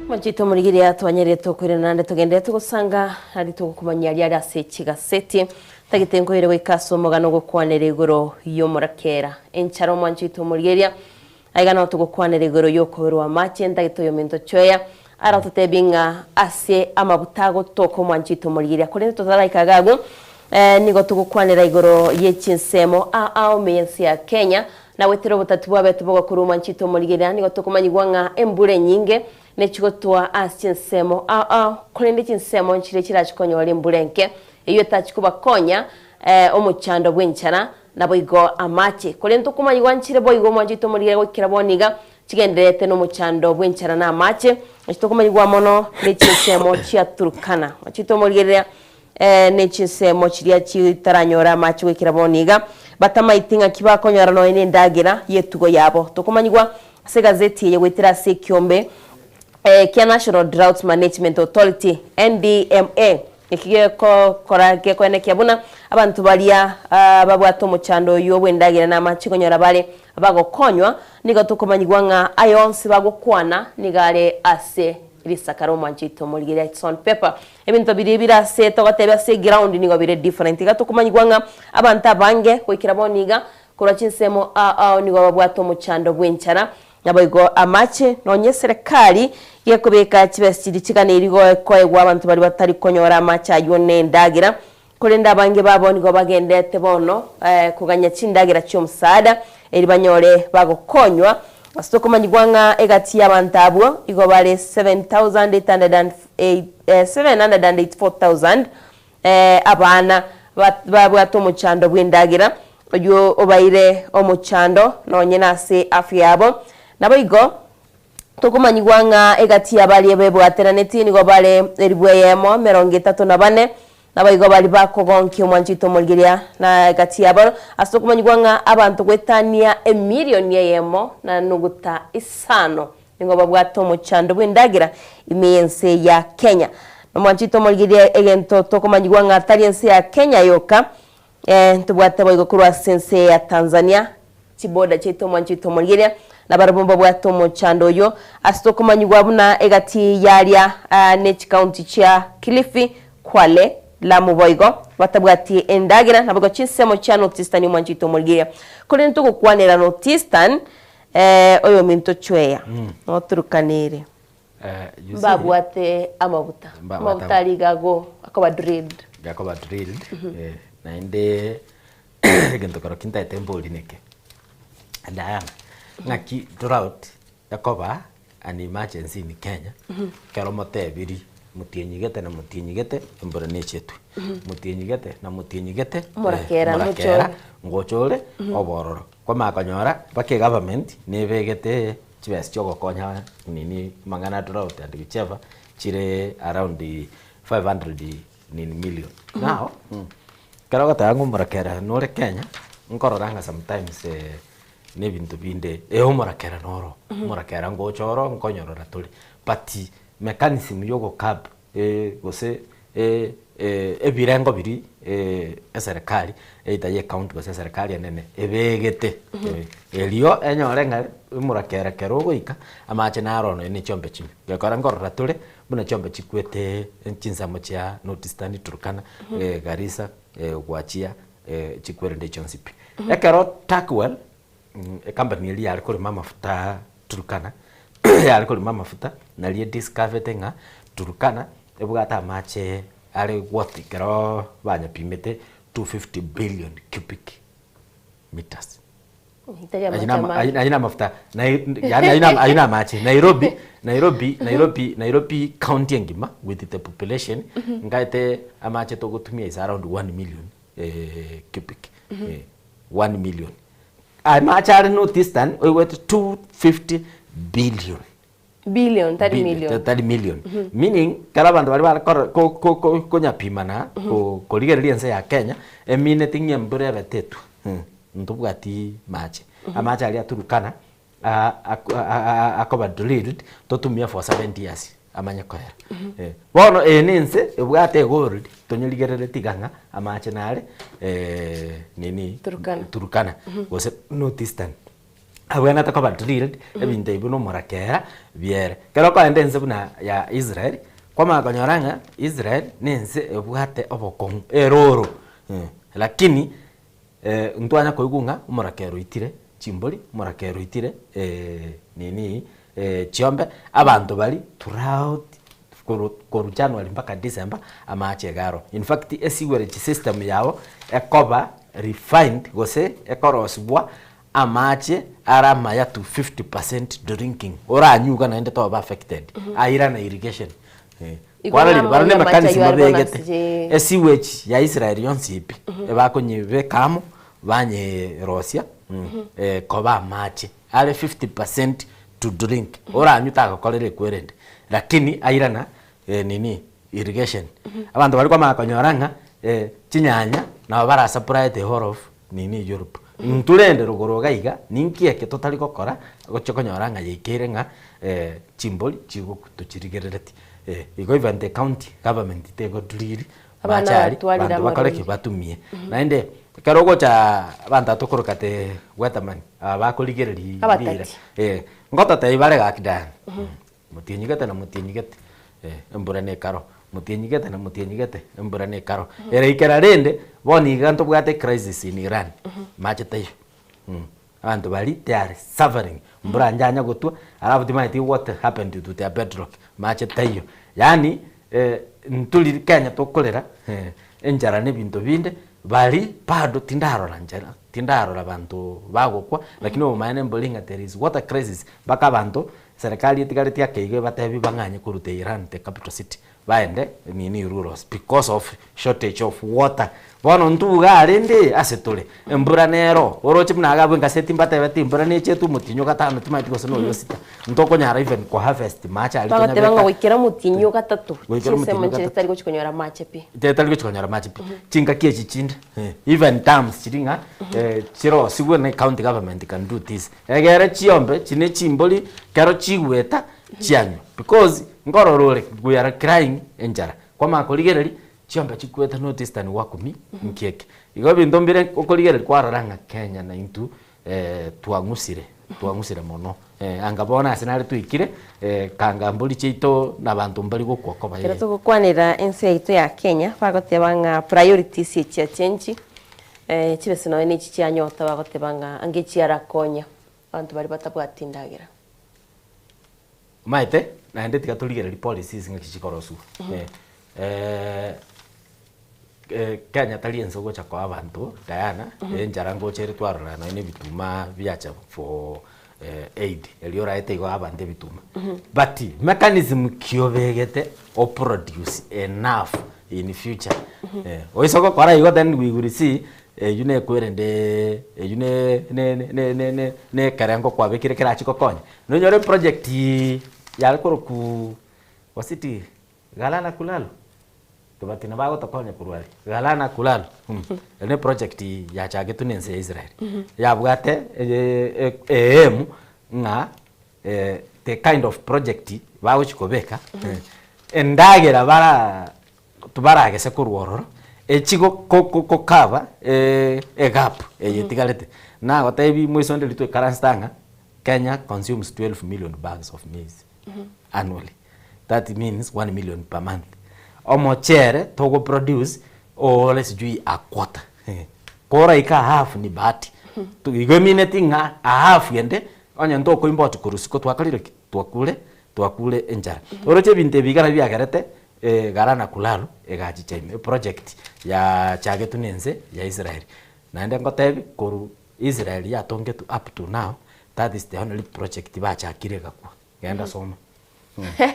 Machito murigiria twanyere tukwire nande tugende tugusanga ari tugukumanya yari asechiga seti tagitengo ire wikaso mugano gukwanira igoro yo murakera encharo machito murigiria aigana tugukwanira igoro yo koberwa mache ndagito yo mento choya ara tutebinga ase amabutago toko machito murigiria kuri tutaraika gagu nigo tugukwanira igoro yechinsemo ao meyensi ya Kenya na wetero butatu babetu bogakuru machito murigiria nigo tukumanyigwa nga embure nyinge nechigotwa asinsemo kulende chinsemo nchire kirachikonyo wali mbulenke iyo tachikuba konya omuchando bwenchana nabo igo amache kulende kumanyigwa nchire boigo mwanjito murigira gukira boniga chigenderete no muchando bwenchana na amache nchito kumanyigwa mono nechinsemo chiaturukana machito murigira nechinsemo chiria chitaranyora amache gukira boniga batama itinga kibakonyora no ine ndagira yetugo yabo tukumanyigwa se gazeti yewetira se Kiombe Kia National Drought Management Authority NDMA ikiye ko korake kwene kiabuna abantu balia babwato muchando yo bwendagira na machikonyora bale bagokonywa nigo tukumanyigwa nga ayonsi bagokwana nigale ase risakaro manchito muligira it's on paper ebintu biribira se togatebya se ground nigo bire different gatukumanyigwa nga abantu abange kwikira boniga kura chinsemo nigo babwato muchando bwenchara naboigo amache nonye serikali yekubeka kibesiri kiganirigo koegwa abantu bari batari konyora amache ayone ndagira kulenda abange baboni go bagendete bono kuganya cindagira cyo musada eri banyore bagokonywa asitokumanyigwa nga egati y'abantu abo igo bare 784,000 abana babwato muchando bwendagira oyo obaire omuchando nonye nase afya yabo naboigo tukumanyigwa nga egati y'abali bebwatera netini go bale eribweyemo 34 naboigo bali bakogonki omwanchito mulgiria na egati yabo asukumanyigwa nga abantu gwetania emillion yemo na nuguta isano ningo babwato muchando bwendagira imiyense ya Kenya omwanchito mulgiria egento tukumanyigwa nga taliense ya Kenya yoka tubwate boigo kurwa sense ya Tanzania chiboda chito mwanchito mulgiria na barabomba bwato muchando yo asitokumanyigwa buna egati yalia Nech County cha Kilifi Kwale Lamu boigo batabwati endagira nabugo chinsemo cha Northeastern mwanchito mulgiria kuri ntuko kwanera Northeastern oyo minto chweya oturukanire babwate amabuta ligago akoba drilled na inde gento karo kinta tempo lineke andaya ngaki drought yakoba an emergency in Kenya kero motebiri mutienyigete na mutienyigete embora nechetu mutienyigete na mutienyigete murakera ngochore obororo kwa makonyora bake government nebegete chibes chogo konya nini mangana drought and whichever chire around the 500 million now kero gatangu murakera nore Kenya nkororanga sometimes nebintu binde murakera noro murakera ngochoro nkonyorora tuli but mechanism yogo cap gose ebirengo biri serikali itaye account gose serikali nene ebegete elio enyorenga murakera kero goika amache narono ni chombe chimi gekora ngorora tuli buna chombe chikwete nchinsa mocha Northeastern Turkana Garissa Wachia chikwere de chonsipi ekero Takwel company ili yali kuri mama futa Turkana yali kulima mafuta na lie discovered nga Turkana ebugata amache ali worth kero banya pimete 250 billion cubic meters. Aina mafuta na yani aina machi Nairobi county ngima with the population ngaite amache to gutumia is around 1 million cubic 1 million amache are no distant we were 250 billion 30 million meaning kala bantu bali ko nyapimana ko ligereria nse ya Kenya emine tinye mbure betetu ntubwati mache amache ali Turkana akoba drilled totumia for 70 years amanya kwera bono nense ebwate gold tonyoligerere tiganga amache nale nini Turkana was no distant abwana takoba drilled ebinte ibuno morakera biere kero ko endense buna ya Israel kwa makonyoranga Israel nense ebwate obokong eroro lakini ntwanya koigunga umurakero itire chimboli umurakero itire nini chiombe abantu bali throughout koru January mpaka December amache garo in fact sewerage system yao ekoba refined gose ekorosbwa amache arama ya to 50% drinking ora nyuga na ende to affected aira na irrigation Kwala libarone mechanism begete sewage ya Israel yonsipi ebakonyibe kamo banye Russia koba mache ale 50% to drink ora anyuta akokolere kwerende lakini airana nini irrigation abantu bali kwa makonyoranga chinyanya na bara supply the whole of nini Europe ntulende rugoroga iga ninkieke totali gokora gochokonyoranga yikire nga chimboli chigo kutochirigerereti igo even the county government tego driri abachari bantu bakoreke batumie naende karogo cha banta tokorokate wetamani abakoligereri bira ngota taibare gakidan mutinyigete na mutinyigete emburane karo mutinyigete na mutinyigete emburane karo era ikera rende boni ganto bwate crisis in Iran mache tayo abantu bali they are suffering mburanja anya gotwa alafu timaiti what happened to their bedrock mache tayo yani ntuli Kenya tokolera enjara ne bintu binde bali pado tindarora njara tindarora bantu bagokwa lakini umaene mbolinga there is water crisis baka bantu serikali itigariti yake batebi banganye kurute Iran the capital city baende nini rules because of shortage of water bono ntuga arinde asetole embura nero orochi mnaga bwenga seti mbata bati mbura ne chetu mutinyo gatano timati ko sono yosita ntoko nyara even ko harvest macha ali tanga tebanga wikira mutinyo gatatu chise manchele tari go chikonyora mache pi tari go chikonyora mache pi chinga kie chichinda even terms chiringa chiro sigwe na county government can do this egere chiombe chine chimboli karo chigweta chianyo because ngororore we are crying enjara kwa makoligereri chiombe chikweta notice tani wakumi nkieke igo bindombire okoligereri kwa raranga Kenya na into tuangusire mono angabona asenari tuikire kanga mbuli chito na bantu mbali gokoko baye kero tukwanira ense yaito ya Kenya bagotebanga priorities ya change chibese no ni chianyota bagotebanga angechiara konya bantu bali batabwatindagira maite na ende tikatuligereri policies ngakichikorosu Kenya talienso gocha kwa abantu Diana enjara ngochere twarora na ine bituma biacha for aid eliora etego abande bituma but mechanism kiobegete o produce enough in future oisoko kora igo then we will see yune kwerende yune ne karango kwa bekire kirachiko konya no nyore project yalkoro ku wasiti galana kulalo tubati na bago tokonya kurwali galana kulalo ne project ya chage tunense Israel ya bwate nga the kind of project bawo chikobeka endagera bara tubarage se kurwororo echigo ko kava gap yetigalete na gotebi mwisonde litwe karanstanga Kenya consumes 12 million bags of maize annually. That means 1 million per month. Omochere togo produce or let's do a quarter. Kora ika half ni bati. Tu igomine tinga a half yende onya ndo ko import kurusiko twakalire twakule enjara oroche binte bigara biagarete garana kulalo egachi chaime project ya chagetunense ya Israel naende ngotebi koru Israel yatongetu up to now. That is the only project bachakire gakwa genda soma.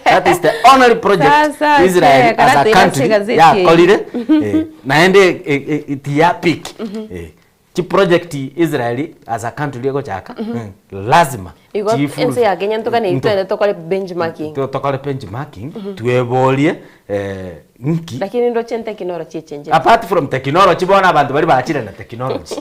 That is the only project Israel as a country kolire naende itia peak chi project Israel as a country yego chaka lazima ense ya Kenya ntokane itwele tokole benchmarking tuebolie nki lakini ndo chente kinoro chichenje apart from technology bona abantu bari bachire na technology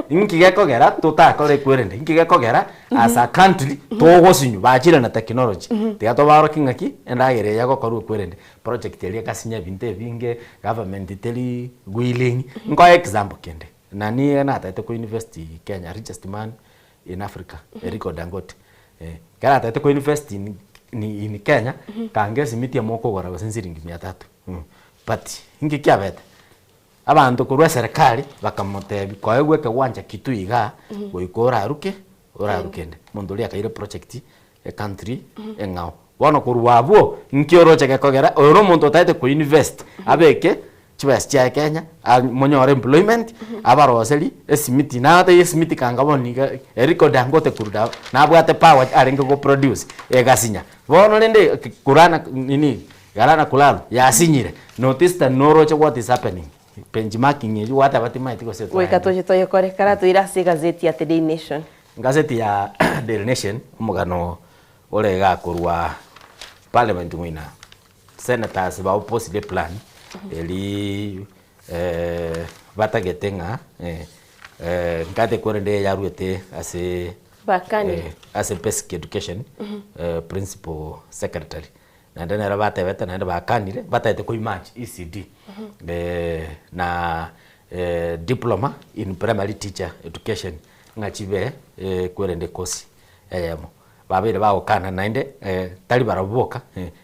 nki gekogera tutakore kwerende nki gekogera as a country togosinyu bachire na technology tigato baro kingaki endagere yago koru kwerende project eli kasinya binte binge government teli willing ngo example kende nani na tete ko university Kenya richest man in Africa Eriko Dangote kara tete ko university in Kenya kangesi miti moko gora gosensiringi 300 but ingi kiabete abantu kurwa serikali bakamotebi kwa egwe ke wanja kitu iga goikora aruke orarukende mondoli akaire project e country engao bono kurwa abo nkioroche gekogera oro muntu taite ko invest abeke chibas cha Kenya monyore employment abaroseli esimiti na ate esimiti kangaboni Eriko Dangote kuruda na bwate power arenge go produce egasinya bono lende kurana nini garana kulalo yasinyire notice the noroche what is happening benchmarking you what about might go set we katoje toye kore kara tuira si gazeti ya The Daily Nation gazeti ya Daily Nation umugano ole ga kurwa parliament mwina senators ba oppose the plan eli batagetenga ngate korende yaruete ase bakani ase basic education principal secretary na ndene rabate beta na bakanire bataite ko image ECD na diploma in primary teacher education ngachibe korende kosi eyemo babere bawo kana nainde tali baraboka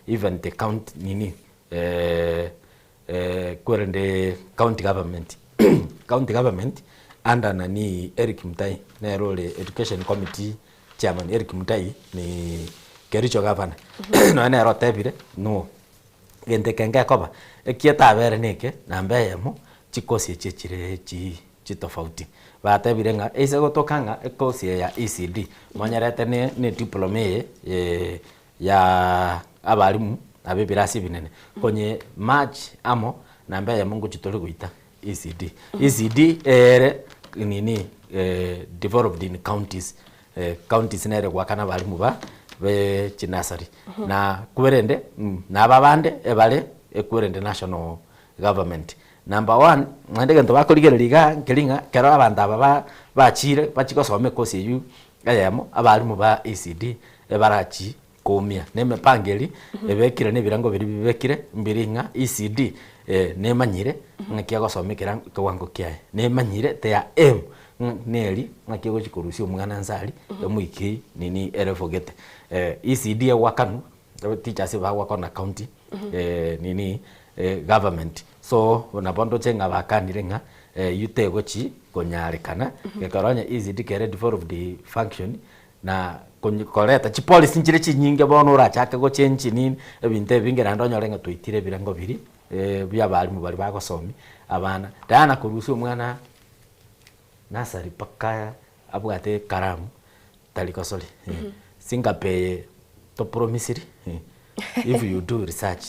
even the count nini kurende county government under nani Eric Mutai na role education committee chairman Eric Mutai ni Kericho governor no na rotebire no gente kenga koba ekieta bere neke na mbeyemo chikosi chechire chi tofauti batebire nga ise gotokanga ekosi ya ECD monyarete ne diploma ya abarimu abibirasi binene konye match amo namba ya Mungu chitole guita ECD ECD nini developed in counties counties nere gwakana balimu ba be chinasari na kwerende na babande ebale ekwerende national government number 1 mwandege ndo bakorigereriga nkelinga kero abanda baba bachire bachikosome kosi yu ayamo abalimu ba ECD ebarachi komia neme pangeli ebekire ne birango biri bibekire mbiringa ECD nemanyire ngakia gosomekera kwango kiae nemanyire tea neri ngakia gochikorusia omwana nsari emuiki nini erefogete ECD wakanu teachers ba wakona county nini government so unapondo chenga bakanire nga yute gochi konyarekana gekoronya ECD kere develop the function na koreta chi policy nchire chi nyinge bono urachaka go change nini ebinte bingera ndonyorenga tuitire birango biri bya balimu bali bagosomi abana dana kuruhusu mwana nasari paka abwate karamu talikosoli singape to promisiri if you do research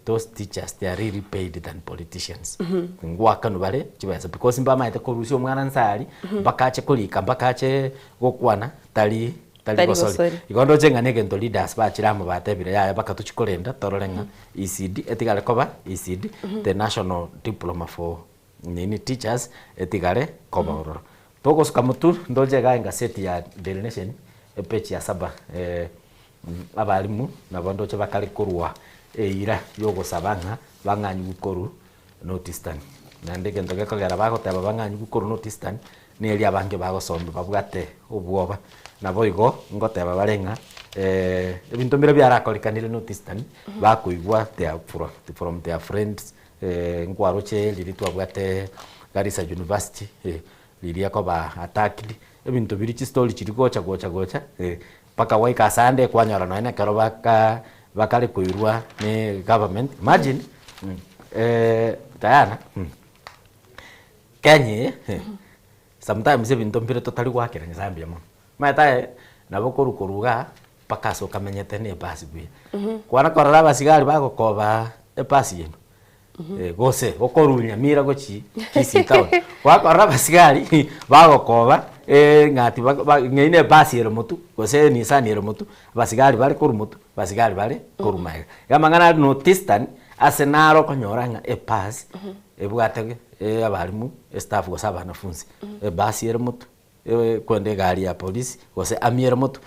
those teachers they are really paid than politicians ngwaka no bale chibasa because mbama ite kuruhusu mwana nsari bakache kulika bakache gokwana tali kosoli ikondo chenga nege ndo leaders ba chiramo batebire ya bakatuchikolenda tororenga ECD etigale koba ECD the national diploma for nini teachers etigale koba ororo toko skamutu ndoje ga ngaseti ya Daily Nation page ya 7 abalimu na bondo che bakali kurwa ira yogo sabanga banganyu gukoru notice tan na ndege ndoge kogera bagoteba banganyu gukoru notice tan ne elia bange bagosomba babwate obwoba na boigo ngoteba barenga ebintu mbere byarakorekanire notice tan bakuigwa from their friends ngwaroche liri twabwate Garissa University liria ko ba attacked ebintu biri chi story chiri gocha paka waika sande kwanyora no ene kero bakali kuirwa ni government. Imagine Diana Kenya sometimes ebintu mbire totali gwakira Zambia mo maitae nabo kuruga paka so kamenyete ne basi bwe kwana korora basigari bagokoba epasi yenu gose okorunya mira gochi kisi town wakorora basigari bagokoba ngati ngeine basi yero mutu gose ni sani yero mutu basigari bari kurumutu basigari bari kurumaiga gamangana notistan asenaro konyoranga epasi ebwatege abarimu staff go saba nafunzi basi yero mutu kwende gari ya polisi gose ami yero mutu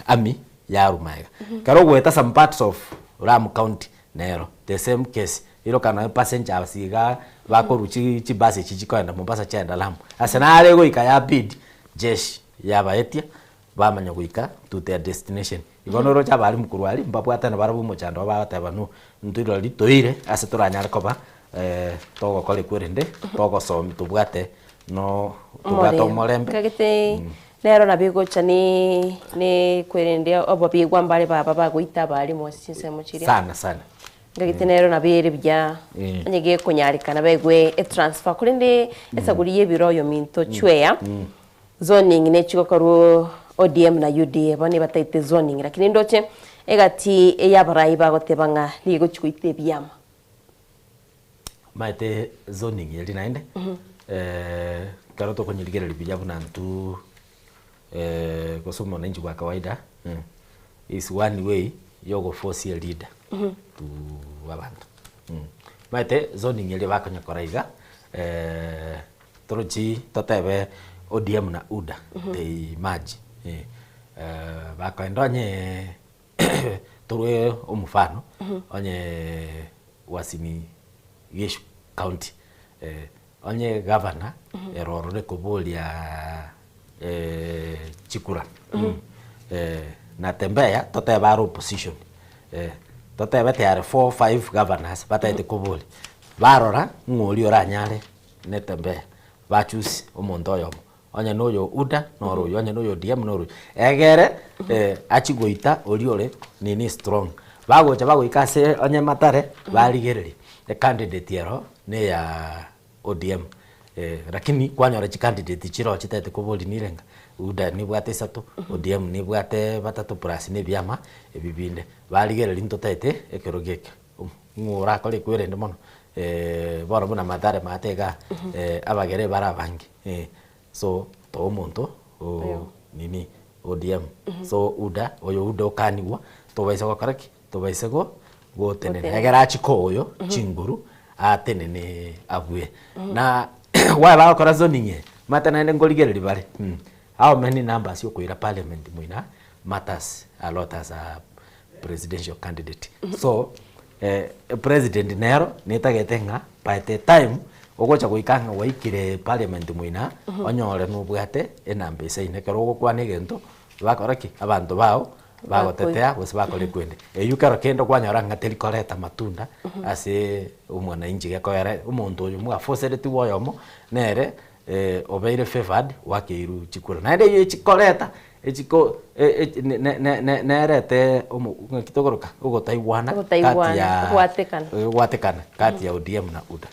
ami ya rumaiga karo gweta some parts of Lamu County nero the same case iro kana passenger basiga bakoruchi chibasi chichikwenda Mombasa chenda Lamu asenare go ikaya bid jeshi yabaetia bamanya guika to their destination igonoro cha bari mukurwari mbabwata na barabu mochando babatebanu ntiro litoire ase turanyara koba togo kole kurende togo somi tubwate no tubwata omorembe kagete nero nabigocha ni kwerende obobigwa mbale baba baguita bali mosinse muchiri sana ngagite nero nabere bya nyege kunyarikana begwe transfer kurinde esaguriye biroyo minto chweya zoning ne chikokaru ODM na UDA bane bataite zoning lakini ndoche egati eyabarai bagotebanga ligo chikuite byama maite zoning yeli naende karoto konyirigera libijabu nantu kusoma na nchi kwa kawaida is one way yogo force a leader to abantu maite zoning yeli bakonya koraiga torochi totebe ODM na UDA they merge bakoendonye turwe omufano onye wasini Geshu County onye governor erorore kubulia Chikura na tembea toteba opposition toteba tayari 4-5 governors bataite kubuli barora ngoli oranyare ne tembea bachusi omonto oyomo onye noyo UDA noro onye noyo DM noro egere achigoita oriore nini strong bagocha bagoikase onye matare barigereri the candidate yero ne ya ODM lakini kwanyora chi candidate chiro chitete kubuli nirenga UDA ni bwate sato ODM ni bwate batatu plus ne byama ebibinde barigereri ntotete ekerogeke ngura kole kwerende mono bora buna matare matega abagere barabangi so to monto nini ODM so UDA oyo UDA okaniwa to baisa ko karaki to baisa go tenene egera chiko oyo chinguru atenene abwe na wa ba ko zoninge matana ne ngoligereri bare how many numbers yokuira parliament muina matters a lot as a presidential candidate so president nero netagetenga by the time ogocha goikanga waikire parliament muina onyore nubwate enambe seine kero gokwane gento bakoraki abantu bao bagotetea bose bakore kwende eyukaro kendo kwanyora ngateli koreta matunda ase umwana inji gekoere umuntu uyu mwa forced tu woyomo nere obeire favored wakeiru chikura naende ye chikoreta echiko nerete kitogoroka ugotaiwana kati ya gwatekana kati ya ODM na UDA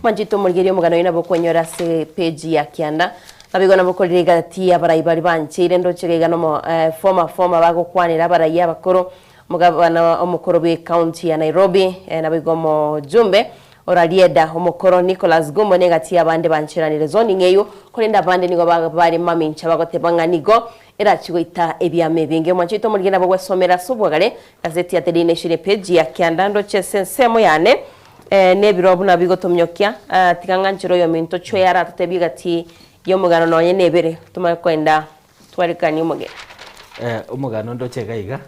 manjito murgerio mugano ina bokonyora se page ya Kianda nabigona bokorire gati abarai bari banchire ndochege no former bagokwanira abarai abakoro mugabana omukoro be county ya Nairobi nabigomo jumbe oralieda omukoro Nicholas Gombo negati abande banchiranire zoning eyo kurinda abande nigo bari mamincha bagotebanga nigo era chigoita ebyame binge manchito murgena bogwesomera subwagale gazeti ya The Nation page ya Kianda ndochesensemo yane nebiro buna bigotomyokia tikanganchiro yo minto chwera tutebigati yo mugano no yenebere tumakwenda twarikani umuge umugano ndochega iga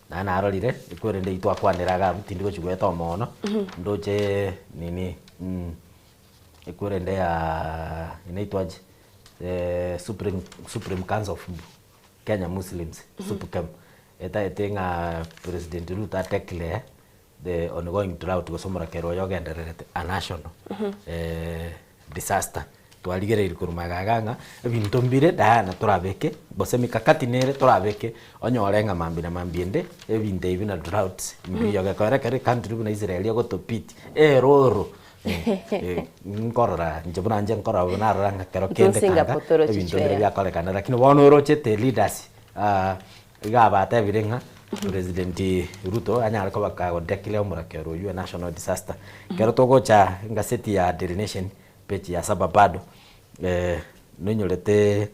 na arorire ikorende itwa kwaniraga tindiko chigweta omono ndoche nini ikorende ya inaitwaje Supreme Council of Kenya Muslims SUPKEM eta etenga President Ruto atekle the ongoing drought gusomora kero yogendererete a national disaster twarigereire kurumagaganga ebintu mbire dana turabeke bose mikakati nere turabeke onyorenga mambina mambiende ebinte ibina droughts mbi yogakora kare country buna Israel yogotopiti roro nkorora njebuna nje nkora buna ranga kero kende kanga ebintu mbire byakolekana lakini wono rochete leaders igabata birenga President Ruto anyara ko bakago declare murakero yu national disaster kero togo cha ngaseti ya Daily Nation page ya sababado nonyorete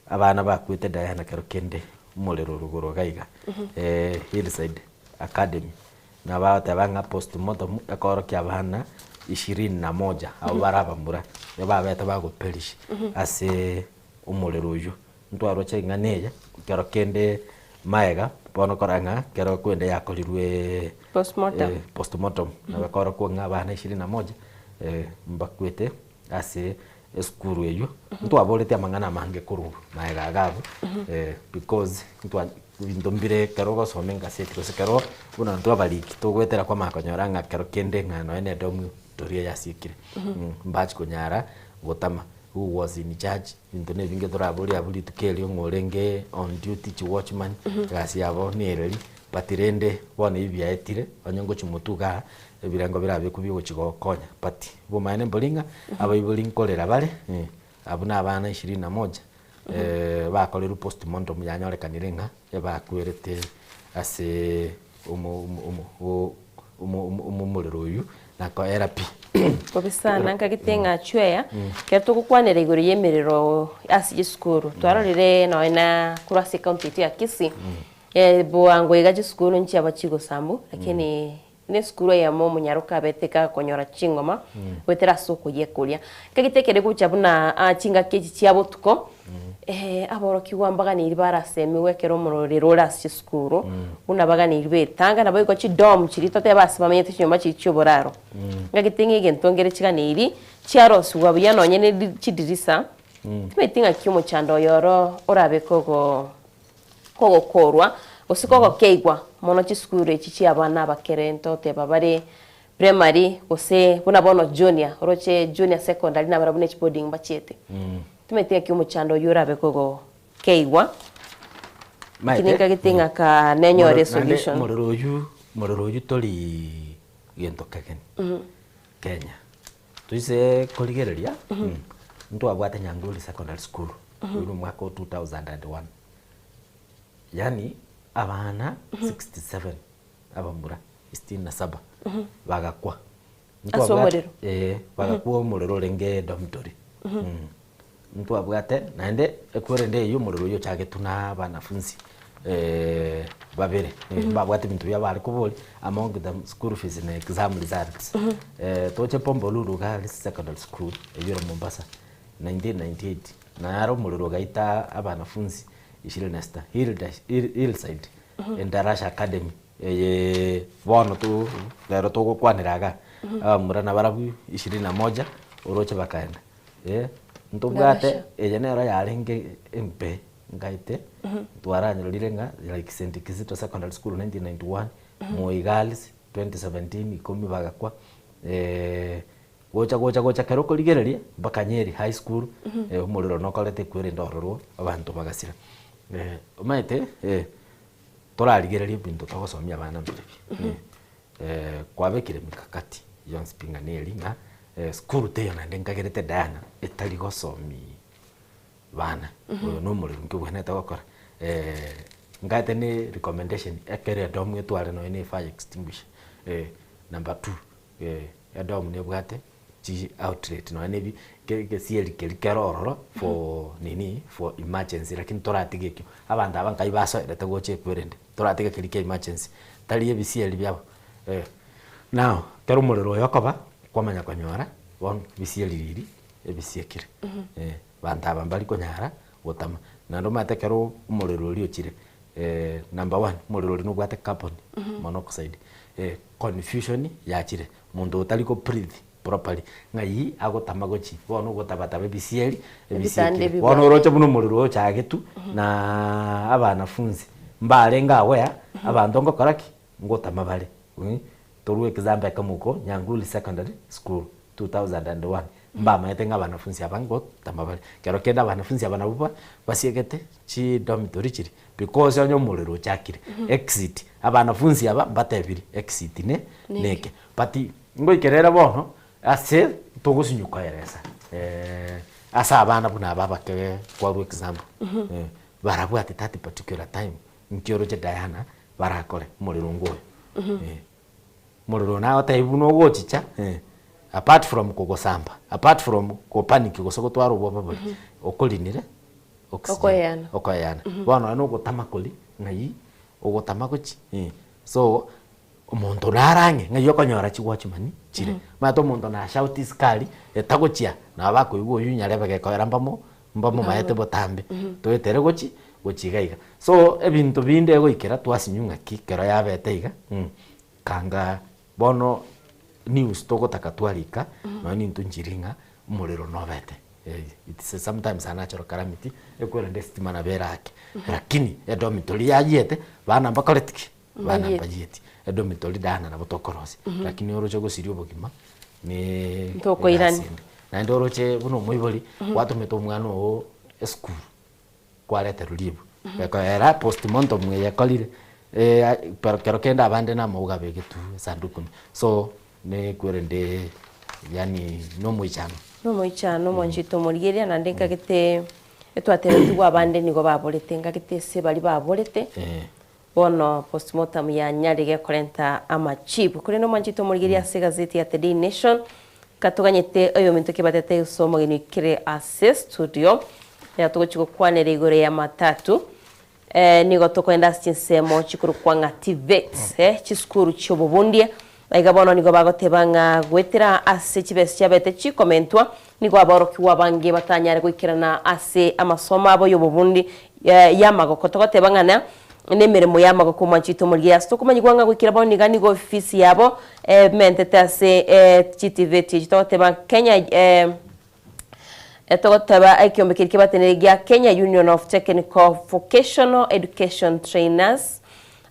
abana bakwite Diana kero kende mulero rugoro gaiga Hillside Academy na bata banga postmortem akoro kya bana 21 abo barabambura babeta bagopelish ase umulero yu ntwaro chenga neya kero kende maega bono koranga kero kwende yakolirwe postmortem na bakora ko ngabana 21 mbakwete ase eskuru eyo ntwabolete amangana mange kuru maega gabo because ndombire kero go somenga seti ko sekero una ntwabaliki togwetera kwa makonyoranga kero kende ngano ene domu toria yasikire mbachi konyara gotama who was in charge intone vinge dorabori abuli tukeli ngorenge on duty to watchman gasi yabo nireli patirende bone ibya etire onyongo chimutuga ebirango birabe kubigo chigokonya pati bomane bolinga abayiboling kolera bale abuna abana 21 bakolera postmortem yanyorekanirenga yabakwirete ase umulero uyu nako therapy obisana nkagitenga chweya keto kukwanira iguru yemerero asi skuru twarorire noina kurasi county ya Kisii boango igaje skuru nchi abachigo sambu lakini ne skuru ya mo munyaruka beteka konyora chingoma wetera soko yekulia kagitekere kuchabuna chinga keji cyabo tuko aboro kiwambaga ni barasemi wekero murorero rasi skuru unabaga ni betanga nabo ko chidom chirito te basi bamenyete cyoma chichoboraro ngagitenge gentongere chiganiri chiarosu wabuya nonye ne chidirisa twetinga kyomo chando yoro orabe kogo korwa osikogo keigwa mono chiskuru chichi abana bakerento te babare primary ose buna bono junior roche junior secondary na barabune boarding bachete tumetia kyomo chando yora bekogo keigwa kininga gitinga ka nenyo resolution mororoyu tori gento kagen Kenya tuise koligereria ndo abwate Nyangoli secondary school uno mwaka 2001 yani abana 67 abambura 67 bagakwa bagakwa umurero renge dormitory mtu abwate naende ekorende iyo muriro yo chage tuna banafunzi babere babwate bintu bya bari kuboli among them school fees and exam results toche Pombolulu Girls Secondary School eyo Mombasa 1998 na yaro muriro gaita abanafunzi 24 Hillside Endarasha Academy bono tu lero to kwaniraga murana barabu 21 uroche bakaenda ntubwate ejenero yarenge empe ngaite twaranyirirenga like St. Kizito Secondary School 1991 Moi Girls 2017 ikomi bagakwa gocha kero koligereria bakanyeri high school umuriro nokolete kwere ndororo abantu bagasira umaite torarigereria bintu togosomia abana mbere kwabekire mikakati Jones Pinganeri nga school teyo na ndengagerete Diana etali gosomi bana no muliro ngibweneta gokora ngate ni recommendation ekere dom etware no ni fire extinguisher number 2 ya dom ne bwate chi outlet no ne bi ke sieli kerororo for nini for emergency lakini toratigekyo abantu abankai baso erete goche kwerende toratige kirike emergency tali ebisieli byabo now kero muliro yokoba kwamanya konyora won bisieli riri ebisiekire bantaba mbali konyara gotama na ndo matekero umuriro rio chire number 1 umuriro rino gwate carbon monoxide confusion ya chire mundu utali ko breathe properly ngai agotama gochi wono gotabata bisieli ebisiekire wono roche muno umuriro chagetu na abanafunzi mbale ngawe abantu ngokoraki ngotama bale toru example kamuko Nyanguli Secondary School 2001 mba maetenga wanafunzi abango tambabali kero kenda wanafunzi abanabuba basiegete chi dormitory chiri because onyo muliro chakire exit abanafunzi aba batebiri exit neke pati ngo ikerera bono ase togusinyuka yeresa asa abana buna baba ke kwa example barabwate that particular time nkioro che Diana barakore muliro ngo muliro na otaibuno gochicha apart from kugosamba apart from ko panic gusogotwaro baba okolinire okoyana bwana no gutamakoli ngai ogotamagochi so omonto narange ngai okonyora chigwachimani chire mato omonto na shout iskali etagochia na bako igo yunyarebe gekoera mbamo maete botambe toetere gochigaiga so ebintu binde goikera twasinyunga kikero yabete iga kanga bono news togotaka twarika no nintu njiringa umuriro novete it's sometimes a natural calamity ekwera ndestima na berake lakini edomitori yagiete bana bakoretiki bana bagieti edomitori dana na botokorosi lakini oroche gosirio bogima ni tokoirani na ndoroche buno moibori watumeto mwana o school kwarete rulibu era postmortem yakolire pero kero kenda abande na muga begetu sanduku so ne kwerende yani no moichano monjito morigeria na ndeka gete etwatere tu abande nigo baborete ngagete se bali baborete bono postmortem ya nyarige korenta ama chip kuri no monjito morigeria se gazeti ya The Daily Nation katuganyete ayo minto kibatete usomo gini kire ase studio ya tugochiko kwanere igore ya matatu nigo tokwenda sinsemo chikuru kwanga TVET chiskuru chobobundie aiga bono nigo bagotebanga gwetera ase chibesi chabete chikomentwa nigo aboroki wabange batanyare gwikirana ase amasomo abo yobobundi yamagoko togotebangana nemeremo yamagoko mwanchito muriya stokumanyigwanga gwikira bono niga nigo ofisi yabo mentete ase TVET togoteba Kenya togoteba aikiombekiri kibatenere gya Kenya Union of Technical Vocational Education Trainers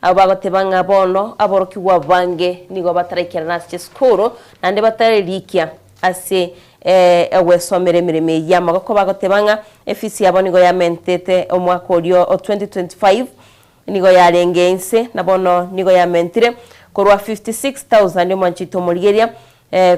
abagotebanga bono aboroki wabange nigo bataraikira nase skuru nande batarerikia ase ewesomere mireme yamagoko bagotebanga ofisi yabo nigo yamentete omwaka olio 2025 nigo yarengense na bono nigo yamentire korwa 56,000 mwanchito murigeria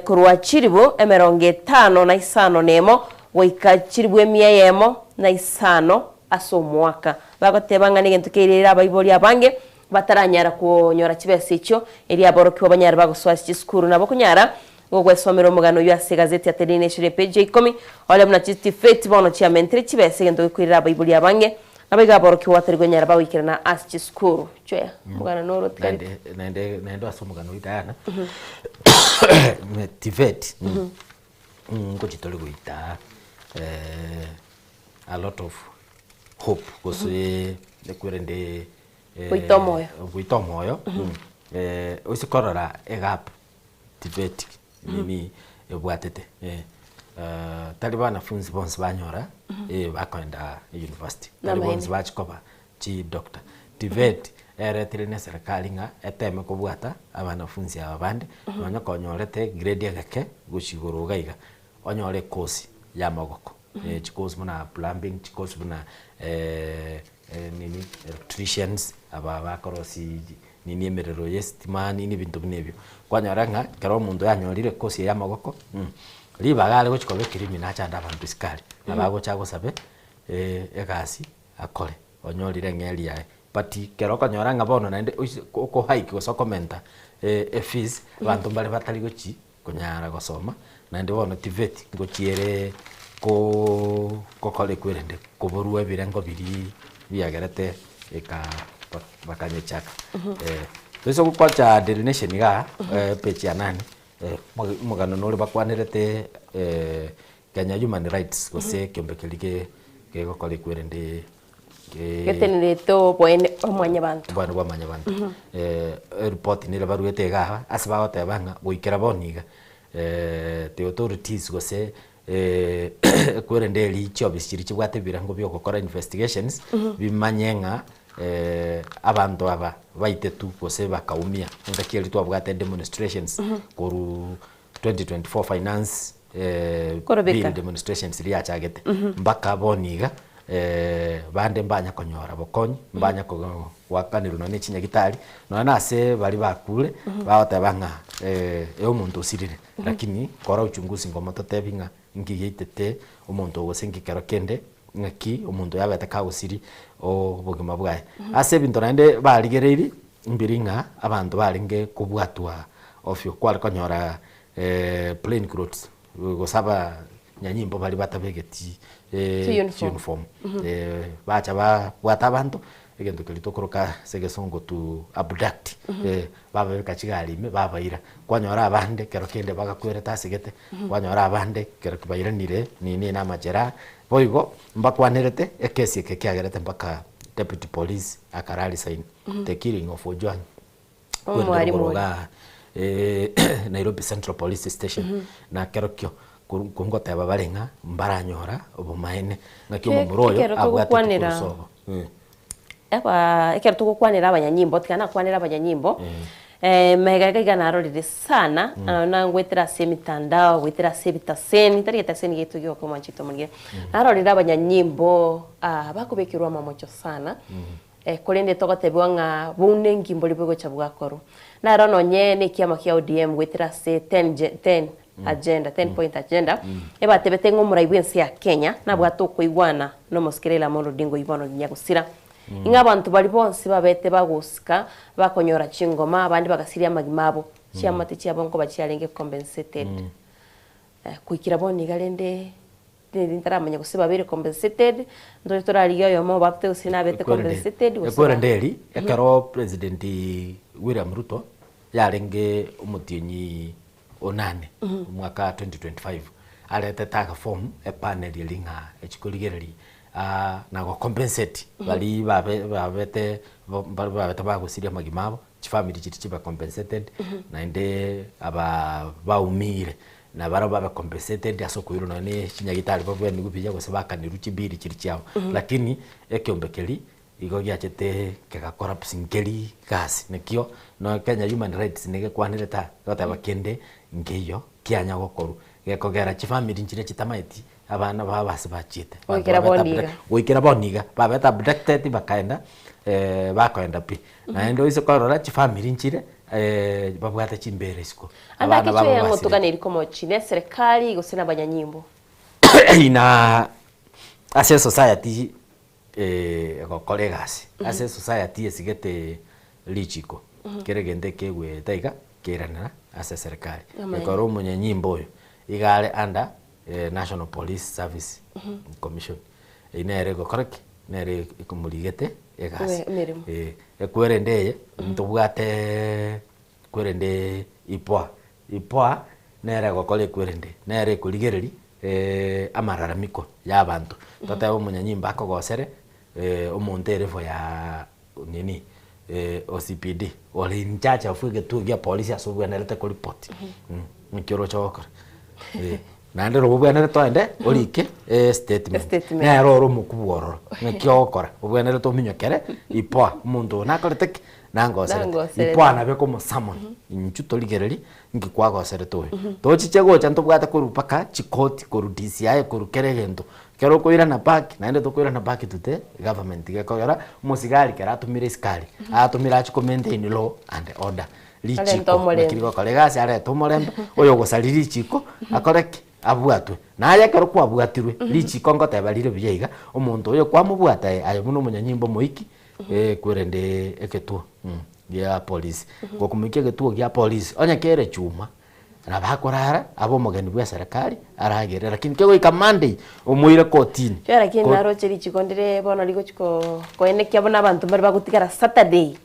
korwa chiribo emeronge 5 na 5 nemo goika chiribo emia yemo na 5 aso mwaka bagotebanga nigentu keirira abaibori abange bataranyara kunyora chibese icho eri aboroki wabanyara bagoswasi chiskuru nabo kunyara gogwesomera omugano yase gazeti ya The Daily Nation page 10 ole muna TVET bono chiamentre chibese gendo kwirira abaibori abange abiga aboroki watarigwe nyara bawikirana as chiskuru choya mugano noro tkari naende asomugano itana TVET ngochitole goita a lot of hope kose nekwerende Buitomoyo usikorora egap TVET nini ebwatete tali banafunzi bonse banyora bakwenda university tali bonse bachikoba chi doctor TVET eretire ne serikali nga eteme kubwata abanafunzi abande banya konyorete grade yake gushigoro gaiga onyore course ya magoko chikozi muna plumbing chikozi muna nini electricians aba bakorosi nini emerero yestima nini bintu binebyo kwanyaranga kero mundu yanyorire kosi ya magoko libagale gochikobe kirimi nachanda abantu iskali abago chago sabe egasi akore onyorire ngeli yae pati kero kanyoranga bono nande ko hike go commenta fees abantu bali batali gochi kunyara gosoma nande bono TVET ngochiere ko kole kwerende koborua birengo biri biagerete eka bakanye chaka tuiso gukwacha Daily Nation ga page ya 9 mugano nori bakwanirete Kenya Human Rights gose kiombekirike gegokole kwerende getenere to boene omwanya bantu bwana bwa manya bantu report ni baruete ga asaba otebanga goikera boniga the authorities gose kwerende li chobisiri chibwate birango byo gukora investigations bimanyenga abantu aba baitetu gose bakaumia ngakiri twabwate demonstrations koru 2024 finance bill demonstrations liachagete mbaka boniga bande mbanya konyora bokonyi mbanya wakaniro no nechinya gitari no nase bali bakule baota banga umuntu usirire lakini kora uchunguzi ngoma totebinga ngiyeitete umuntu wose ngikero kende ngaki umuntu yabeta kagusiri obugima bwaye ase bintu nande baligereiri mbiringa abantu balinge kubwatwa ofyo kwali konyora plain clothes gosaba nyanyimbo bali batabegeti uniform bacha bwata abantu egento kelitokoroka segesongo tu abduct baba kachigali me babaira kwanyora abande kero kende bagakwera segete kwanyora abande kero kibayiranire nini na majera boigo mbakwanerete ekesi kekiagerete mpaka deputy police akarali sign the killing of Ojwang Nairobi Central Police Station na kerokyo kungote babarenga mbaranyora obumaene ngakyo muroyo abwate kusobo ekero tukukwanira abanyanyimbo tikana kwanira abanyanyimbo megagaga narorire sana na ngwetera se mitandao gwetera se bitaseni tari bitaseni gitu yo ko manchito murige narorire abanyanyimbo bakubekirwa mamocho sana kolende togotebwa nga bunengi mboli bwo chabwakoro naro nonye ne kiama kia ODM gwetera se 10 agenda 10 point agenda ebatebete ng'omuraibwensi ya Kenya nabwato kuigwana no moskerela mono dingo ibono nyagusira inga abantu bali bonse babete bagusika bakonyora chingoma abandi bagasiria magimabo chiamate chiabonko bachialenge compensated kuikira boni galende ntaramanya gusiba bere compensated ndo toraliga yo mo bapte usina bete compensated usina ndeli ekaro president William Ruto yarenge umutinyi onane mwaka 2025 alete taka form e panel yelinga echikuligereri na go compensate bali babete bagusiria magimabo chifamily chitichiba compensated na inde aba baumire na bara baba compensated asokuiro none chinyagitari babwe nigupija gose bakaniru chibiri chiri chao lakini ekyombekeli igo gyachete kegakora psinkeli gas nekio no Kenya Human Rights nige kwanire ta gota bakende ngeyo kianya gokoru gekogera chifamily nchire chitamaiti abana babase bachite oikera boniga babeta abducted bakaenda bakoenda pi na ndo iso korora chifamily nchire babwata chimbere siko abana babo yango tuganira komo chine serikali gusina abanyanyimbo ina ase society colleagues ase society esigete lichiko keregende kegwe taiga keranira ase serikali ekoro munyanyimbo yo igale under National Police Service Commission inere go correct nere ikumuligete egas ekwerende ntubwate kwerende ipoa nere go kole kwerende nere kuligereri amararamiko y'abantu tata umunyanyimba akogosere umuntu erefo ya nini OCPD oli nchacha fuge tu ya polisi asubwe nerete ko report nikiro chokora nande robubwe toende olike statement na roro mukuboro nikiokora ubwe nere to minyokere ipoa umuntu nakorete nangosere ipoa nabe ko musamon inchuto ligereri ngikwagosere to tochichego chanto bwata ko rupaka chikoti ko DCI ko keregento kero koira na park naende to koira na park tute government gekogera musigari kera tumire iskari atumira chikomende in law and order lichiko nakirigo kolegasi are tomorembe oyo gosaliri chiko akoreke abwatwe naye kero kwabwatirwe lichiko ngotebalire biyeiga omuntu oyo kwamubwata ayo muno munyanyimbo moiki kwerende eketu ya police gokumike getuo ya police onya kere chuma na bakorara abo mugeni bwa serikali aragere lakini kego ikamande umuire kotini cyara kinaro chiri chikondere bono ligo chiko koene kyabona abantu bari bagutigara Saturday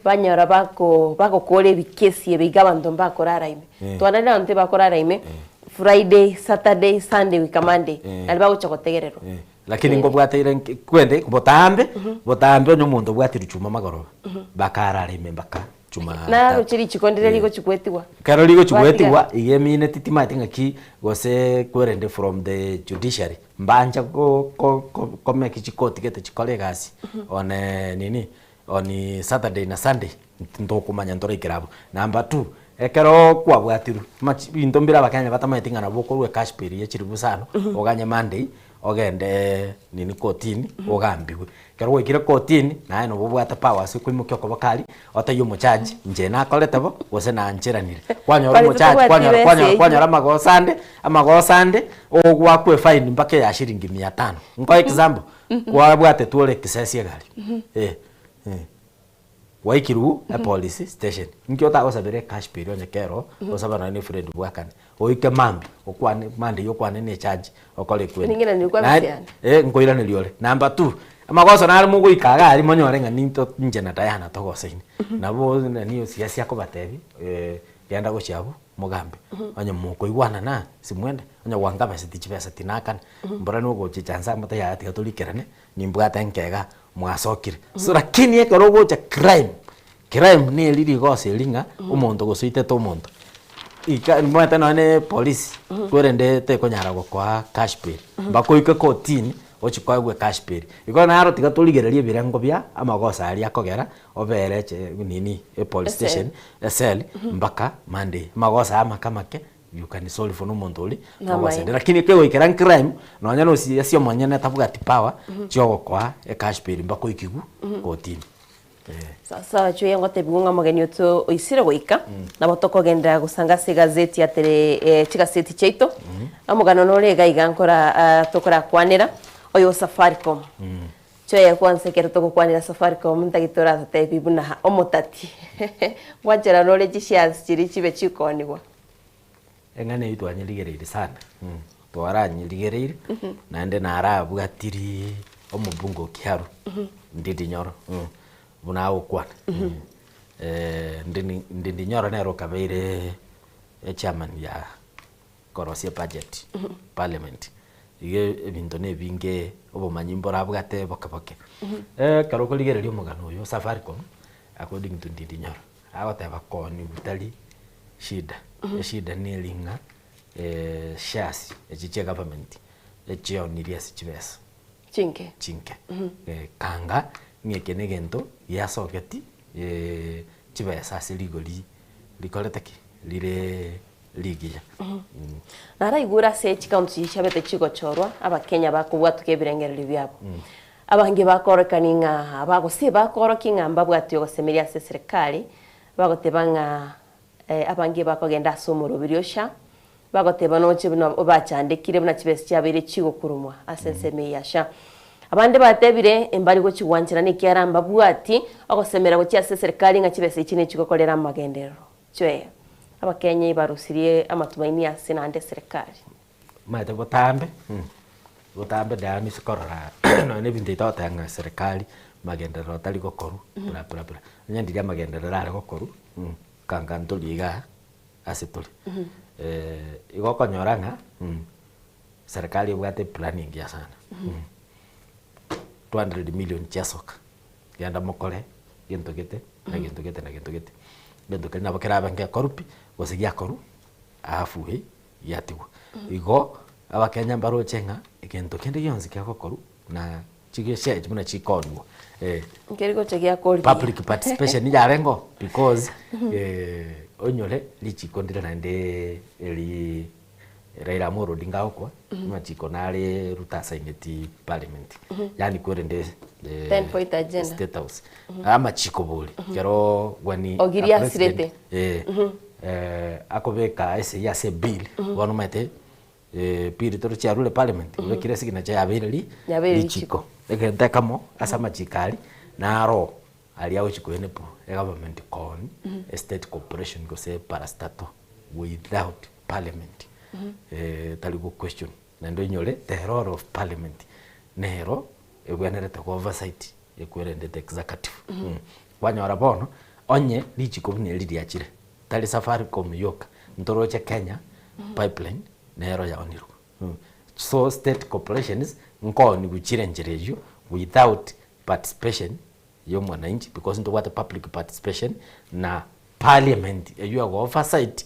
banyora bako kore bikesi ebiga abantu bakorara ime twanalira ante bakorara ime Friday Saturday Sunday wikamande aliba guchokotegerero lakini ngo bwatire kwende botambe onyo muntu bwatira chuma magoro bakarara ime baka na ruchiri chikondire liko chikwetiwa karo liko chikwetiwa igemine titima tingaki gose kwerende from the judiciary mbanja ko make chikoti gete chikole gasi on nini on Saturday na Sunday ndokumanya ndore kirabo. Number 2 ekero kwabwatiru intombira bakanya batamayitinga nabo korwe cash pay ye chiribusano oganye Monday ogende nini kotini ogambiwe kero wikire kotini naye no bubwata power se kwimukyo ko bakali otayo muchaji nje na koletabo gose na nchiranire kwanyora muchaji kwanyora amagosande ogwa kwe fine mpaka ya shilingi 500 ngo example kwabwate tuole kisesi gali waikiru a police station nkiota osabere cash pay onye kero osabana ni friend bwakane oike mambi okwane mande yokwane ne charge okole kwe ningina ni kwa msiana ngoira ne liole. Number 2 amagoso na mugo ikaga ari monyore nga ninto nje na Diana togoseini nabo niyo siasia ko batebi yanda gochabo mugambe onye muko igwana na simwende onye wanga base tichibesa tinakan mbora no gochi chansa mata ya atigatolikerane nimbwata nkega mwasokire so lakini ekero gocha crime ni liri gose linga umuntu gosuite to umuntu ika mwata none police kwerende te konyara gukwa cash pay bakoika kotini ochikwa cash pay iko na aro tigatoligererie birengo bya amagosa ali akogera obereche nini police station cell mpaka Monday magosa amakamake you can solve for no montoli lakini kewe ikera crime nonya no sio monyene tabuga tipawa cyogo kwa cash pay mbako ikigu kotini sasa cyo yango tebunga mageni oto oisire goika na botoko genda gusanga se gazeti atere chigaseti cheito amugano no lega igankora tokora kwanera oyo Safaricom cyo yakwanse kero toko kwanera Safaricom ntagitora tatebi buna omotati wajera no leji shares chiri chibe chikonigwa engane itu anyiligereire sana twara anyiligereire nande narabu gatiri omubungo kiharu ndidi nyoro buna okwana ndidi nyoro nero kabeire chairman ya korosia budget parliament ige ebinto nebinge obumanyi rabugate bokaboke karo koligereria omugano oyo Safaricom according to ndidi nyoro agoteba koni butali shida shida nilinga shares echiche government echio nirias chibesa chinke kanga ngekene gento yasogeti chibesa siligoli likoleteki lire ligia nara igura se chikaunti chabete chigo chorwa abakenya bakubwatu kebirengereri byabo abange bakorekaninga abagose bakorokinga mbabwatu yogosemeria se serikali bagotebanga abange bakogenda somoro biryosha bagoteba noche bino bachandikire buna chibesi cyabere chigo kurumwa asenseme yasha abande batebire embali go chigwanchira ne kyaramba bwati agosemera go cyase serikali nga chibesi chine chigokolera magendero cyo abakenye barusirie amatumaini asina ande serikali mate botambe dami sikorora no ne binde totanga serikali magendero tali gokoru bla bla bla nyandiria magendero rare gokoru kanga ntoliga asitoli igokonyoranga serikali bwate planning ya sana 200 million chasoka yanda mokole gentogete na bakera banke korupi gosigia koru afuhe yatiwa igo abakenya mbaro chenga egento kende yonzi kya koru na chige share muna chikonwo ngerigo chegia koli public participation ya rengo because onyole lichikondira nande eli Raila Amolo Odinga okwa machiko nale rutasa ingeti parliament yani kwerende 10 point agenda state house ama chiko boli kero wani ogiria sirete akobeka ese ya se bill wano mate bill toro cha rule parliament ule kile sigina cha abirili lichiko egenda kamo asama chikali na ro aliao chiko enepo government con state corporation go se parastato without parliament taligo question nando nyole the role of parliament nero egwenerete ko oversight ekwerende the executive wanyora bono onye lichiko bune lidiachire tali Safaricom yoka ntoroche Kenya pipeline nero ya oniru so state corporations nkoni guchire njerejo without participation yo mwananchi because ndo what public participation na parliament you have oversight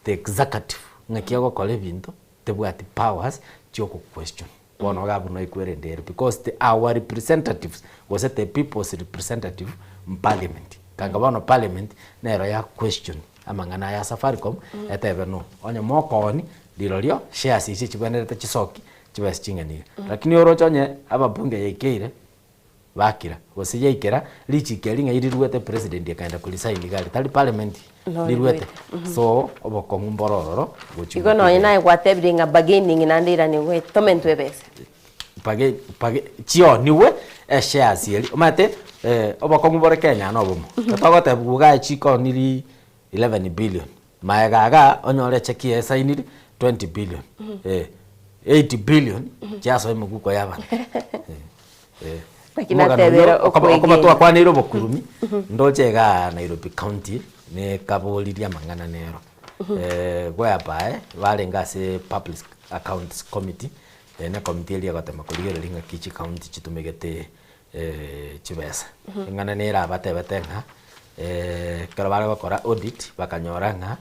the executive ngakiago kole bintu tebwati powers choko question bono gabu no ikwerendere because our representatives was the people's representative in parliament kanga bono parliament nero ya question amangana ya Safaricom etebe no onye mokoni lirorio shares ichi chibenete chisoki chibes chingani lakini orochonye ababunge yekeire bakira gosije ikera lichi kelinga iriruete president yakaenda kulisaini gali tali parliament liruete so oboko mbororo gochi iko no ina igwatebringa beginning nandira ni we tomentwe bese page chio niwe shares yeli omate oboko mbore Kenya no bomo togote buga chiko nili 11 billion maegaga onyore chekie sainiri 20 billion 80 billion jaso imuguko yaba okoma to kwa Nairobi kurumi ndochega Nairobi County ne kaboliria mangana nero whereby valenga se Public Accounts Committee ne committee ile gatema kuligerelinga kichi county chitumegete chibesa ngana nera batebetenga kero bale bakora audit bakanyoranga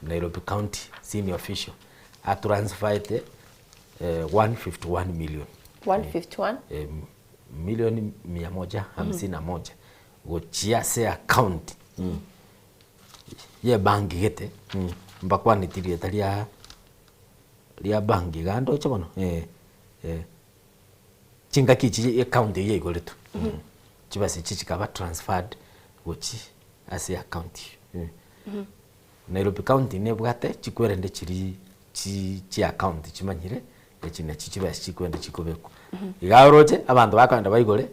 Nairobi County senior official a transferred 151 million 151 milioni 151 gochia se account ye banki gete mbakwa nitirie talia lia banki gando chabono chinga kichi account ye igoletu chibasi chichi kaba transferred gochi ase account Nairobi County ne bwate chikwerende chiri chi account chimanyire echine chichibasi chikwende chikobeko igaroche abantu bakanda baigole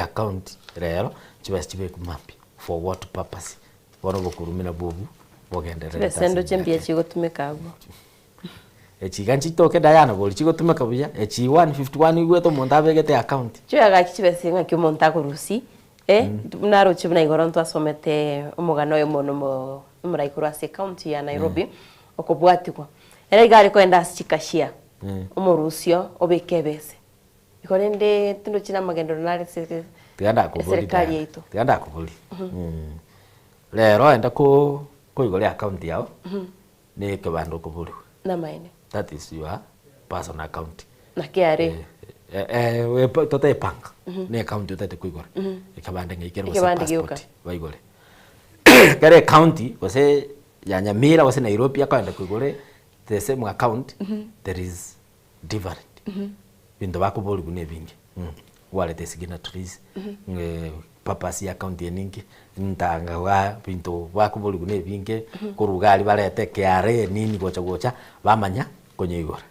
account rero chibasi chibeku mapi for what purpose bono bokurumina bobu bogenderera besendo chembia chigotumeka abo echiganchi toke Diana boli chigotumeka buya echi 151 igweto monta begete account chuyaga kichibesenga kyo monta kurusi naro chibuna igoronto asomete umugano yo mono muraikuru ase county ya Nairobi okobwatikwa era igari kwenda chikashia umurusio obekebese ikorende tundo china magendo nare serikali yetu tianda kubuli lero enda ko igole account yao ne kebando kubuli na maine that is your personal account na kiare we tote bank ne account yote kuigora ikabande ngikero passport baigole kare county wase ya Nyamira wase Nairobi akaenda kuigole the same account there is different bintu bakuboli kune bingi wale the signatories papasi account yeningi ntanga wa bintu bakuboli kune bingi kurugali balete KRA nini gocha bamanya konye igora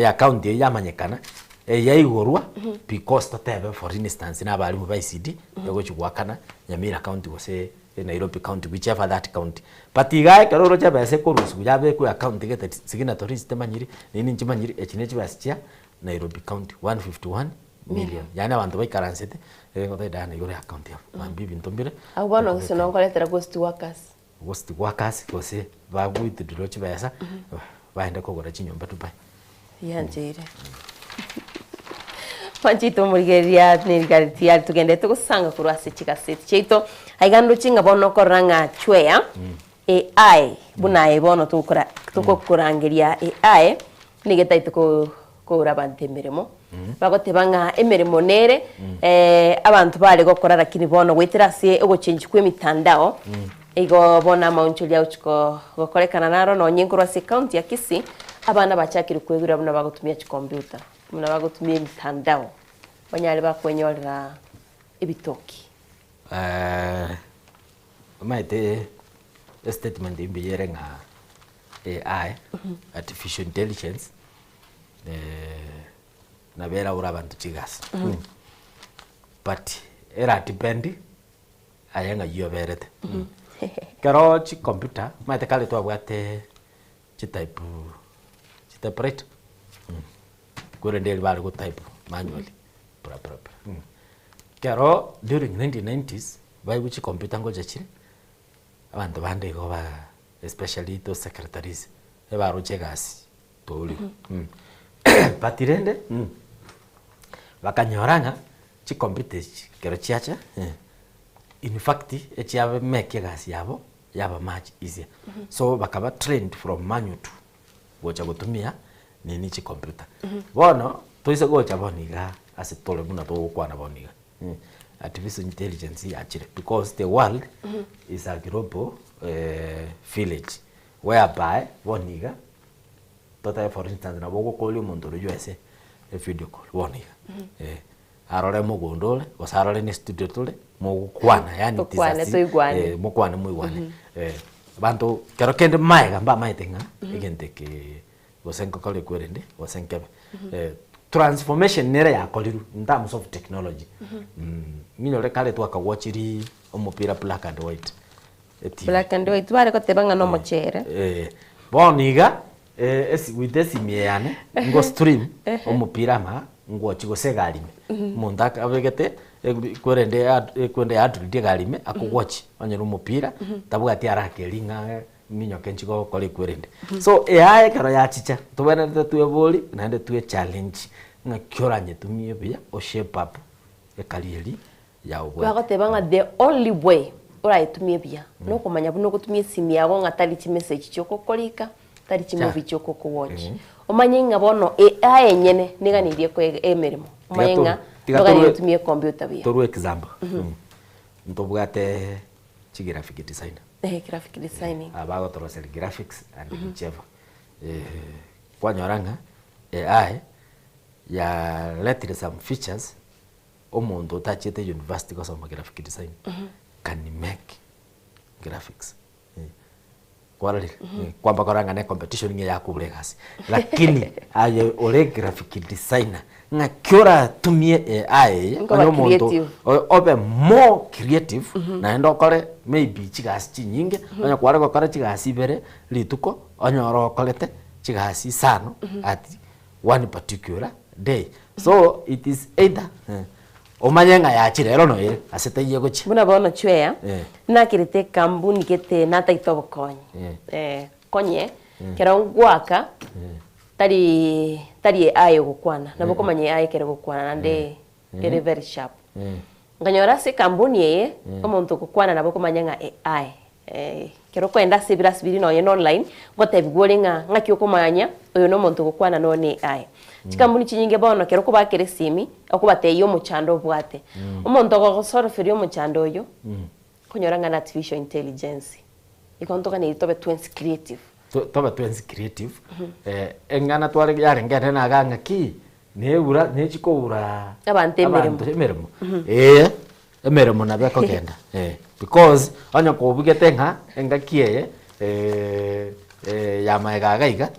account ye yamanyekana yaigorwa because totebe for instance na bali mu ICD yogochugwakana Nyamira county wase Nairobi county whichever that county but igai karoro cha base korusu yabe ku account get signatories temanyiri nini njimanyiri echinechi bastia Nairobi county 151 million yani abantu baikaransete ngote dana yore account ya mambibi ntombire abana kusino ngoletera ghost workers kose bagwite dirochi basa baenda kogora chinyomba tupai yanjire Panchito murigeria nirigari ya tugende tukusanga kurwase chikaseti cheito aigando chinga bono koranga chwea AI buna ebono tukurangiria AI nigeta ituko kurabante mirimo bagotebanga emirimo nere abantu bale gokora lakini bono gwitirase ogochange kwe mitandao igo bona maunchuli auchiko gokorekana naro no nyingurwase account ya Kisii abana bachakiri kwegura buna bagotumia computer muna bagotumia mitandao banyale bakwenyorera ebitoki maite statement imbiyere nga AI artificial intelligence na bera ura bantu chigas but era depend ayenga yoberete karo chi computer maite kale to abwate chi typewriter kure ndeli bali go type manually karo during 1990s bai which computer ngoja chiri abantu bande go ba especially to secretaries eba rochegasi toli batirende bakanyoranga chi competence kero chiacha in fact echiave make gas yabo yaba match easier so bakaba trained from manual to gocha gutumia nini chi computer bono toise gocha boniga asitole muna to kwana boniga artificial intelligence yachire because the world is a global village whereby boniga tota for instance na bogo koli muntu ru USA a video call boniga arore mugondole osarore ni studio tole mugukwana yani tisasi mukwana muigwane bantu kero kende maiga mba maitenga igente ke gosenko kole kwerende gosenkebe transformation nere ya koliru in terms of technology mino le kale twaka watchiri omupira black and white black and white bare ko tebanga no mochere boniga with this miane ngo stream omupira ma ngo chigo segalime mundaka abegete kwerende kwende adridi galime akugwatch onyeru mupira tabuga ti arakelinga minyo kenchigo kole kwerende so AI karo ya chicha tubene tuwe boli naende tuwe challenge nga kyoranye tumie bia o shape up e kalieri ya obwe bagotebanga the only way ora tumie bia no komanya buno kutumie simi yago ngatali chi message choko kolika tali chi movie choko ko watch omanyenga bono AI enyene niganirie ko emerimo omanyenga tugani tumie computer bia toru example ntobugate chi graphic designer graphic designing abago torosel graphics and whichever kwanyoranga AI ya letire some features omuntu tachete university kwa some graphic design can make graphics kwarali kwamba koranga ne competition nge yakubule gasi lakini aye ole graphic designer ngakyora tumie AI onyo muntu obe more creative na endo kore maybe chigasi chinyinge onyo kware ko kore chigasi bere lituko onyo ro kolete chigasi sano at one particular day so it is either omanyenga ya chirero no ire asete yegochi buna bono chwea na kirite kambuni kete na taito bokonye konye kero ngwaka tari AI gukwana na boko manye AI kero gukwana nande ere very sharp nganyora se kambuni ye omuntu gukwana na boko manyenga AI kero kwenda sibira sibiri no yen online gote bigulinga ngakyo komanya oyo no muntu gukwana no ni AI chikambuni chinyinge bono kero kuba kere simi okubate yo muchando bwate omuntu gosoro ferio muchando yo kunyoranga na artificial intelligence ikontoka ni tobe twins creative tobe twins creative engana tware yare ngene na ganga ki neura nechikora abantu emeremo emeremo na bako kenda because anya ko bugetenga engakiye ya maegaga iga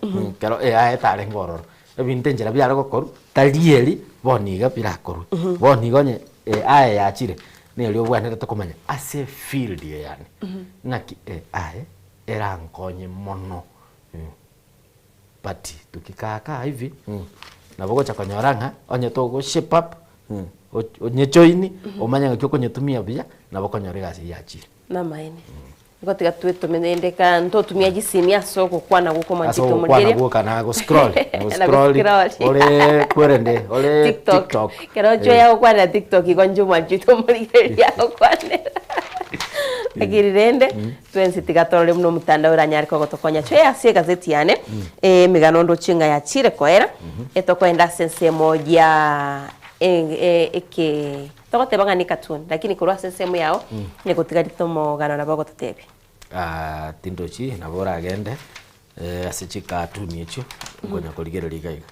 kero AI tare ngororo ebintenjera byaro gokoru talieri boniga birakoru boniga nye AI yachire neli obwanete tokomanya ase field yani ngaki AI erankonye mono but tukikaka hivi na bogo cha konyoranga onye togo shape up onye joini omanya ngakyo konyetumia bia na bokonyore gasi yachire na maene gotiga tweto menendeka nto tumia jisimia soko kwana guko mantito mugere kwana guko na go scroll ole kwerende ole TikTok kero jo ya kwana TikTok igonjo mantito mugere ya kwana agirirende twensi tigatore muno mutanda uranyari ko gotokonya chwe asie gazeti yane miganondo chinga ya chire koera etokwenda sense moja eke togote banga ni cartoon lakini kurwa sense yao ni kutigarito mo gano na bago totebi tindochi na bora agende asichi cartoon yecho ngonya koligero ligaiga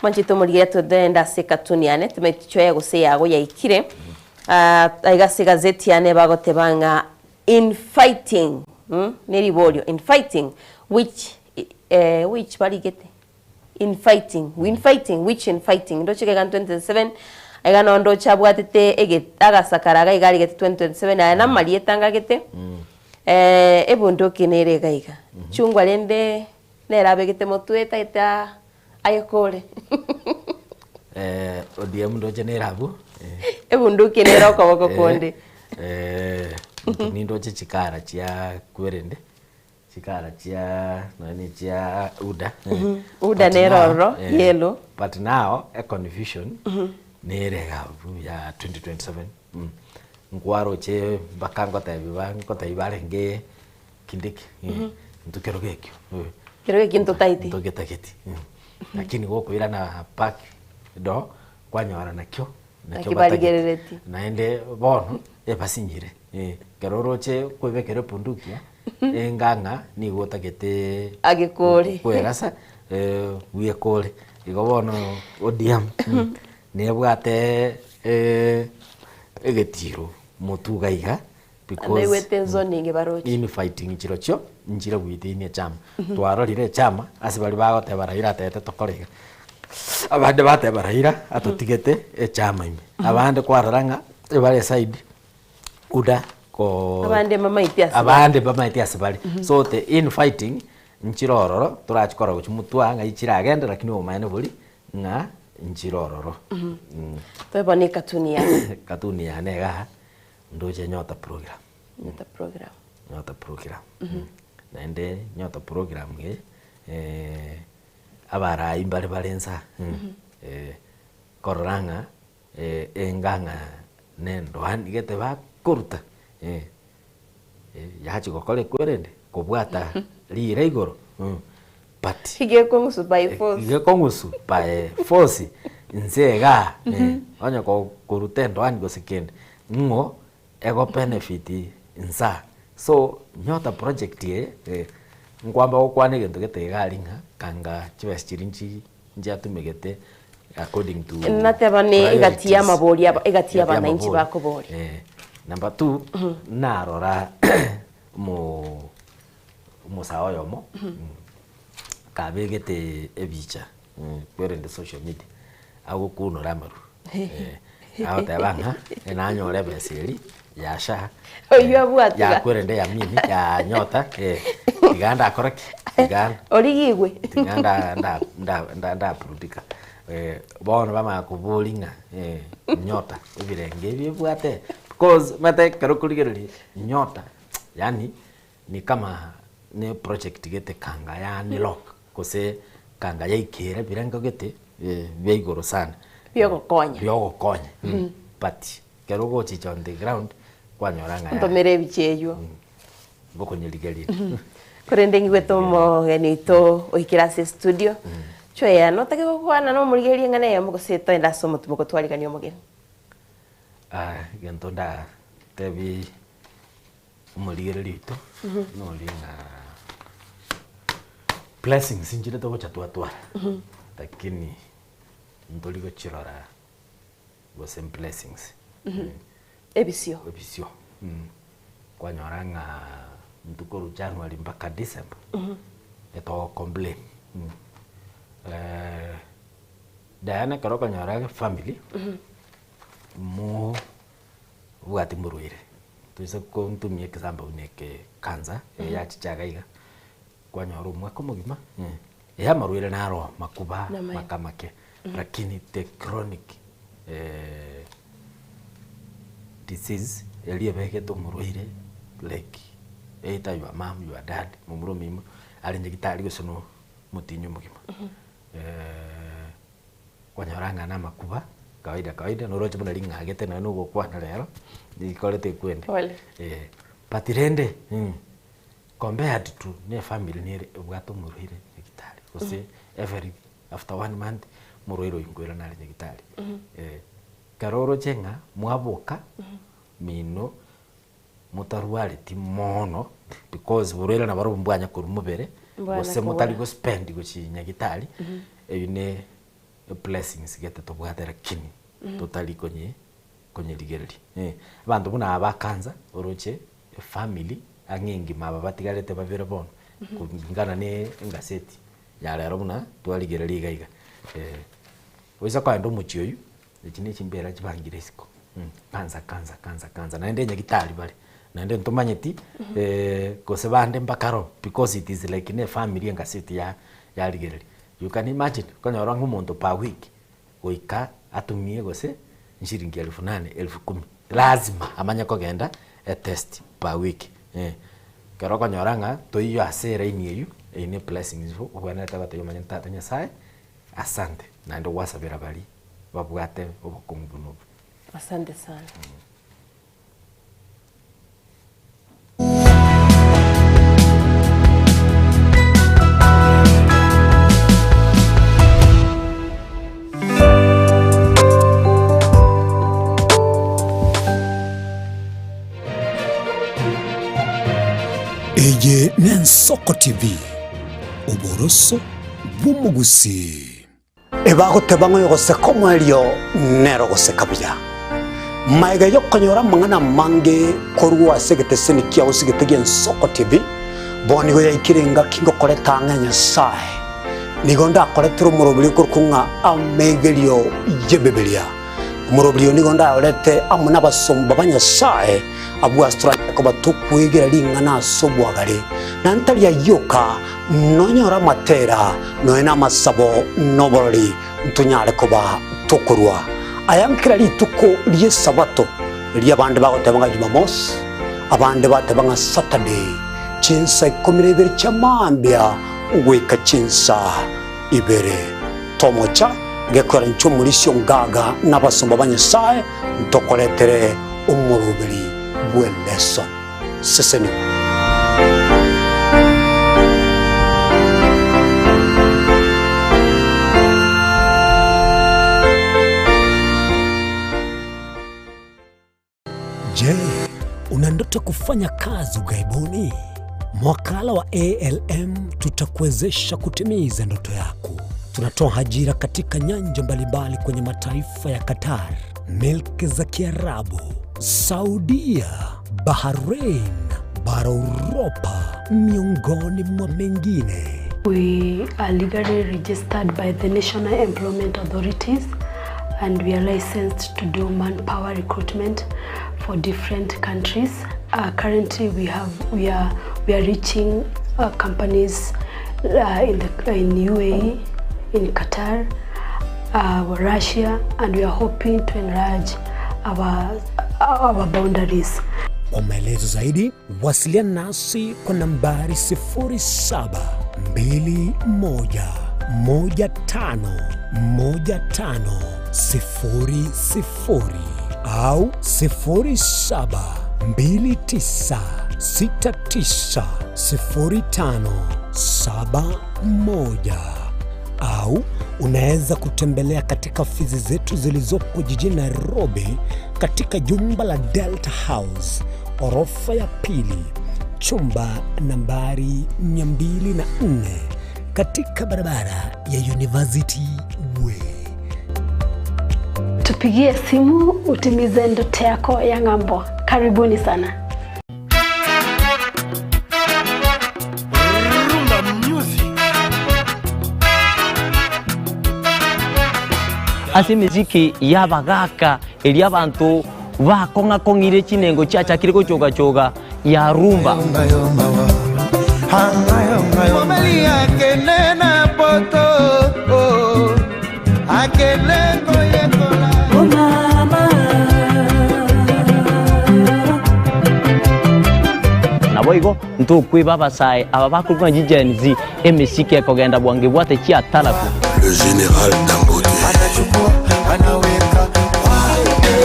manchito murigere to denda se cartoon yane tumechoya guse yago ya ikire aigasi gazeti yane bago tebanga in fighting neri borio in fighting which baligete in fighting which in fighting ndo chike kan 27 agana ndo chabwatete ege agasakaraga igari gete 2027 ayana malietanga gete ebondo kinere gaiga chungwa lende nerabe gete motueta eta ayokole odiem ndo generabu ebondo kinere ko bako konde ni ndo chikara chia kwerende chikara chia nani chia uda uda neroro yellow but now a confusion nerega ya 2027 ngwaro che bakango taibare nge kindiki ntukero gekyo kero kinto taiti ntugetageti lakini goko ira na pack do kwanyora nakyo nakibarigerereti naende bono ebasinyire keroroche kwebekere pundukia enganga ni gotagete agekore kwegasa wiekore igo bono odiam nebwate egetiro mutugaiga because in fighting chirocho njira gwitini chama twarorire chama asibali bagoteba Raila tete tokorega abande bateba Raila atotigete chama ime abande kwararanga ebale side uda ko abande mama itiasa bali so the in fighting nchirororo turachikora guchimutwa ngaichira agenda lakini omane buri nga nchirororo twebone katuni ya nega ndoje nyota program naende nyota program ge abara imbale balensa kororanga enganga nendo hanigete bakuruta yachi gokole kwerende kubwata lire igoro but igekongusu by force nzega onya ko kurutendo ani gosekende ngo ego benefit nza so nyota project ngwamba okwane gento getegalinga kanga chibes chirinchi njatumegete according to natebane igatia mabori igatia bananchi bakobori number 2 narora musao yomo kabegete ebicha kwerende social media ago kuno ramaru aho tabanga enanyore beseri yasha ya kwerende ya mimi ya nyota iganda correct iganda origigwe iganda nda prudika bono bama kubulinga nyota ibirenge bibwate because mate karokuligereri nyota yani ni kama ne project gete kanga yani lock kose kanga yaikere birenga gete beigoro sana byogo konya but kerogo chicha on the ground kwanyoranga ya ndomere bicheyo boko nyeligeria korende ngweto mo genito oikirase studio chwe no take gukwana no murigeria ngane ya mugoseto enda somo tumuko twariganio mugeni gentonda tebi umurigeria ito no linga blessings injire to chatwa lakini ndoligo chirora was blessings ebisio kwanyoranga mtukuru January mpaka December eto complain Diana karoko nyorage family mo wati muruire tuise ko ntumie example uneke kanza ya chichagaiga kwanyoru mwako mugima ya maruire naro makuba makamake lakini the chronic disease eliebeke to muruire like either your mom your dad mumuro mimo alinje gitari gosono mutinyo mugima kwanyoranga na makuba kawaida noroche buna lingagete na nugo kwana lero nikolete kwende patirende compared to ne family ne bwato muruire gitari kose every after 1 month muruiro ingwira na gitari karoro chenga mwaboka mino mutaruare ti mono because burera na baro mbwanya kurumubere bose mutali go spend go chinya gitari eyune blessings gete to bwatera kini totally konye ligereri abantu buna abakanza oroche family angengi maba batigarete babere bono kungana ne ngaseti ya lero buna twaligereri gaiga oisa kwa ndo muchioyu ekini chimbera chibangire siko kanza naende nyagitari bale naende ntumanyeti kose bande mbakaro because it is like ne family ngaseti ya ligereri you can imagine konyora ngumuntu pa week goika atumie gose nshiringi 8,000 10,000 lazima amanya kogenda a test per week kero konyoranga toiyo asera inieyu ine blessings ubana taba toyo manya tata nyasaye asante na ndo wasabira bali babwate obukungu buno. Asante sana. Eye n'Ensoko TV oboroso bw'umugusi ebagoteba ngo yogoseka omwelio nero goseka buya maiga yokonyora mang'ana mange korwa segeteseni kiao sigetegi Ensoko TV boni go yaikirenga kingo koleta nganya sai nigo ndakoletera omurobiri korukunga amegerio yebebelia omurobiri nigo ndaolete amuna basomba banyasaye abu Australia ko batukwegera lingana sobwagare nantali yoka nonyora matera noena masabo noborori ntunyare kuba tokorwa ayankira lituko liye sabato liye abandi bagotebanga Jumamos abandi batebanga Saturday chinsa 12 chamambia ugweka chinsa ibere tomocha gekora nchumulisyo ngaga nabasomba banyasaye ntokoletere umurubiri bweleson seseni Je, una ndoto kufanya kazi ughaibuni? Mwakala wa ALM tutakuwezesha kutimiza ndoto yako. Tunatoa ajira katika nyanja mbalimbali kwenye mataifa ya Qatar, Milki za Kiarabu, Saudia, Bahrain, bara Europa, miongoni mwa mengine. We are legally registered by the National Employment Authorities and we are licensed to do manpower recruitment for different countries. Currently we are reaching companies in UAE, in Qatar, Russia, and we are hoping to enlarge our boundaries. Kwa maelezo zaidi, wasiliana nasi kwa nambari 0721151500 au 0729690571 au unaweza kutembelea katika ofisi zetu zilizopo jijini Nairobi katika jumba la Delta House, orofa ya pili, chumba nambari 204 katika barabara ya University Way. Tupigie simu utimize ndoto yako ya ng'ambo. Karibuni sana. Ase miziki yabagaka eli abantu bakonga kongire chinengo chacha kiriko choga choga ya rumba. Momelia kenena poto akelengo yekola mama naboigo ntokwe babasai ababakulwa jijenzi emisiki yakogenda bwange bwate chia talaku. Le général Dangote anaweka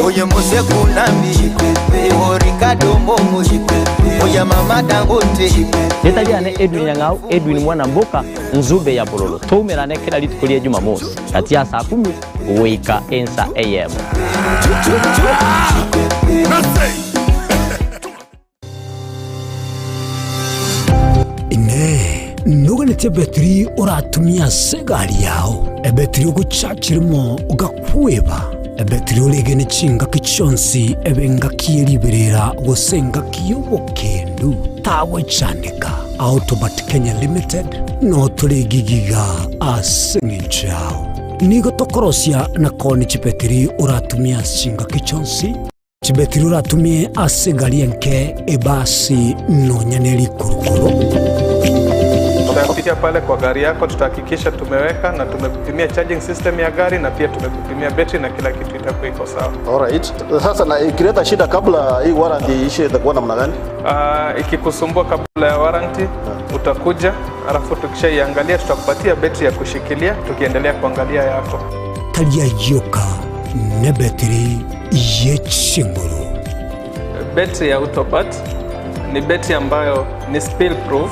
oye mose kunambi Ricardo Momo oye mama Dangote Netaliane Edwin Nyang'au Edwin mwana mboka nzube ya bololo tumerane kila litukulia Jumamosi kati ya saa 10 weka ensa AM. Ine nuganete betri uratumia segari yao ebetri uguchachirimo ugakweba ebetri ulegene chinga kichonsi ebenga kieliberera gosenga kiyobokendu tawe chandika Autobat Kenya Limited no tulegigiga asinginchao nigo tokorosia na koni chipetri uratumia chinga kichonsi chibetri uratumie asegari enke ebasi no nyaneli kurukuro. Tutakupitia pale kwa gari yako, tutahakikisha tumeweka na tumekupimia charging system ya gari na pia tumekupimia battery na kila kitu itakuwa iko sawa. Alright. Sasa na ikileta shida kabla hii warranty ishe itakuwa namna gani? Ikikusumbua kabla ya warranty utakuja, alafu tukishaiangalia tutakupatia battery ya kushikilia tukiendelea kuangalia yako. Natalia Yoka na betri yechinguru. Betri ya Autobot ni betri ambayo ni spill proof,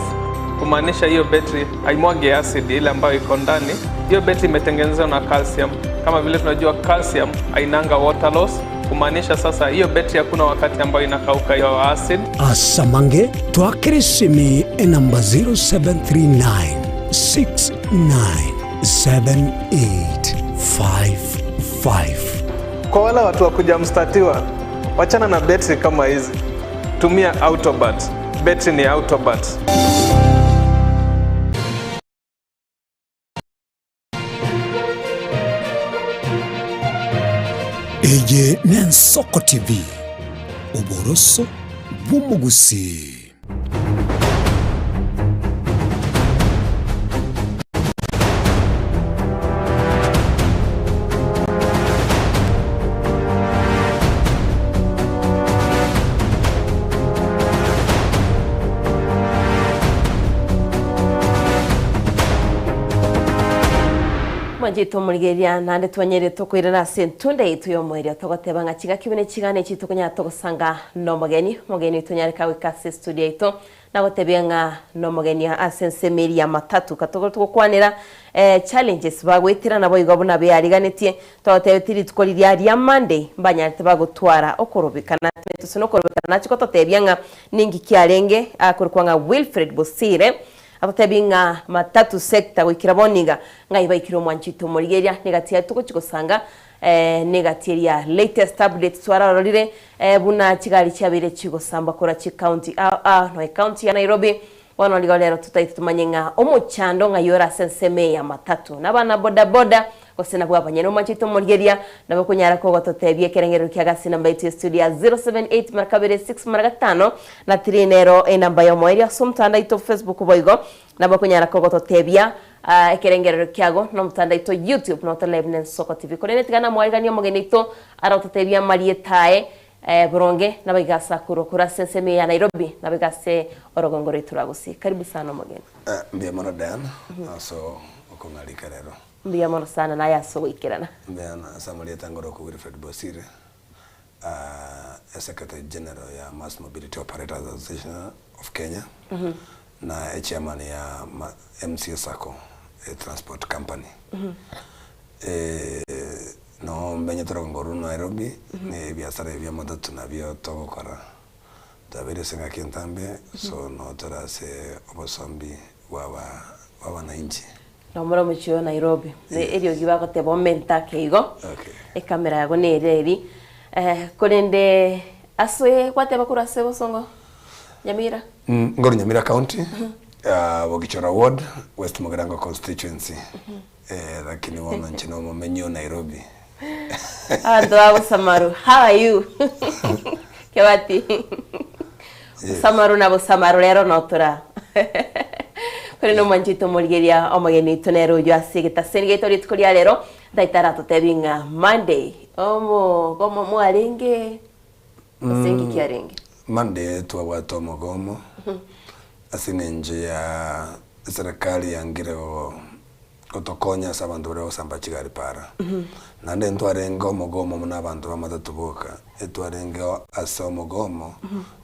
kumaanisha hiyo betri haimwagi acid ile ambayo iko ndani. Hiyo betri imetengenezwa na calcium. Kama vile tunajua calcium hainanga water loss, kumaanisha sasa hiyo betri hakuna wakati ambayo inakauka hiyo acid. Asamange twakirisimi namba 0739 697855. Kwa wale watu wakuja mstatiwa, wachana na betri kama hizi. Tumia Autobot. Betri ni Autobot. Eye Nensoko TV. Uboroso bw'umugusi. Majito murigeria nande twanyere tukwirana sentunde itu yo mweri togoteba ngakiga kibene kigane kitu kunya togosanga no mugeni tunyareka wikase studio ito nagotebia nga no mugeni asense Meria matatu katogotukwanira challenges bagwitira nabo igabuna be ariganetie togotebetiri tukoriria ari Monday mbanyarite bagutwara okorobikana tusono korobikana chiko totebia nga ningi kiarenge akurkwanga Wilfred Bosire abatebinga matatu sector wikira boninga ngaiba ikiro mwanchito murigeria negatia tuko chikosanga negatiria latest update twararorire buna kigali cyabire chigosamba kora chi county no county ya Nairobi wana ligolero tutaitumanyinga omuchando ngayora senseme ya matatu nabana boda boda osena bwa banyeno mwanchito murigeria nabo kunyara ko gototebie kerengero kyagasi namba itu studio 078 markabere 6 margatano na trinero namba yo moeria somtanda ito Facebook boigo nabo kunyara ko gototebia ekerengero kyago no mtanda ito YouTube no live Nensoko TV kolene tigana mwarigania mugenito arototebia marietae buronge nabigasa kurokura senseme ya Nairobi nabigase orogongoro ituragusi karibu sana mugeni mbia mono Dan so okongalika rero mbia mono sana na yaso ikirana mbia na Samuel Tangoro ku Wilfred Bosire Secretary General ya Mass Mobility Operators Association of Kenya na chairman ya MCA Sacco transport company no mbenye torongoro Nairobi ni biashara ya matatu na bio togokora tabiri singa kintambe so no torase obosombi wa wananchi no mura muchio Nairobi ne erio gibako te bomenta keigo kamera yago ne reri kolende aswe kwate bakura sebo songo Nyamira ngoro Nyamira County Bogichora Ward West Mugirango constituency lakini wana nchino momenyo Nairobi Adwa Samaru, how are you? Kewati. Samaru na Samaru lero notora. Kore no manchito murigeria omageni tonero yo asigita sengetori tukoria lero daitara totebinga Monday. Omo como muarenge. Sengi kiarenge. Monday tuwato mogomo. Asine nje ya serikali yangire otokonya sabantu bero samba kigali para nande ntwarenga omugomo muna abantu bamatatubuka etwarenga asa omugomo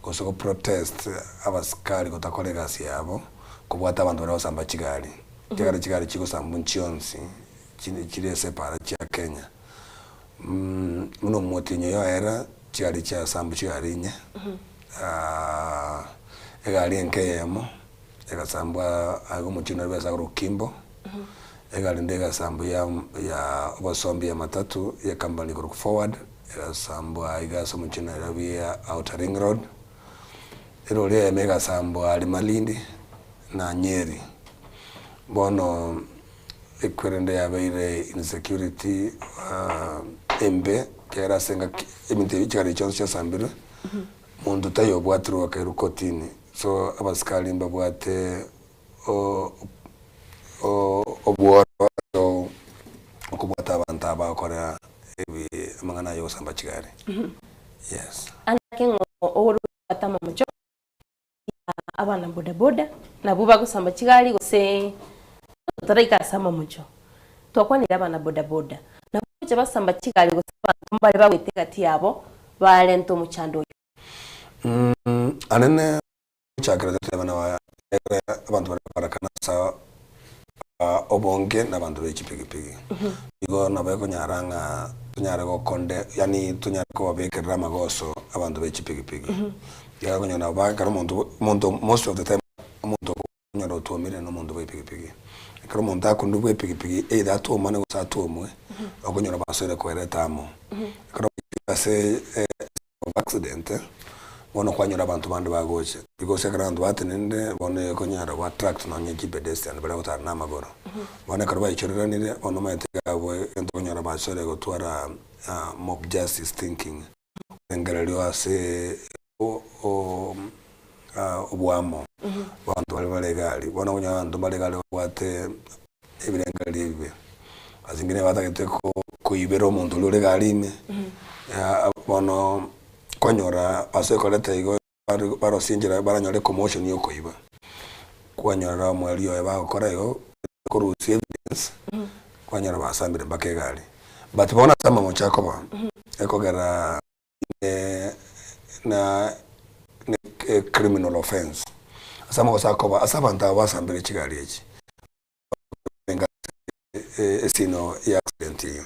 kosoko protest abasikali kotakolegasi yabo kubwata abantu bero samba kigali kigali kigosamba nchionsi kiri separa kya Kenya muno motinyo yo era kigali kya samba kigali egali enkeyemo egasamba ago mutino besa rukimbo egali ndega sambu ya obosombi ya matatu ya company go forward era sambu aigaso mukina ya Outer Ring Road ero le mega sambu ali Malindi na Nyeri bono ekwerende ya beire insecurity embe kera senga emite bichari chonse sambire mundu tayo bwatru wakairu kotini so abaskali mbabwate obuoro okubwata abantu abakora ebi amangana yo samba kigali yes anakengo ohuru batama mucho abana boda boda na buba gusamba kigali gose taraika sama mucho twakwanira abana boda boda na buche basamba kigali gusaba mbali bawitega tiyabo balento muchando anene chakira tebana wa abantu barakana sa obonge n'abantu b'ekipigipigi igo nabeko nyaranga tunyara go konde yani tunyara ko bekerera magoso abantu b'ekipigipigi yara konyana bakara muntu most of the time muntu nyaro tuomire no muntu b'ekipigipigi karo muntu akundu b'ekipigipigi either to mane gusa tuomwe okonyora basore ko eretamo karo ase accident bono kwanyura abantu bandi bagoche because abantu batenende bone konyara wa tract no nyeji pedestrian bala utara na magoro bone karba ichiriranire ono mayetega we ento konyara basore gotwara mob justice thinking engalelio ase obwamo bantu bali balegali bona konyara bantu balegali wate ebirengali bibe azingine batakete ko ibero omuntu lulegali ime bono konyora asekoleta igo baro sinjira baranyore commotion yoko iba kwanyora mwaliyo eba gukora igo kurusi evidence kwanyora basambire bakegali but bona sama mochako ba ekogera na criminal offense asama kosakoba asabanta basambire kigali echi esino ya accident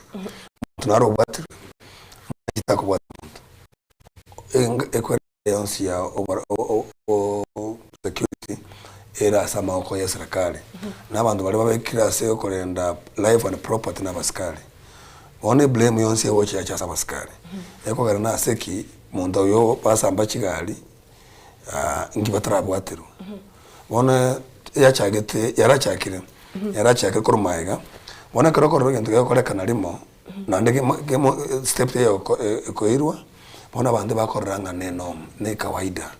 tunaro battery kitako ekwerensi ya security era sama oko ya serikali n'abantu bali babekira se korenda life and property n'abasikali one blame yonse woche ya chasa basikali eko gara na seki muntu yo basamba kigali ngibatarabwatiro one yachagete yarachakire kurumaiga one korokoro bintu yakoleka limo nandege step yo koirwa bona bande bakoranga neno ne kawaida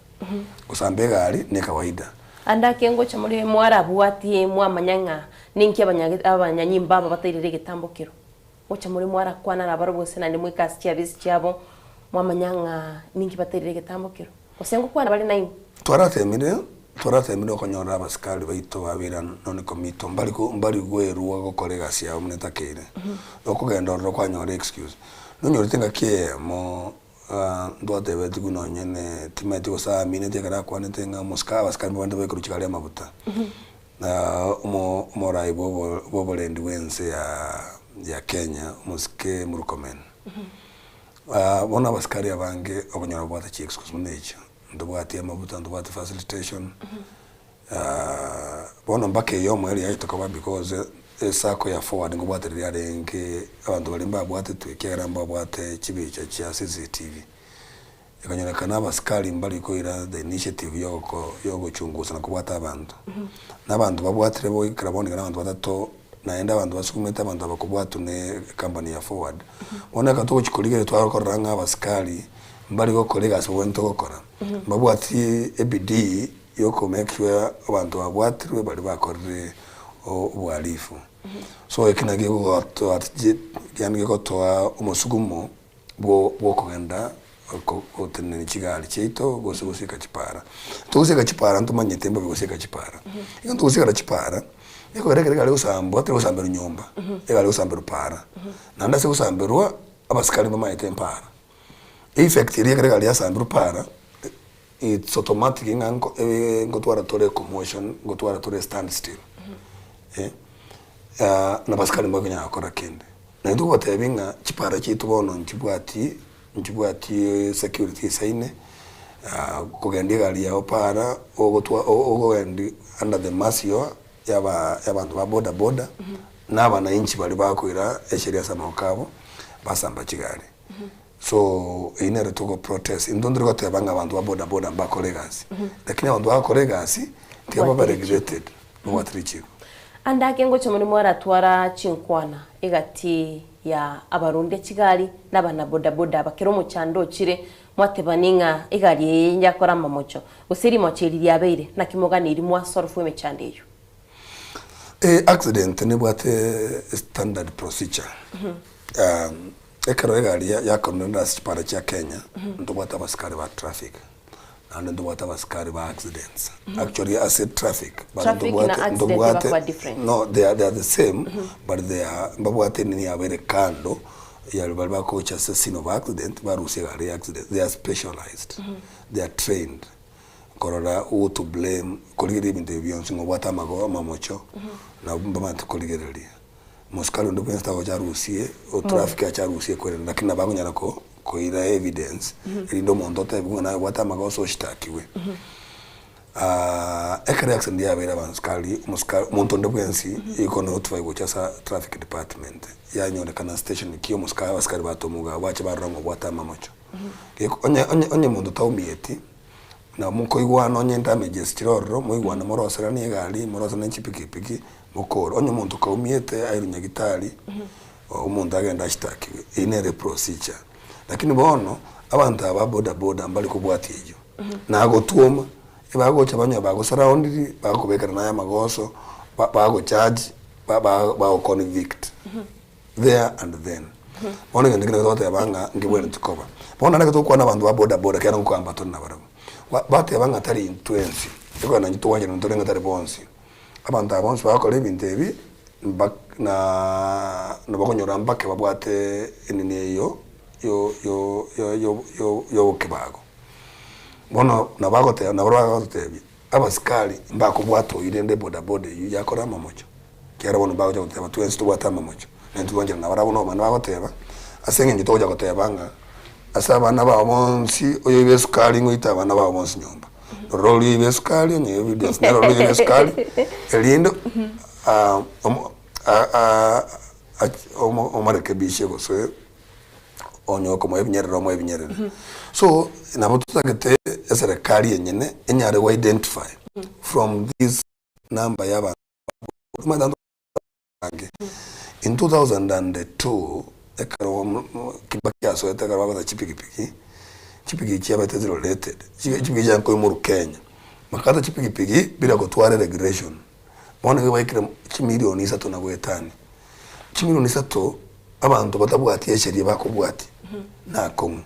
kusambe gali ne kawaida anda kengo chamuri mwarabu ati mwamanyanga ninki abanyanyimba babatirire gitambukiro ocha muri mwara kwana na baro bose na ni mwikasi cya bisi cyabo mwamanyanga ninki batirire gitambukiro osengo kwana bali nayo twaratemire okonyora abasikali baito babira none komito mbali gweruwa gokorega cia omunetakire okugenda ro kwanyora excuse nonyo tinga kie mo ndote betu kuno nyene timeti osa minete kara kwane tenga muska basikali bande bekuruchikale mabuta morai bobo lendi wense ya Kenya muske murukomen bona basikali abange okonyora bwata chi excuse munecho ndobwati amabuta ndobwati facilitation bona mbake yo mweli yayitoka because esako ya forward ngobwatira renge abantu balimba bwate twekera mbabwate chibicha cha CCTV ikanyonekana abasikali mbali koira the initiative yoko chunguza nakubwata abantu n'abantu babwatire bo ikraboni kana abantu batato naenda abantu basukumeta abantu abakubwatu ne company ya forward bona katoko chikoligere twakoranga abasikali mbali gokolega so wento gokora mbabwati EBD yoko make sure abantu babwatire bali bakorre obwalifu so ekinage go yani go toa umusugumo bwo kugenda ko tenene kigali cheito gosika chipara tugusika chipara ntumanye tembo gosika chipara iyo tugusika chipara eko rekere usambo ate usambera nyumba ekale usambera para nanda se usamberwa abasikali mama itempara effect iri rekere yasambera para it's automatic ngotwara tore commotion ngotwara tore standstill na basikali mbaganya akora kende na ndu batebinga chipara chitu bono njibwati security saine kugendi gali ya opara ogoendi under the masio y'abantu ba boda n'abana inchi bali bakwira esheria sama okabo basamba kigali so inere tuko protest indondero gotebanga abantu ba boda bakolegasi lakini abantu bakolegasi tiaba ba regulated no watrichiko anda kengo chamuri mwara twara chinkwana egati ya abarundi kigali n'abana boda bakero mu cyando kire mwatebaninga egari yakora mamocho usiri mochiri yabeire na kimoganiri mwa sorfu emechandeyo accident ne bwate standard procedure ekero egari yakonenda sipara cha Kenya ndobata basikari ba traffic and ndobata basikari ba accidents actually as a traffic but ndobata no they are the same but they are mbabwate ni abere kando ya balba coach as a scene of accident barusia gari accident. They are specialized. They are trained. Korora who to blame koligiri binte biyonsi ngo bata mago mamocho na mbama tukoligerelia. Moskalo ndo pensta wa jarusie o traffic ya jarusie kwenda lakini nabango nyarako ko ira evidence ilindo mondote bwana bata mago so shitakiwe. Ekare accident ya bera banskali moskalo monto ndo pensi iko notify go chasa traffic department ya nyonekana station kiyo moskalo askari batomuga wache barongo bata mamocho. Onye mondo taumieti na muko igwana onye damages tiroro mu igwana morosera ni gali morosera n'chipikipiki mukoro onye muntu kaumiete airunya gitari umuntu agenda ashitakiwe ine procedure lakini bono abantu aba boda mbali kubwati ejo nago tuoma ibago chabanya bago surround bago bekera na magoso bago charge bago convict there and then bono ngene ngote abanga ngibwene tukoba bono nake tukwana abantu ba boda kera ngukamba tonna barabo bate abanga tari influence iko na nyitu wanje ntore ngatari bonsi abantu abonsi bakole bintebi na bakonyora mbake babwate enine yo kibago bono na bagote na bagote abaskali mbako bwato irende boda yu yakora mamocho kera bono bago jote batwensi to bwata mamocho nentu wanje na barabo bana bagote asenge njito ja gotebanga asaba naba bonsi oyo ibesukali ngoita abana ba bonsi nyomba roli ibesukali nye evidence na roli ibesukali elindo omarekebishe gose onyo como ebinyerero mo ebinyerero so nabo tutagete serikali yenyene enyare wa identify from this number yaba in 2002 ekaro kibakia so etakaro baba chipiki chiaba tezero related chipiki janko mu Kenya makata chipiki bila kutwara regulation bona ke bayikira chimilioni 3 na gwetani chimilioni 3 abantu batabwati sheria bakubwati na kongo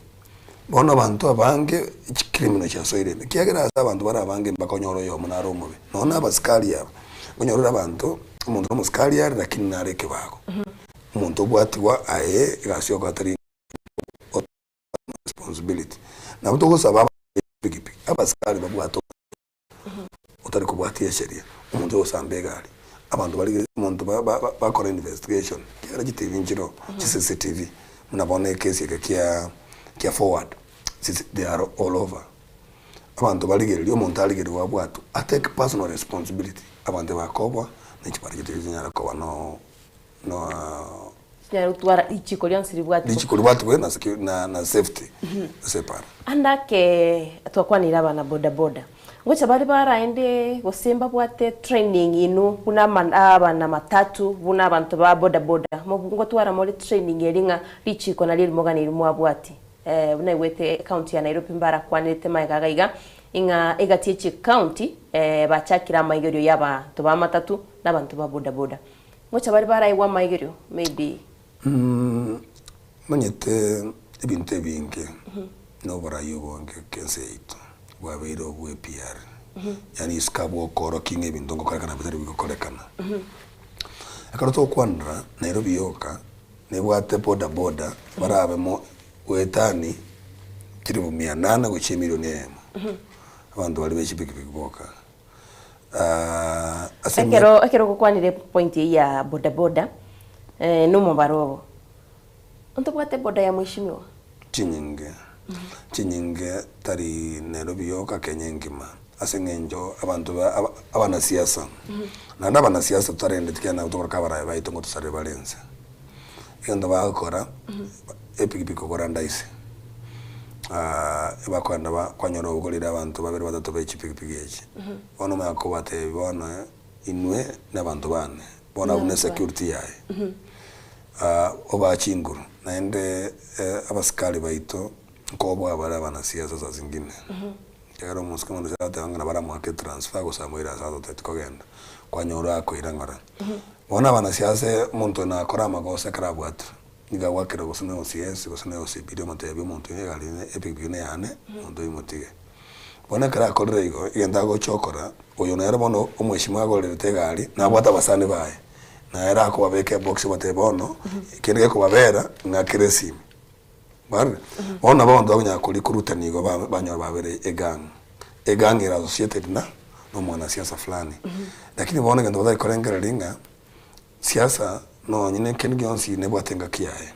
bona abantu abange criminal cha soire kiagera abantu barabange bakonyoro yo munaro mubi nona abaskali yabo gonyorora abantu umuntu muskali yari lakini nareke bako umuntu bwati wa aye gasyo katari responsibility na mtu kusaba piki abaskali babwato utari kubwati sheria umuntu osambegali abantu bali umuntu bakora investigation kera gitivinjiro CCTV mnabone case kia forward they are all over abantu baligeri umuntu aligeri wabwato atake personal responsibility abantu bakobwa n'ikipari gitivinyara ko no ya utwara ichikolian siribwati ichikoliwatu we na safety separa andake twakwanira bana boda ngocha bari baraende gosemba bwate training inu kuna abana matatu buna abantu ba boda ngo twara mole training eringa lichiko na lili mogani mu abwati buna wete county ya Nairobi mbara kwanete maigaiga inga egatiche county bachakira maigerio yaba to ba matatu n'abantu ba boda ngocha bari baraiwa maigerio maybe manyete ibintu binge no barayobonge kenseito wabiro bwe PR yani iskabo koro kinge bindongo kolekana bitari bikokolekana akaroto kwandra Nairobi yoka nebwate boda barabe mo wetani kiribu 800 guche milioni emo abantu bali bechi piki boka ekero kukwanire point ya boda numo barobo onto bwate boda ya mheshimiwa chinyinge tari Nairobi yoka Kenya ngima asengenjo abantu abana siasa na ndabana siasa tarende tikana utokora kabara baito ngo tusare balenze yenda bakora epikipiki kokora ndaise bakwanda kwanyoro ugolira abantu babiri batatu b'echipikipiki echi ono mako bate bona inwe n'abantu bane bona une security yae oba chinguru naende abaskali baito kobo abara bana siasa za zingine kero muskamo ndo zate angana bara mwake transfer go samuira sato tetkogenda kwanyoro akoira ngara bona bana siasa muntu na kora magosa karabwatu niga wakira gusana OCS gusana OCPD mutebe muntu yegaline epigine yane muntu imutige bona kara korreigo yenda go chokora oyo nero bono omweshimwa go lete gali na bwata basane bae na era ko babeke box batebono kende ko babera nga kiresimi bar ona bondo abanya kuri kurutanigo banyo babere egang era associated na no mwana siasa fulani lakini bona ngendo dai korengera ringa siasa no nyine kende yonsi ne bwatenga kiyae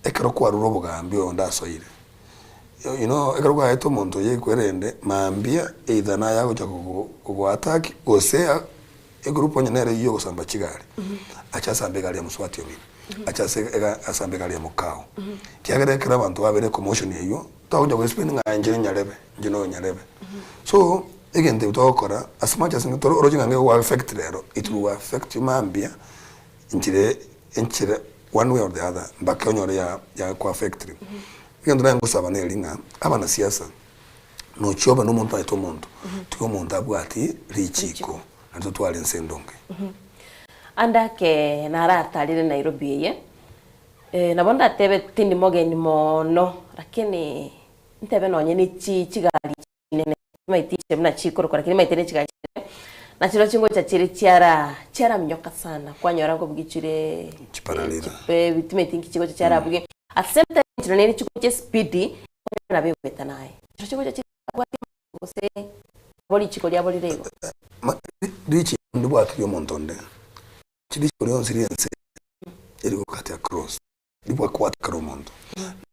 ekero kwa rurobo gambio ndasoire you know ekero kwa eto muntu ye kwerende mambia either na yago ko attack gosea egrupo nyenere yo gusamba kigali acha sambe gali ya muswati obi acha se asambe gali ya mukao kiagere kera abantu babere commotion yeyo tawuja go spend nga njire nyarebe njino nyarebe so egende utokora as much as ngitoro orojinga nge wa affect lero it will affect mambia njire one way or the other mbaka nyore ya kwa factory ngendo na ngusaba nelinga abana siasa no choba no muntu aito muntu tuko muntu abwati richiko anzo twali nsendonge andake naratalire Nairobi ye nabonda tebe tindi mogeni mono lakini ntebe nonye ni chigali nene maitiche mna chikoro lakini maitene chigali na chiro chingo cha chiri chiara mnyoka sana kwa nyora ngo bugicire chiparalira bitime tinki chigo cha chiara bugi at same time chiro nene chigo cha speedy na bebeta naye chiro chigo cha chiri bwati gose boli chigo lya boli rego richi ndubwa kiyo montonde chiri chigo lyo siriense eri kukati across ndibwa kwa karomondo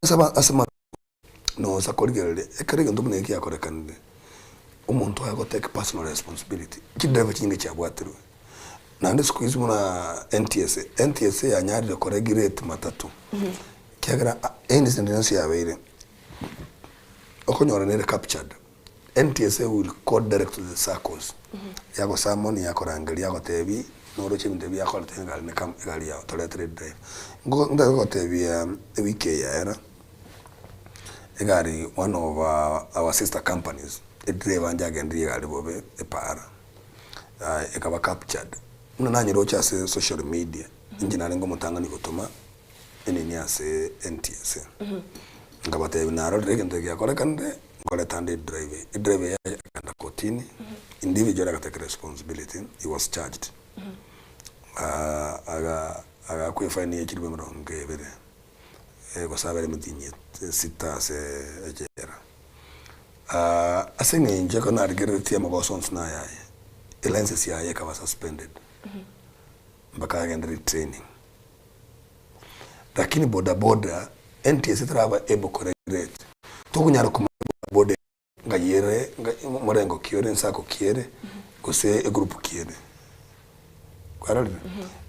asama no sakoligere ekarege ndumune ki yakorekanire umuntu yago take personal responsibility kideve kinge cyabwatirwe nande squeeze muna NTSA yanyarire ko regulate matatu kiagara incident yabeire okonyora nere captured NTSA will call direct to the circles yago samoni yako rangali yako tebi noro chiminde bi yako tengal ne kam gali ya toletre drive ngo tebi wiki ya era egari one of our sister companies driver anja gendri gali bobe epara ekaba captured nani rocha se social media injina lengo mutanga ni gutuma enini ase NTSA ngabate binaro regende ya kolekande koletande driver ya kanda kotini individual got take responsibility. He was charged aga kwefani ya chiribe mronge ebere gosabere mutinye sita se ejera asenga inje kana argereti amagosons na yaye license yaye kaba suspended mpaka agenda training lakini boda NTSA traba able correct tokunyara kuma boda ngayere morengo kiore nsako kiere gose e group kiere kwarali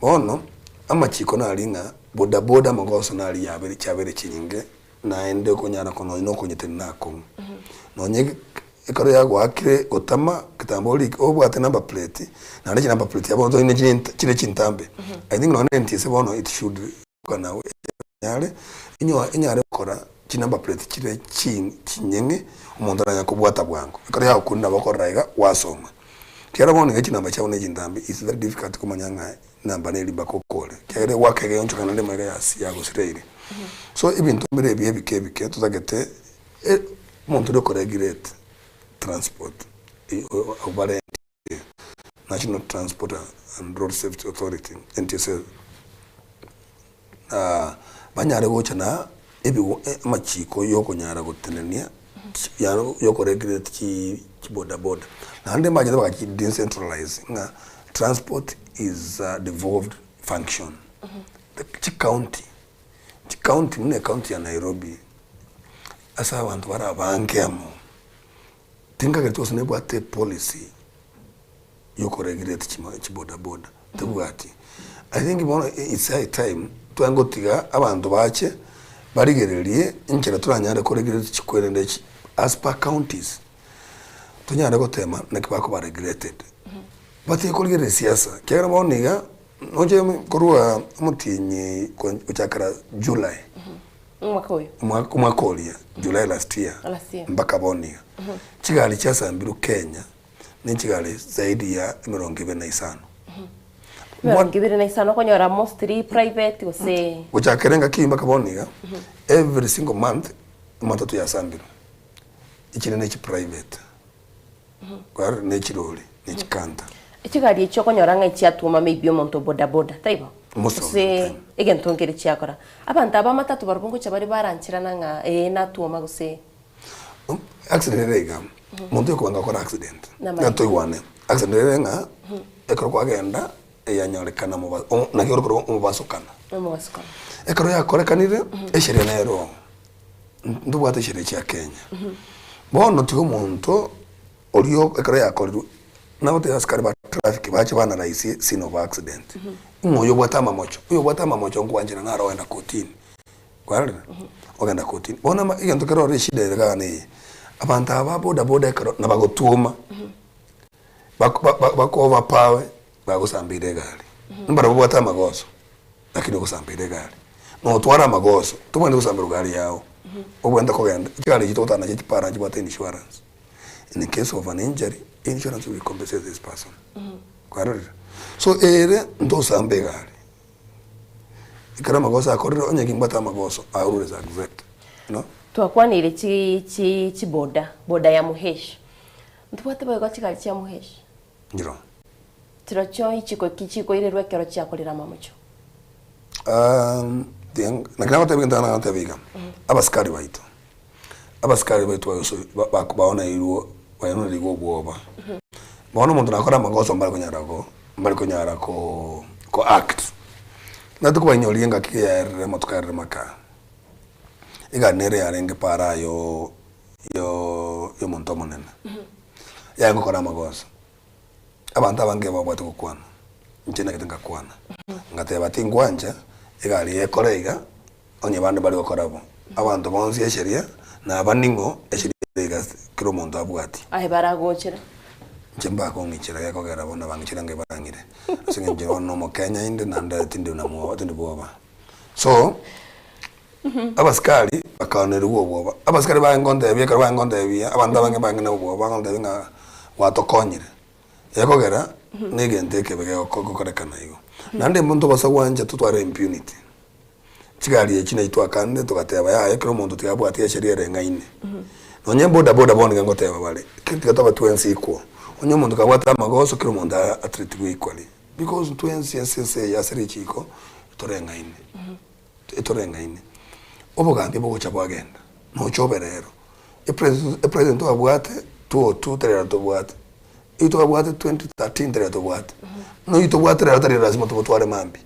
ono amachiko na alinga boda magoso na ali yabere cyabere kinyinge na ende kunyara kono ino kunyete nako nonye ekaro yago akire gotama kitamboli obwate number plate na ndi number plate yabo ndo ine kire kintambe I think no NTSA bono it should kana nyare inyare kora number plate kire kinyenge umuntu aranya kubwata bwango ekaro yago kunna bakoraiga wasoma kera bono ngechi namba chawo ne kintambe is very difficult kumanyanga namba ne liba kokole kere wakege yoncho kana ndema yasi yago sirere so ibintu mbere bike tuzagete umuntu ro regulate transport obare National Transport and Road Safety Authority NTSA banyare gocha na ebi machiko yoko nyara gotenenia yaro yoko regulate ki boda na ande maje ba ki decentralize nga transport is a devolved function the county mune county ya Nairobi asa abantu bara bangemo tinga gato sine bwate policy yoko regulate chiboda tebwati I think it's high time twangotiga abantu bache barigererie inchera turanyare ko regulate chikwende as per counties tunyare gotema nakibako ba regulated bati ko regulate siasa kera boniga noje korwa mutinyi kuchakara July umwakolia July last year mpaka boniga kigali cyasambiru Kenya ni kigali zaidi ya 25 25 konyora mostly private ose uchakerenga kimba kaboniga every single month matatu ya sambiru ikine ne private kwa ne chiroli ne chikanta Ichigari icho konyoranga ichiatuma maybe omonto boda boda taibo. Se egento ngere chiakora. Abantu abamatatu barubungu chabari baranchirana nga natuma guse. Accident rega. Muntu yokwanga kora accident. Nato iwane. Accident rega ekoro kwagenda eyanyorekana mu na kiro koro mu basukana. Mu basukana. Ekoro yakorekanire eshere nero. Ndubwate eshere kya Kenya. Bono tigo muntu oliyo ekoro yakoriru. Nabote askari ba traffic bache bana raisi scene of accident. Ngoyo bwatama mocho. Uyo bwatama mocho ngwanjira naro wenda kotini. Kwali? Ogenda kotini. Bona igento kero rishida iragane. Abantu aba boda boda kero nabagotuma. Bako overpower bagusambire gari. Mbara bwatama goso. Lakini kusambire gari. No twara magoso. Tumwende kusambira gari yao. Ogwenda kogenda. Kigari kitotana kitipara kibate insurance. In the case of an injury, insurance will compensate this person. So ndo sambe gari. Ikara magoso akorero onye kimbata magoso arure za exact. No? Twakwanire chi boda ya muhesh. Ntubate bayo chikali cha muhesh. Njiro. Tiracho ichiko ile rwekero cha kolira mamucho. Nakana tabigana na tabiga. Abaskari baito. Abaskari baito bayo baona iruo bayano ligo bwoba. Bono muntu nakora magoso mbali konyara ko act. Natuko banyolinga kiyere motukare maka. Iga nere yarenge para yo muntu monene. Ya ngokora magoso. Abantu abange babwate kukwana. Nchena kitinga kwana. Ngate batingwanja igali ekorega onye bande bali gokorabo. Abantu bonzi esheria na abaningo esheria kiro muntu abwati. Ahe baragochera. Chemba ko ngichira yako gara bona bangichira nge bangire. Singe njiro no mo Kenya inde nanda tinde na mo tinde boba. So abaskari bakanere boba. Abaskari bangonde bye kara bangonde bye abanda bange bangina boba bangonde nga watokonyire. Yako gara negente kebege kokorekana igo. Nande muntu basawanja tutware impunity. Chigari echina itwa kande tukateba ya ekro muntu tuyabwati esheria rengaine. Onye boda bonge ngoteba bale. Kintu kataba twensi iko. Onye muntu kabwata magoso kiro muntu atreatwe equally. Because twensi SSA yasiri chiko torengaine. Torengaine. Obugambi bokucha bwagenda. No choberero. E president wabwate 202 terera tobwate. Ito wabwate 2013 terera tobwate. No ito bwate terera terera lazima tubutware mambi.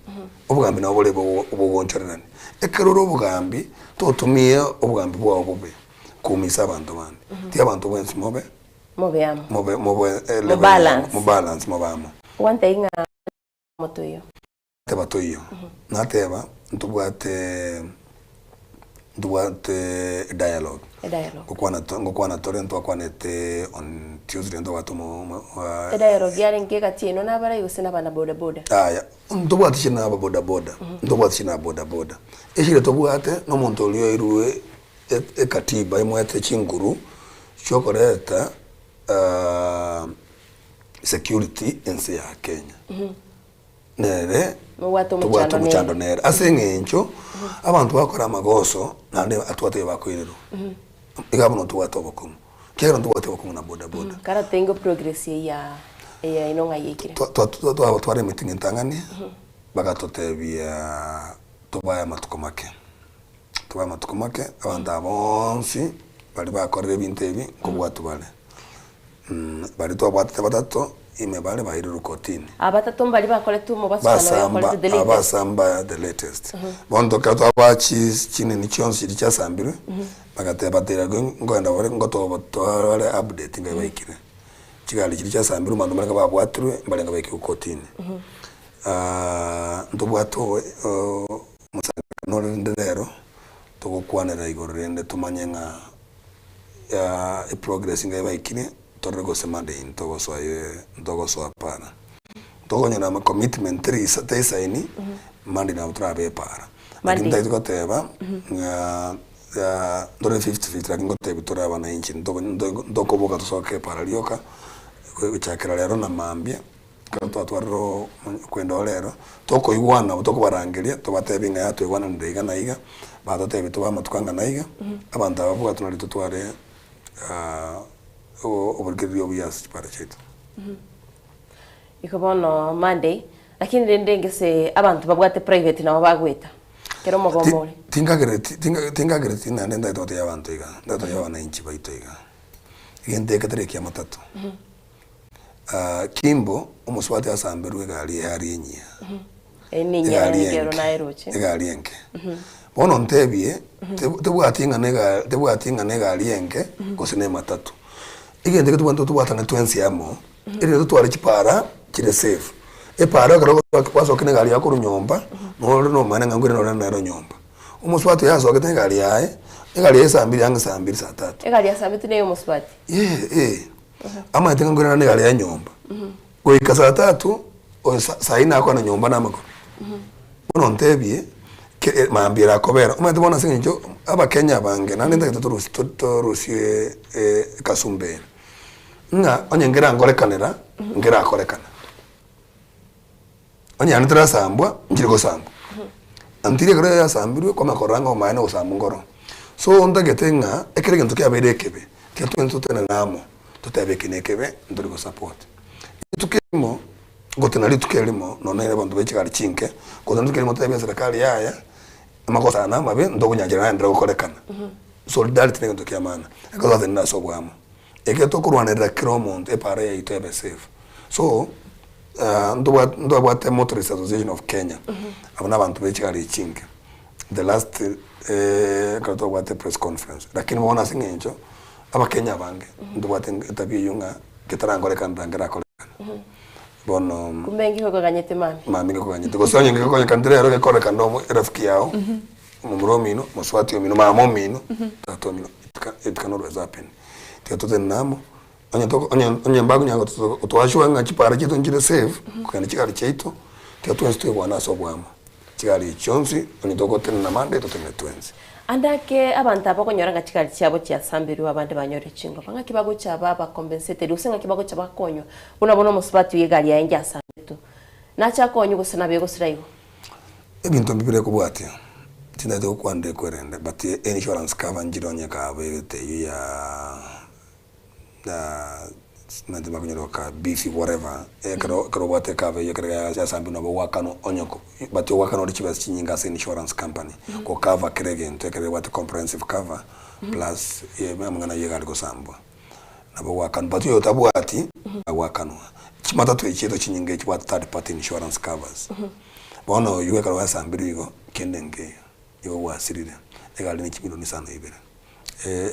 Obugambi na obole bobonchererani. Ekeroro obugambi totumie obugambi bwa obube. Kumisa abantu bandi. Ti abantu bensi mobe balance mobamo. One thing motoyo. Teba toyo. Nateba ntubwate dialogue. Ngokwana torrent wakwanete on Tuesday ndo watumo dialogue yari ngeka tieno nabara yose nabana boda boda. Aya. Ntubwate shina boda boda. Ntubwate shina boda boda. Eshire tobwate no muntu oliyo iruwe katiba imwete chinguru chokoreta security ense ya Kenya. Nere tubwate muchando nere asengencho abantu bakora amagoso nande atwate bakwiriro. Igabo no tubwate obokumu. Kera tubwate obokumu na boda boda. Kara tengo progress ya inonga yekire. Tware meeting ntangani bagatotebia tubaya matukomake. Tuba matukomake abantu abonsi bali bakorera ebintu ebi kubwatu bale. Bali tubwate batatu ime bale bahiru kotini. Abatatu bali bakoletu mu basana the latest. Abasamba the latest. Bondo kato abachi chini ni chonsi cyasambire. Bagate batera ngoenda bari ngoto bale update ngai bayikire. Kigali kiri cyasambire umuntu maraka babwatru bale ngai bayikire kotini. Ndubwato musanga ndero tugukwanira igorende tumanyenga ya progress ngai bayikire torego semande intogoso ntogoso apana togonya na commitment 3 taisaini mandi na utrabe para ndai tukoteba ya ndore 50-50 lakingo tebi turaba na inchi ndoko boka tusoke para lioka kuchakira lero na mambia kato atwaro kwenda lero toko igwana toko barangeria tubatebi nga yatu igwana ndeiga na iga bato tebi tubama tukanga na iga abantu abavuga tunali tutware Yari ikobono Monday lakini rende ngese abantu babwate private na bagweta kero mogomore tingagere tina nenda itote ya abantu iga ndato ya wananchi baito iga igende katariki ya matatu Kimbo umuswati asamberwe gali yari enyia eninya ngero na eroche gali enke bono ntebie tebwatinga nega alienke gosene matatu igende ketubwanto tubwatana twensi yamo iri tutwara kipara kire safe para karo kwaso kene gali yakuru nyomba no mana ngangure no naro nyomba umuswati yazo akete gali yae gali yesa mbili yanga saa 2 saa 3 gali yasa bitu ne umuswati ama tenga ngure na gali ya nyomba ko ikasa 3 o saa ina kwa na nyomba na mako bono ntebie maambira kobera umete bona sinjo aba Kenya bange nani ndake turusie kasumbe nga onye ngira ngorekanira ngira akorekana onye anitra sambwa njiri go sambwa antire gre ya sambirwe kwa makoranga omaene osambu ngoro so ndage tenga ekere ntuke aberekebe ketu ntutena namo tutabekine nduri go support tukemo gotenali tukelimo none abantu bechikali chinke ko ntukelimo tabya serikali yaya amakosa na mabe ndogo nyajira ndira gukorekana solidarity ningo tukiamana akaza tena sobwamo eketo kurwanira kiromonde epare ya itebe safe so ndo bwate Motorist Association of Kenya abana abantu bechikali chinke the last kato bwate press conference lakini mwana singenjo aba Kenya bange ndo bwate tabi yunga kitarangorekana ndangira korekana bono kumengi ko ganyete mami ko ganyete ko sonye ko kandire ero ke koreka ndo rafiki yao mumuromino muswati omino mama omino tato omino it cannot happen tiatote namo onye mbago nyango twashwa nga chipara chito njire save ko chikali cheito tiatu nstwe bwana so bwamo chikali chonsi onye tokote na mande totene twenzi andake abantu abakonyora nga chikali cyabo cyasambiri abandi banyore chingo banga kibago cyaba ba compensated usenga kibago cyaba konyo unabona musubati yegali yange asambitu nacha konyo gusana bego sirayo ebintu mbibire kubwati tinade kwande kwerende but insurance cover njironye kabe te ya nande bakonyora ka beef whatever karo bwate kabe yekere ya sambi no wakano onyoko but wakano richiba chinyinga se insurance company ko cover kerege ntekere bwate comprehensive cover plus yemangana yegali ko sambwa nabo wakano but yo tabwati wakano chimata to ichito chinyinga chibwate third party insurance covers bono yuwe karo sambiri go kendenge yo wasirire egali ni chimilo ni sana ibere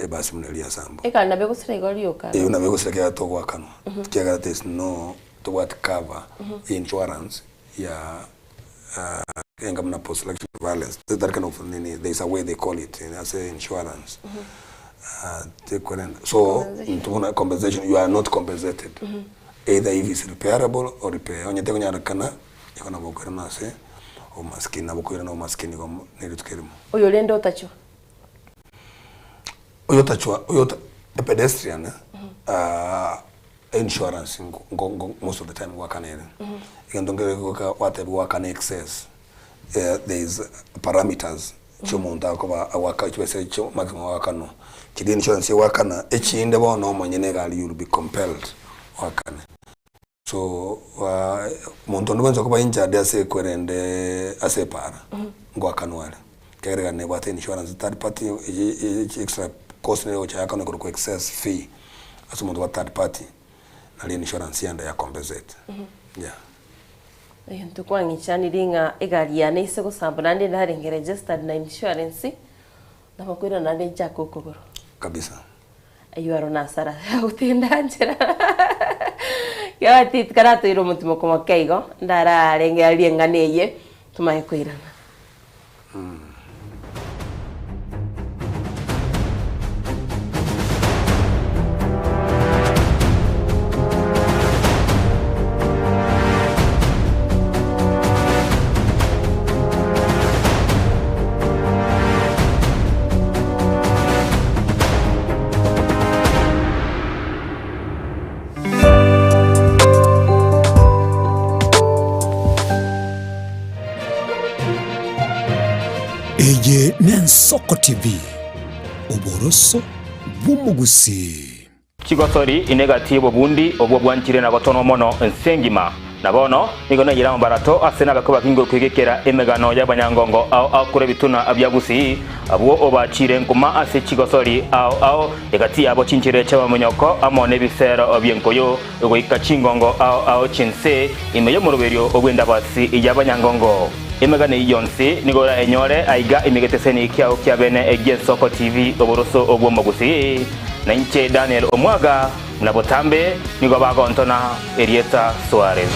basi mnalia sambo ekali nabego sirego lyoka nabego sirego to wakano kiaga there's no to what cover insurance ya engamna post selection violence that kind of nini there's a way they call it as insurance so into compensation you are not compensated either if it's repairable or repair onye tego nyarikana ikona bokora nase o maskini abokora no maskini ko neritukirimo oyo lendo tacho Oyota a pedestrian insurance most of the time work on it. You don't get whatever work on excess. There is parameters. Chumonta kwa awaka chwese maximum wakano. Chidi insurance wakana echi inde bono manyenega you will be compelled wakane. So montondo wenzo kwa inja dia se kwerende ase para. Ngwakanwale. Kagere ne wate insurance third party extra cost ne ocha yakano ko excess fee asumuntu wa third party na insurance yanda ya compensate Ayanto kwangi chani ringa egali ya nese ko sambana ndi ndari registered na insurance na makwira na ndi chako kokoro kabisa ayuaro nasara utenda njera ya tit karato iro mutimo como keigo ndara renge alienga neye tumaye kwirana Eye Nensoko TV uboroso bw'umugusi Chigosori inegatibo bundi obwo bwanchire na gotono mono nsengima na bono nigo gira mbarato asena bakoba kingo kwigekera emegano y'abanyangongo au kure bituna abyagusi abwo obachire nkuma ase chigosori au egati yabo chinchire chaba munyoko amone bisero obyenkoyo ego ikachingongo au chinse imeyo muruberio ogwenda basi y'abanyangongo emegane yonse nigora enyore aiga imigeteseni kyao kyabene Ensoko TV oboroso ogwomogusi na inche Daniel Omwaga na botambe nigo bagontona Erieta Suarez.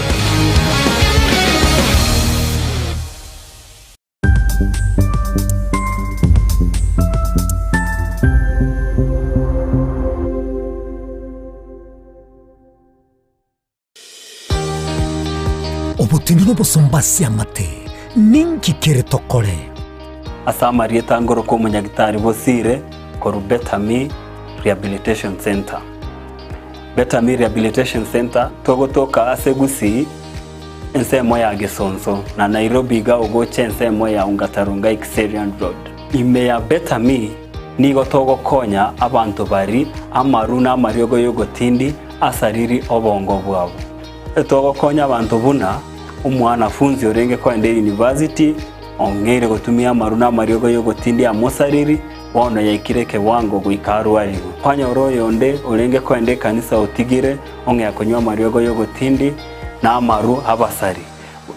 Obutindi n'obusumbasi amate ninki kere tokore Asama Rieta ngoro ko munyagitari bosire ko Betami Rehabilitation Center. Betami Rehabilitation Center togotoka asegusi ensemo ya Gesonso na Nairobi ga ogoche ensemo ya Ungatarunga Xerian Road. Ime ya Betami nigo togo konya abantu bari amaruna mariogo yogotindi asariri obongo bwabo. Togo konya abantu buna umwana funzi orenge kwa ende university ongere gotumia maruna mariogo yogotindi amosariri wana ya ikireke wango guikaru aligo panya oroyo onde orenge kwa ende kanisa otigire onge yakonywa mariogo yogotindi na amaru abasari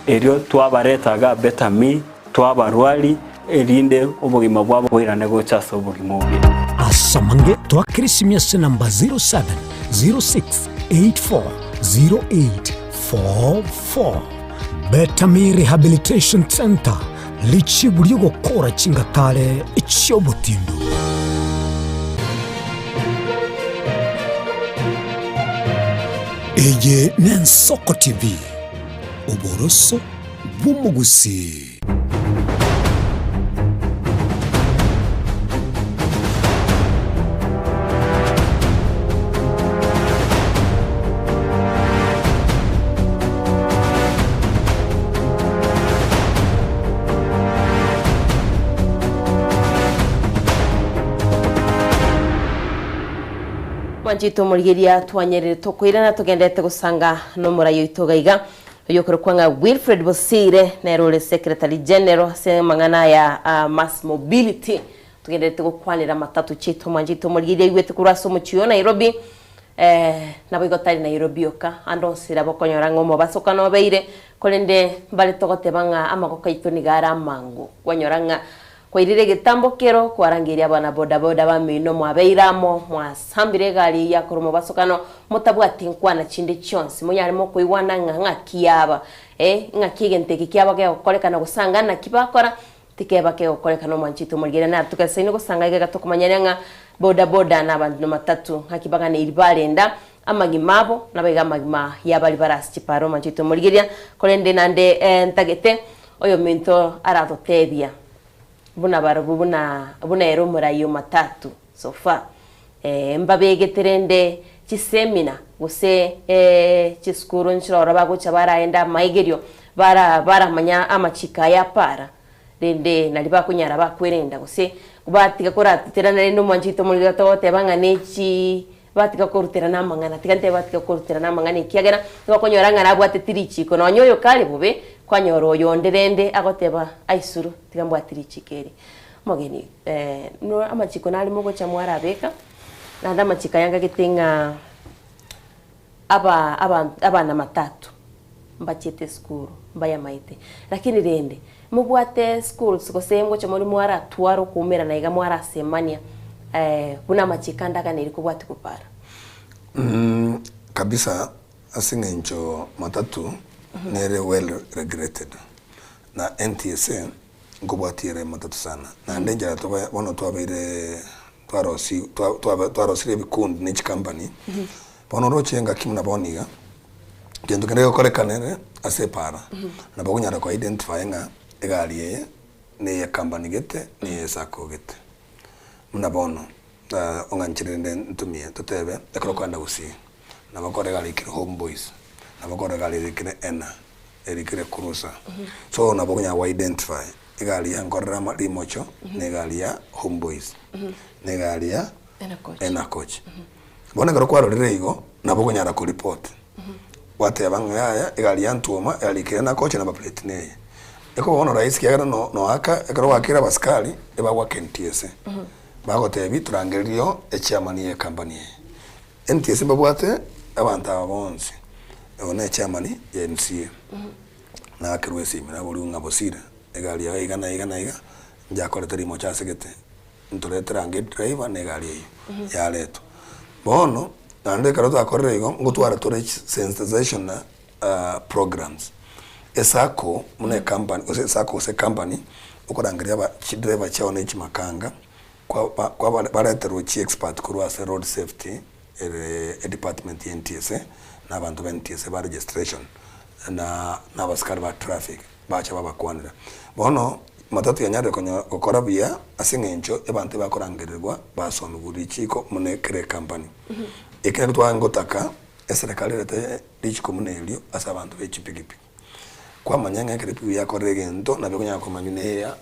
erio twabaretaga Betami twabarwali erinde obugima bwabo bwirane gochaso obugima obi asamange twakirisimya se namba 0706840844 Betami Rehabilitation Center lichiburio gukora chingatale ichyobutindu. Eye Ensoko TV oboroso bw'umugusi. Manjito murigeria twanyerere tokwirana tugendete gusanga no murayo itogaiga yokoro kwanga Wilfred Bosire na role secretary general se mangana ya mass mobility tugendete gukwanira matatu chito manjito murigeria igwete kuraso muchiyo Nairobi na bigotari Nairobi oka andonsira bokonyora ngomo basoka no beire kolende bali togote banga amagoka itonigara mangu kwanyoranga kwairire gitambokero kwarangiria bana boda boda bamino mwabeiramo mwasambire gari ya kurumo basokano mutabwati nkwana chinde chonsi munyarimo kuiwana nganga kiyaba ngakigente kiyaba ke okolekana gusangana kibakora tikeba ke okolekana mwanchito murigera na tukasaino gusanga iga gatokumanyanya boda boda na bantu matatu hakibagana iribalenda amagimabo nabega magima yabali barasi chiparo mwanchito murigeria kolende nande ntagete oyo minto aratotebia buna barabu buna ero murayo matatu sofa mbabegeterende chisemina guse chiskuru nchiro bagucha baraenda maigerio bara manya amachika ya para rende naliba kunyara bakwerenda guse kubatika koraterana rendo mwanjito muri gatote banga nechi batika koruterana mangana tikante batika koruterana mangana kiagera bakonyoranga nabwate tirichi kono nyoyo kali bube kwanyoro yonderende agoteba aisuru tikambwa tirichikeri mogeni no amachiko nali mogo cha mwara beka na ndamachika yanga gitenga abana matatu mbachete school mbaya maite lakini rende mubwate school sikosemgo cha muri mwara twaro kumera na iga mwara semania buna machika ndaga nili kubwati kupara kabisa asinga incho matatu nere well regretted na NTSA ngubwatire matatu sana na ndenjara toba bono twabire twarosire bikundi n'iki company bono rochenga kimuna boniga gendo kende korekanere asepara na bagunyara ko identify nga egaliye ne ya company gete ne sako gete muna bono onganchirende ntumie totebe ekro kwanda gusi na bakore galikire homeboys na bakore galikire ena erikire kurusa so na bagunya wa identify egali ya ngorra malimocho ne gali ya homeboys ne gali ya ena coach bona garo kwaro rirego na bagunya ra ko report wate bangaya egali yantuoma yalikena coach na plate ne eko ono rais kiagara no aka ekaro wakira baskali eba wa KNTSA bagotebi turangerio chairman ye company NTSA babwate abantu abonzi one chairman ye NCA na akirwesi mina boli ungabosira egali ya igana njakore terimo cha segete nturetera nge driver ne gali ya leto bono nande karoto akorere igo ngutwara tore sensitization programs esako mune company ose sako ose company ukorangiria ba driver chao ne chimakanga kwa baletero chi expert kurwa se road safety department ya NTSA na abantu ba NTSA ba registration na baskari ba traffic bacha babakwanira bono matatu yanyare kokora bia asingencho ebante bakorangirirwa basome buri chiko mune kre company ekene twa ngotaka eserikali lete lichiko mune elio asa abantu bechipigipi kwa manyanga krepi ya korregento na bikonya ko manyune ya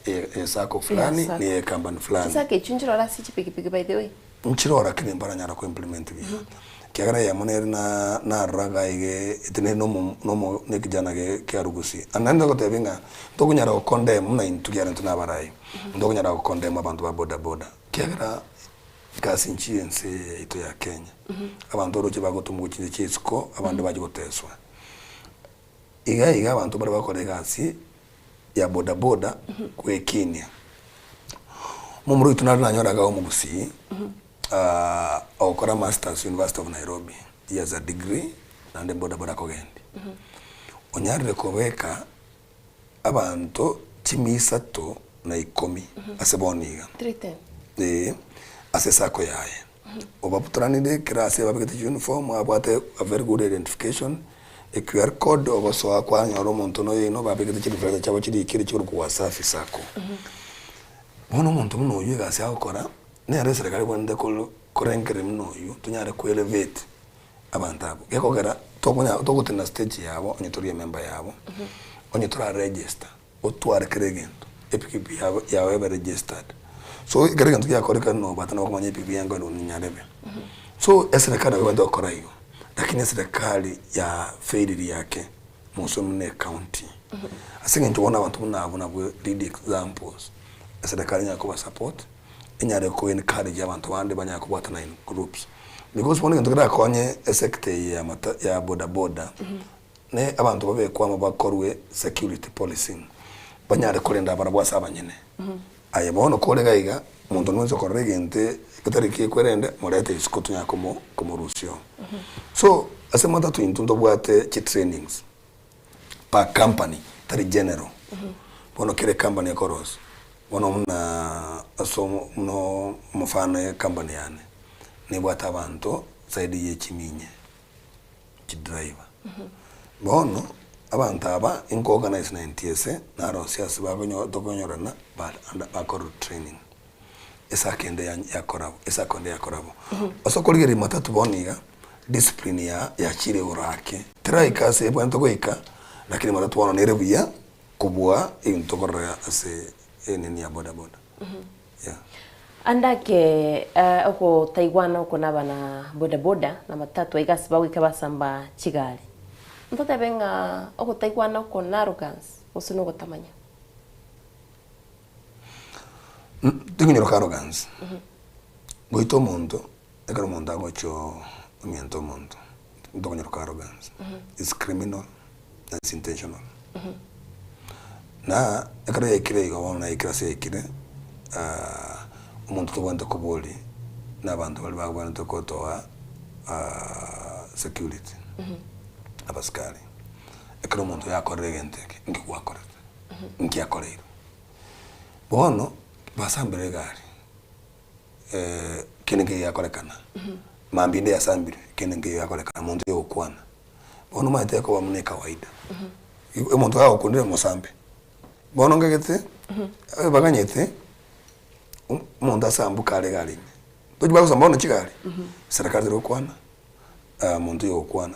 sako fulani ni company fulani sasa ke chunjiro la si chipigipigi by the way nchirora kine mbara nyara ko implement bi kiagara ya mune na raga ige itene no ne kijana ge kyarugusi ananda ko tebinga to kunyara ko condemn na intugiara ntuna barai ndo kunyara ko condemn abantu ba boda kiagara kasi nchiense ito ya Kenya abantu roje bagotumwa kindi cyisiko abantu baje goteswa iga abantu bari bakore gasi ya boda kwe Kenya mumuru itunari nanyoraga mu Busi okora masters University of Nairobi years a degree nande boda ko gendi onyarire kobeka abantu chimisato na 10 aseboniga 310 asesako yaye obaputuranire kirase babigete uniform abate a very good identification a QR code oboso akwa nyoro muntu no yino babigete chifreza chabo chiri kiri churu kwa safi sako bono muntu muno yiga se akora ne are serikali kwende korengere muno yu tunyare ku elevate abantabo gekogera tokutena stage yabo onyitoriye member yabo onyitora register otware kiregento epikipi yawe be registered so gerega ntukia koreka no batana kwa nyepi biyango no nyarebe so eserikali wende okora hiyo lakini serikali ya failure yake musomne county asinge ntubona abantu munabona bwe lead examples eserikali nyako support inyare ko encourage abantu bande banyako batana in groups because one ngira konye sector ya boda ne abantu babe kwa bakorwe security policing banyare kolenda abana bwasa abanyene ayebono kolega iga muntu nwenzo korregente katariki kwerende morete isikotu nyako mo rusio so asema tatu intundo bwate chi trainings pa company tari general bono kire company ya koros bono muna asomo no mufano ya company yane ne bwata abantu zaidi ye chiminye chi driver bono abantu aba inko organize na NTSA na rosias bagonyo dogonyorana bakoro training esa kende ya korabo osokoligeri matatu boniga discipline ya chire urake try kase bwanto goika lakini matatu wana nerebuya kubwa intokora ase eneni ya boda yeah andake oko Taiwan oko nabana boda na matatu igasi bawika basamba chigali mtote benga oko Taiwan oko na arrogance usuno gotamanya tinginyoro arrogance goito mundo ekaro mundo agocho miento mundo tinginyoro arrogance is criminal that's intentional na ekaro yekire igona ikirase yekire umuntu tubanda kuboli nabantu bali bagwana tokotoa security abaskari ekaro muntu yakorregente ngikwakorera nkiyakorera bono basambire gari kinenge yakorekana mambinde yasambire kinenge yakorekana muntu yokwana bono mate ko bamune kawaida umuntu akundire musambe bono ngegete baganyete umuntu asambuka ale gari tuji bakusamba bono chigari serikali rokwana muntu yokwana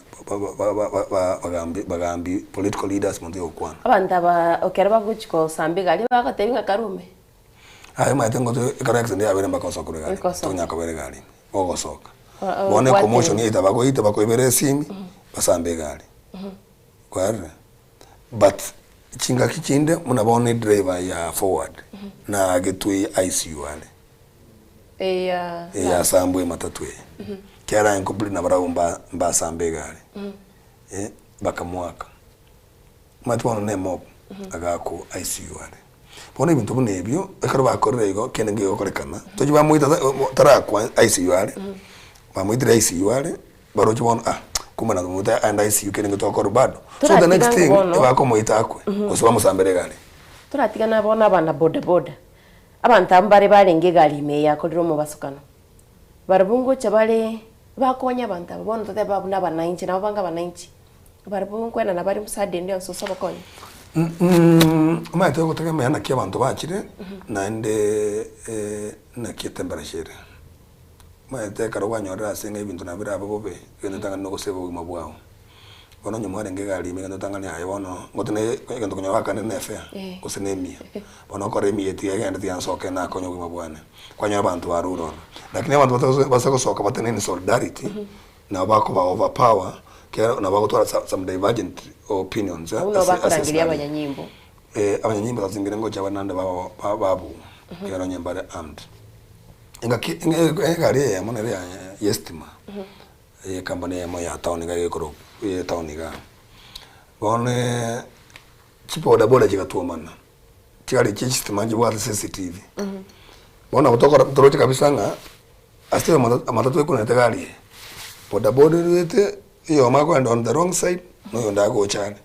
bagambi political leaders muntu yokwana abandaba okeraba guchiko sambe gari bakatebinga karume ay maitengo to correct ndia bere mbaka kure gari tonya ko bere gari ogosoka bone commotion ita bako ibere simi basambe gari Kware. But chinga kichinde munabone driver ya forward na getui ICU ale. Ya sambwe matatwe. Kera incomplete na bara mba sambe gari. Bakamwaka. Matwana ne mob agako ICU ale. Bona ibintu bunebyo ekaro bakorera igo kene ngiyo korekana. Toji bamuita tarakwa ICU ale. Bamuita ICU ale baroji bona kumana muta and ICU kene ngitokoro bado. So the next thing bakomuita akwe. Kusaba musambere gari. Turatigana bona abana boda boda. Abantu ambare barenge gari meya kodiro mu basukano. Barabungo chabale bakonya abantu abona tote babuna bananchi na banga bananchi. Barabungo kwena na bari musade ndio so bakonya. Maiteko tegemea na kia abantu bakire naende na kia temperature. Maiteka rwanyora senga ibintu nabira ababobe gende tanga no guseba ubuma bwao. Bono nyumware ngegali migendo tanga ni ayo bono ngotene gendo kunyo wakane nefe kusenemia. Bono kore mieti agenda tiansoke na konyo ubuma bwane. Kwanya abantu baruro. Lakini abantu basako soka batene ni solidarity na bako ba overpower na bagotwara some divergent opinions abakurangiria abanyanyimbo abanyanyimbo bazingire ngo cyaba nande babu yaro nyambare armed ingari ya monere ya yestima ye company ya moya town ga yekoro ye town ga bone chipoda boda chikatuomana chikali chistima njibwa CCTV bona kutoka toroche kabisa nga asiwe matatu kuna tegali boda boda rete iyo mako and on the wrong side no yonda go chane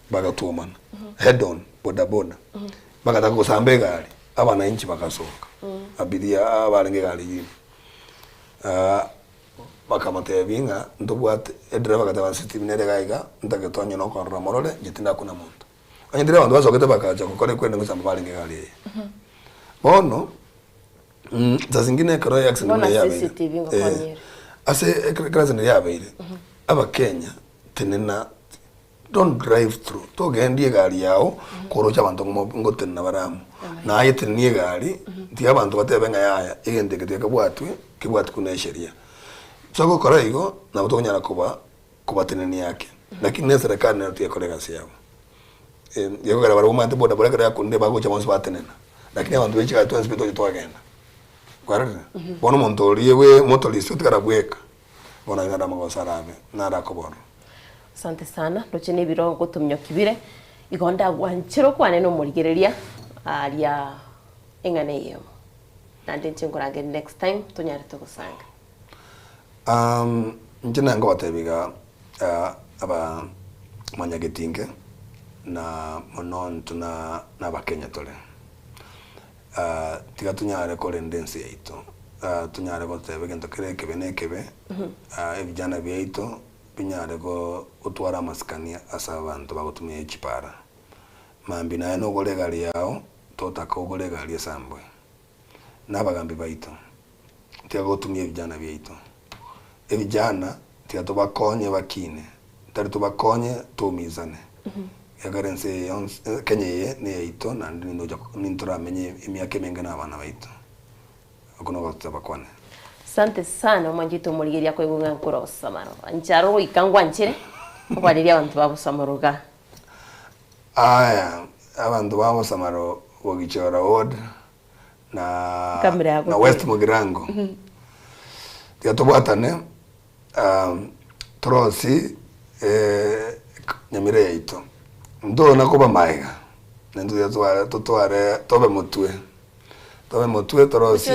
baga tuomana head on boda boda baga tako sambe gari abana inchi bakasoka abiria abalenge gari yini bakamate binga ndobwate driver kataba system nere gaiga ndagetonyo no kwa ramorole jitinda kuna muntu anyendere abantu bazokete bakaja kokore kwenda ngusamba balenge gari bono zazingine karo ya accident ya CCTV ngokonyere ase krazen ya beire aba Kenya tenena don't drive through to gendie gari yao korocha abantu ngotenna baramu na ayetenie gari ndi abantu batebenga yaya igende keteka bwatwe kibwatu kuna sheria soko koraigo na butonyara kuba teneni yake lakini ne serikali na tuye kolega siao yego gara baruma ante boda boda ya kunde bago chamonsi batenena lakini abantu bechi tu hospital to agenda kwarere bono montori we motorist utarabweka bona ngada magosarabe nara koboro. Asante sana ndochene biro gutumyo kibire igonda gwanchiro kwane no murigereria aria engane yemo nande nchingorage next time tunyare tugusanga njina ngo batebiga aba manyagetinge na monon tuna na bakenya tole tiga tunyare korendensi yaito tunyare gotebe gento kereke benekebe ebijana byaito binyare go utwara maskania asa abantu bagutumye chipara mambi naye no golegali yao totaka ogolegali sambwe nabagambi baito tiga gotumye ebijana byaito ebijana tiga tobakonye bakine tari tobakonye tumizane yagarense Kenya ne yaito na ndindo ninturamenye imyaka mengana abana baito akuno batabakwane. Asante sana mwanjito murigeria ko ibunga nkoro samaro ancharo ikangwa nchire kubariria abantu babo samaruga aya abantu babo samaro bogichora ward na West Mugirango yatobwatane trosi nyamire yaito ndo nakuba maiga nendo yatwara totware tobe mutwe trosi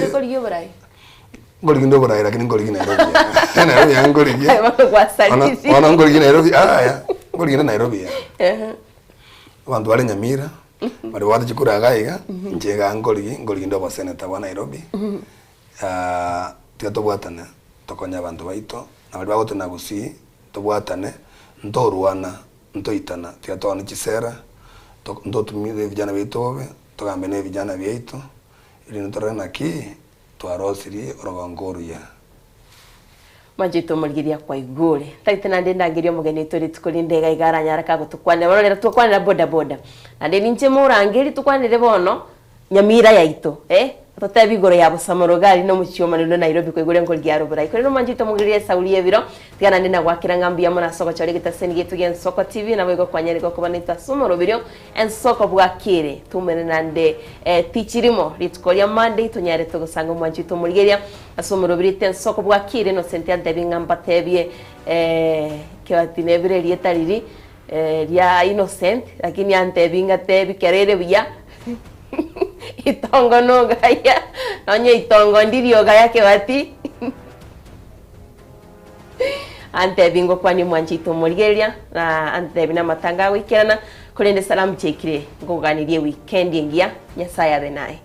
ngoligindo bora lakini ngoligi Nairobi na ya ngoligi ana ngoligi Nairobi ngoligi Nairobi abantu bari nyamira bari wata chikura gaiga njega ngoligi ndo senator wa Nairobi tiatobwatane tokonya abantu baito na bari bagotena gusi tobwatane ntorwana ntoitana tiatone chisera ndotumire vijana beitobe togambe ne vijana beito ili ntorana ki twarosiri orogongoruya majito murigiria kwa igure taite nande ndangirio mugeni turi tukulinde gaigara nyaraka gutukwane barorera tukwane boda boda nande ninche murangiri tukwane bono nyamira yaito totebi igoro ya busamoro gari no muchioma no Nairobi ko igore ngol giaro bura ikore no manjito mugirie saulie biro tigana ndina gwakira ngambia mona soko chori gitaseni gitu gen Soko TV na bwego kwanyere ko kubanita sumoro biro en soko bwakire tumene nande tichirimo litkoria Monday tonyare tugusanga manjito mugiria asumoro biro ten soko bwakire no sentia ndebinga mbatebie kiwatine bire lietariri ya innocent lakini antebinga tebi kerere bya itongo no gaya onye itongo ndirio gaya kewati ante bingo kwani mwanjito murigeria na ante bina matanga wikirana kurende salamu chekire ngoganirie weekend ngia nyasaya the nae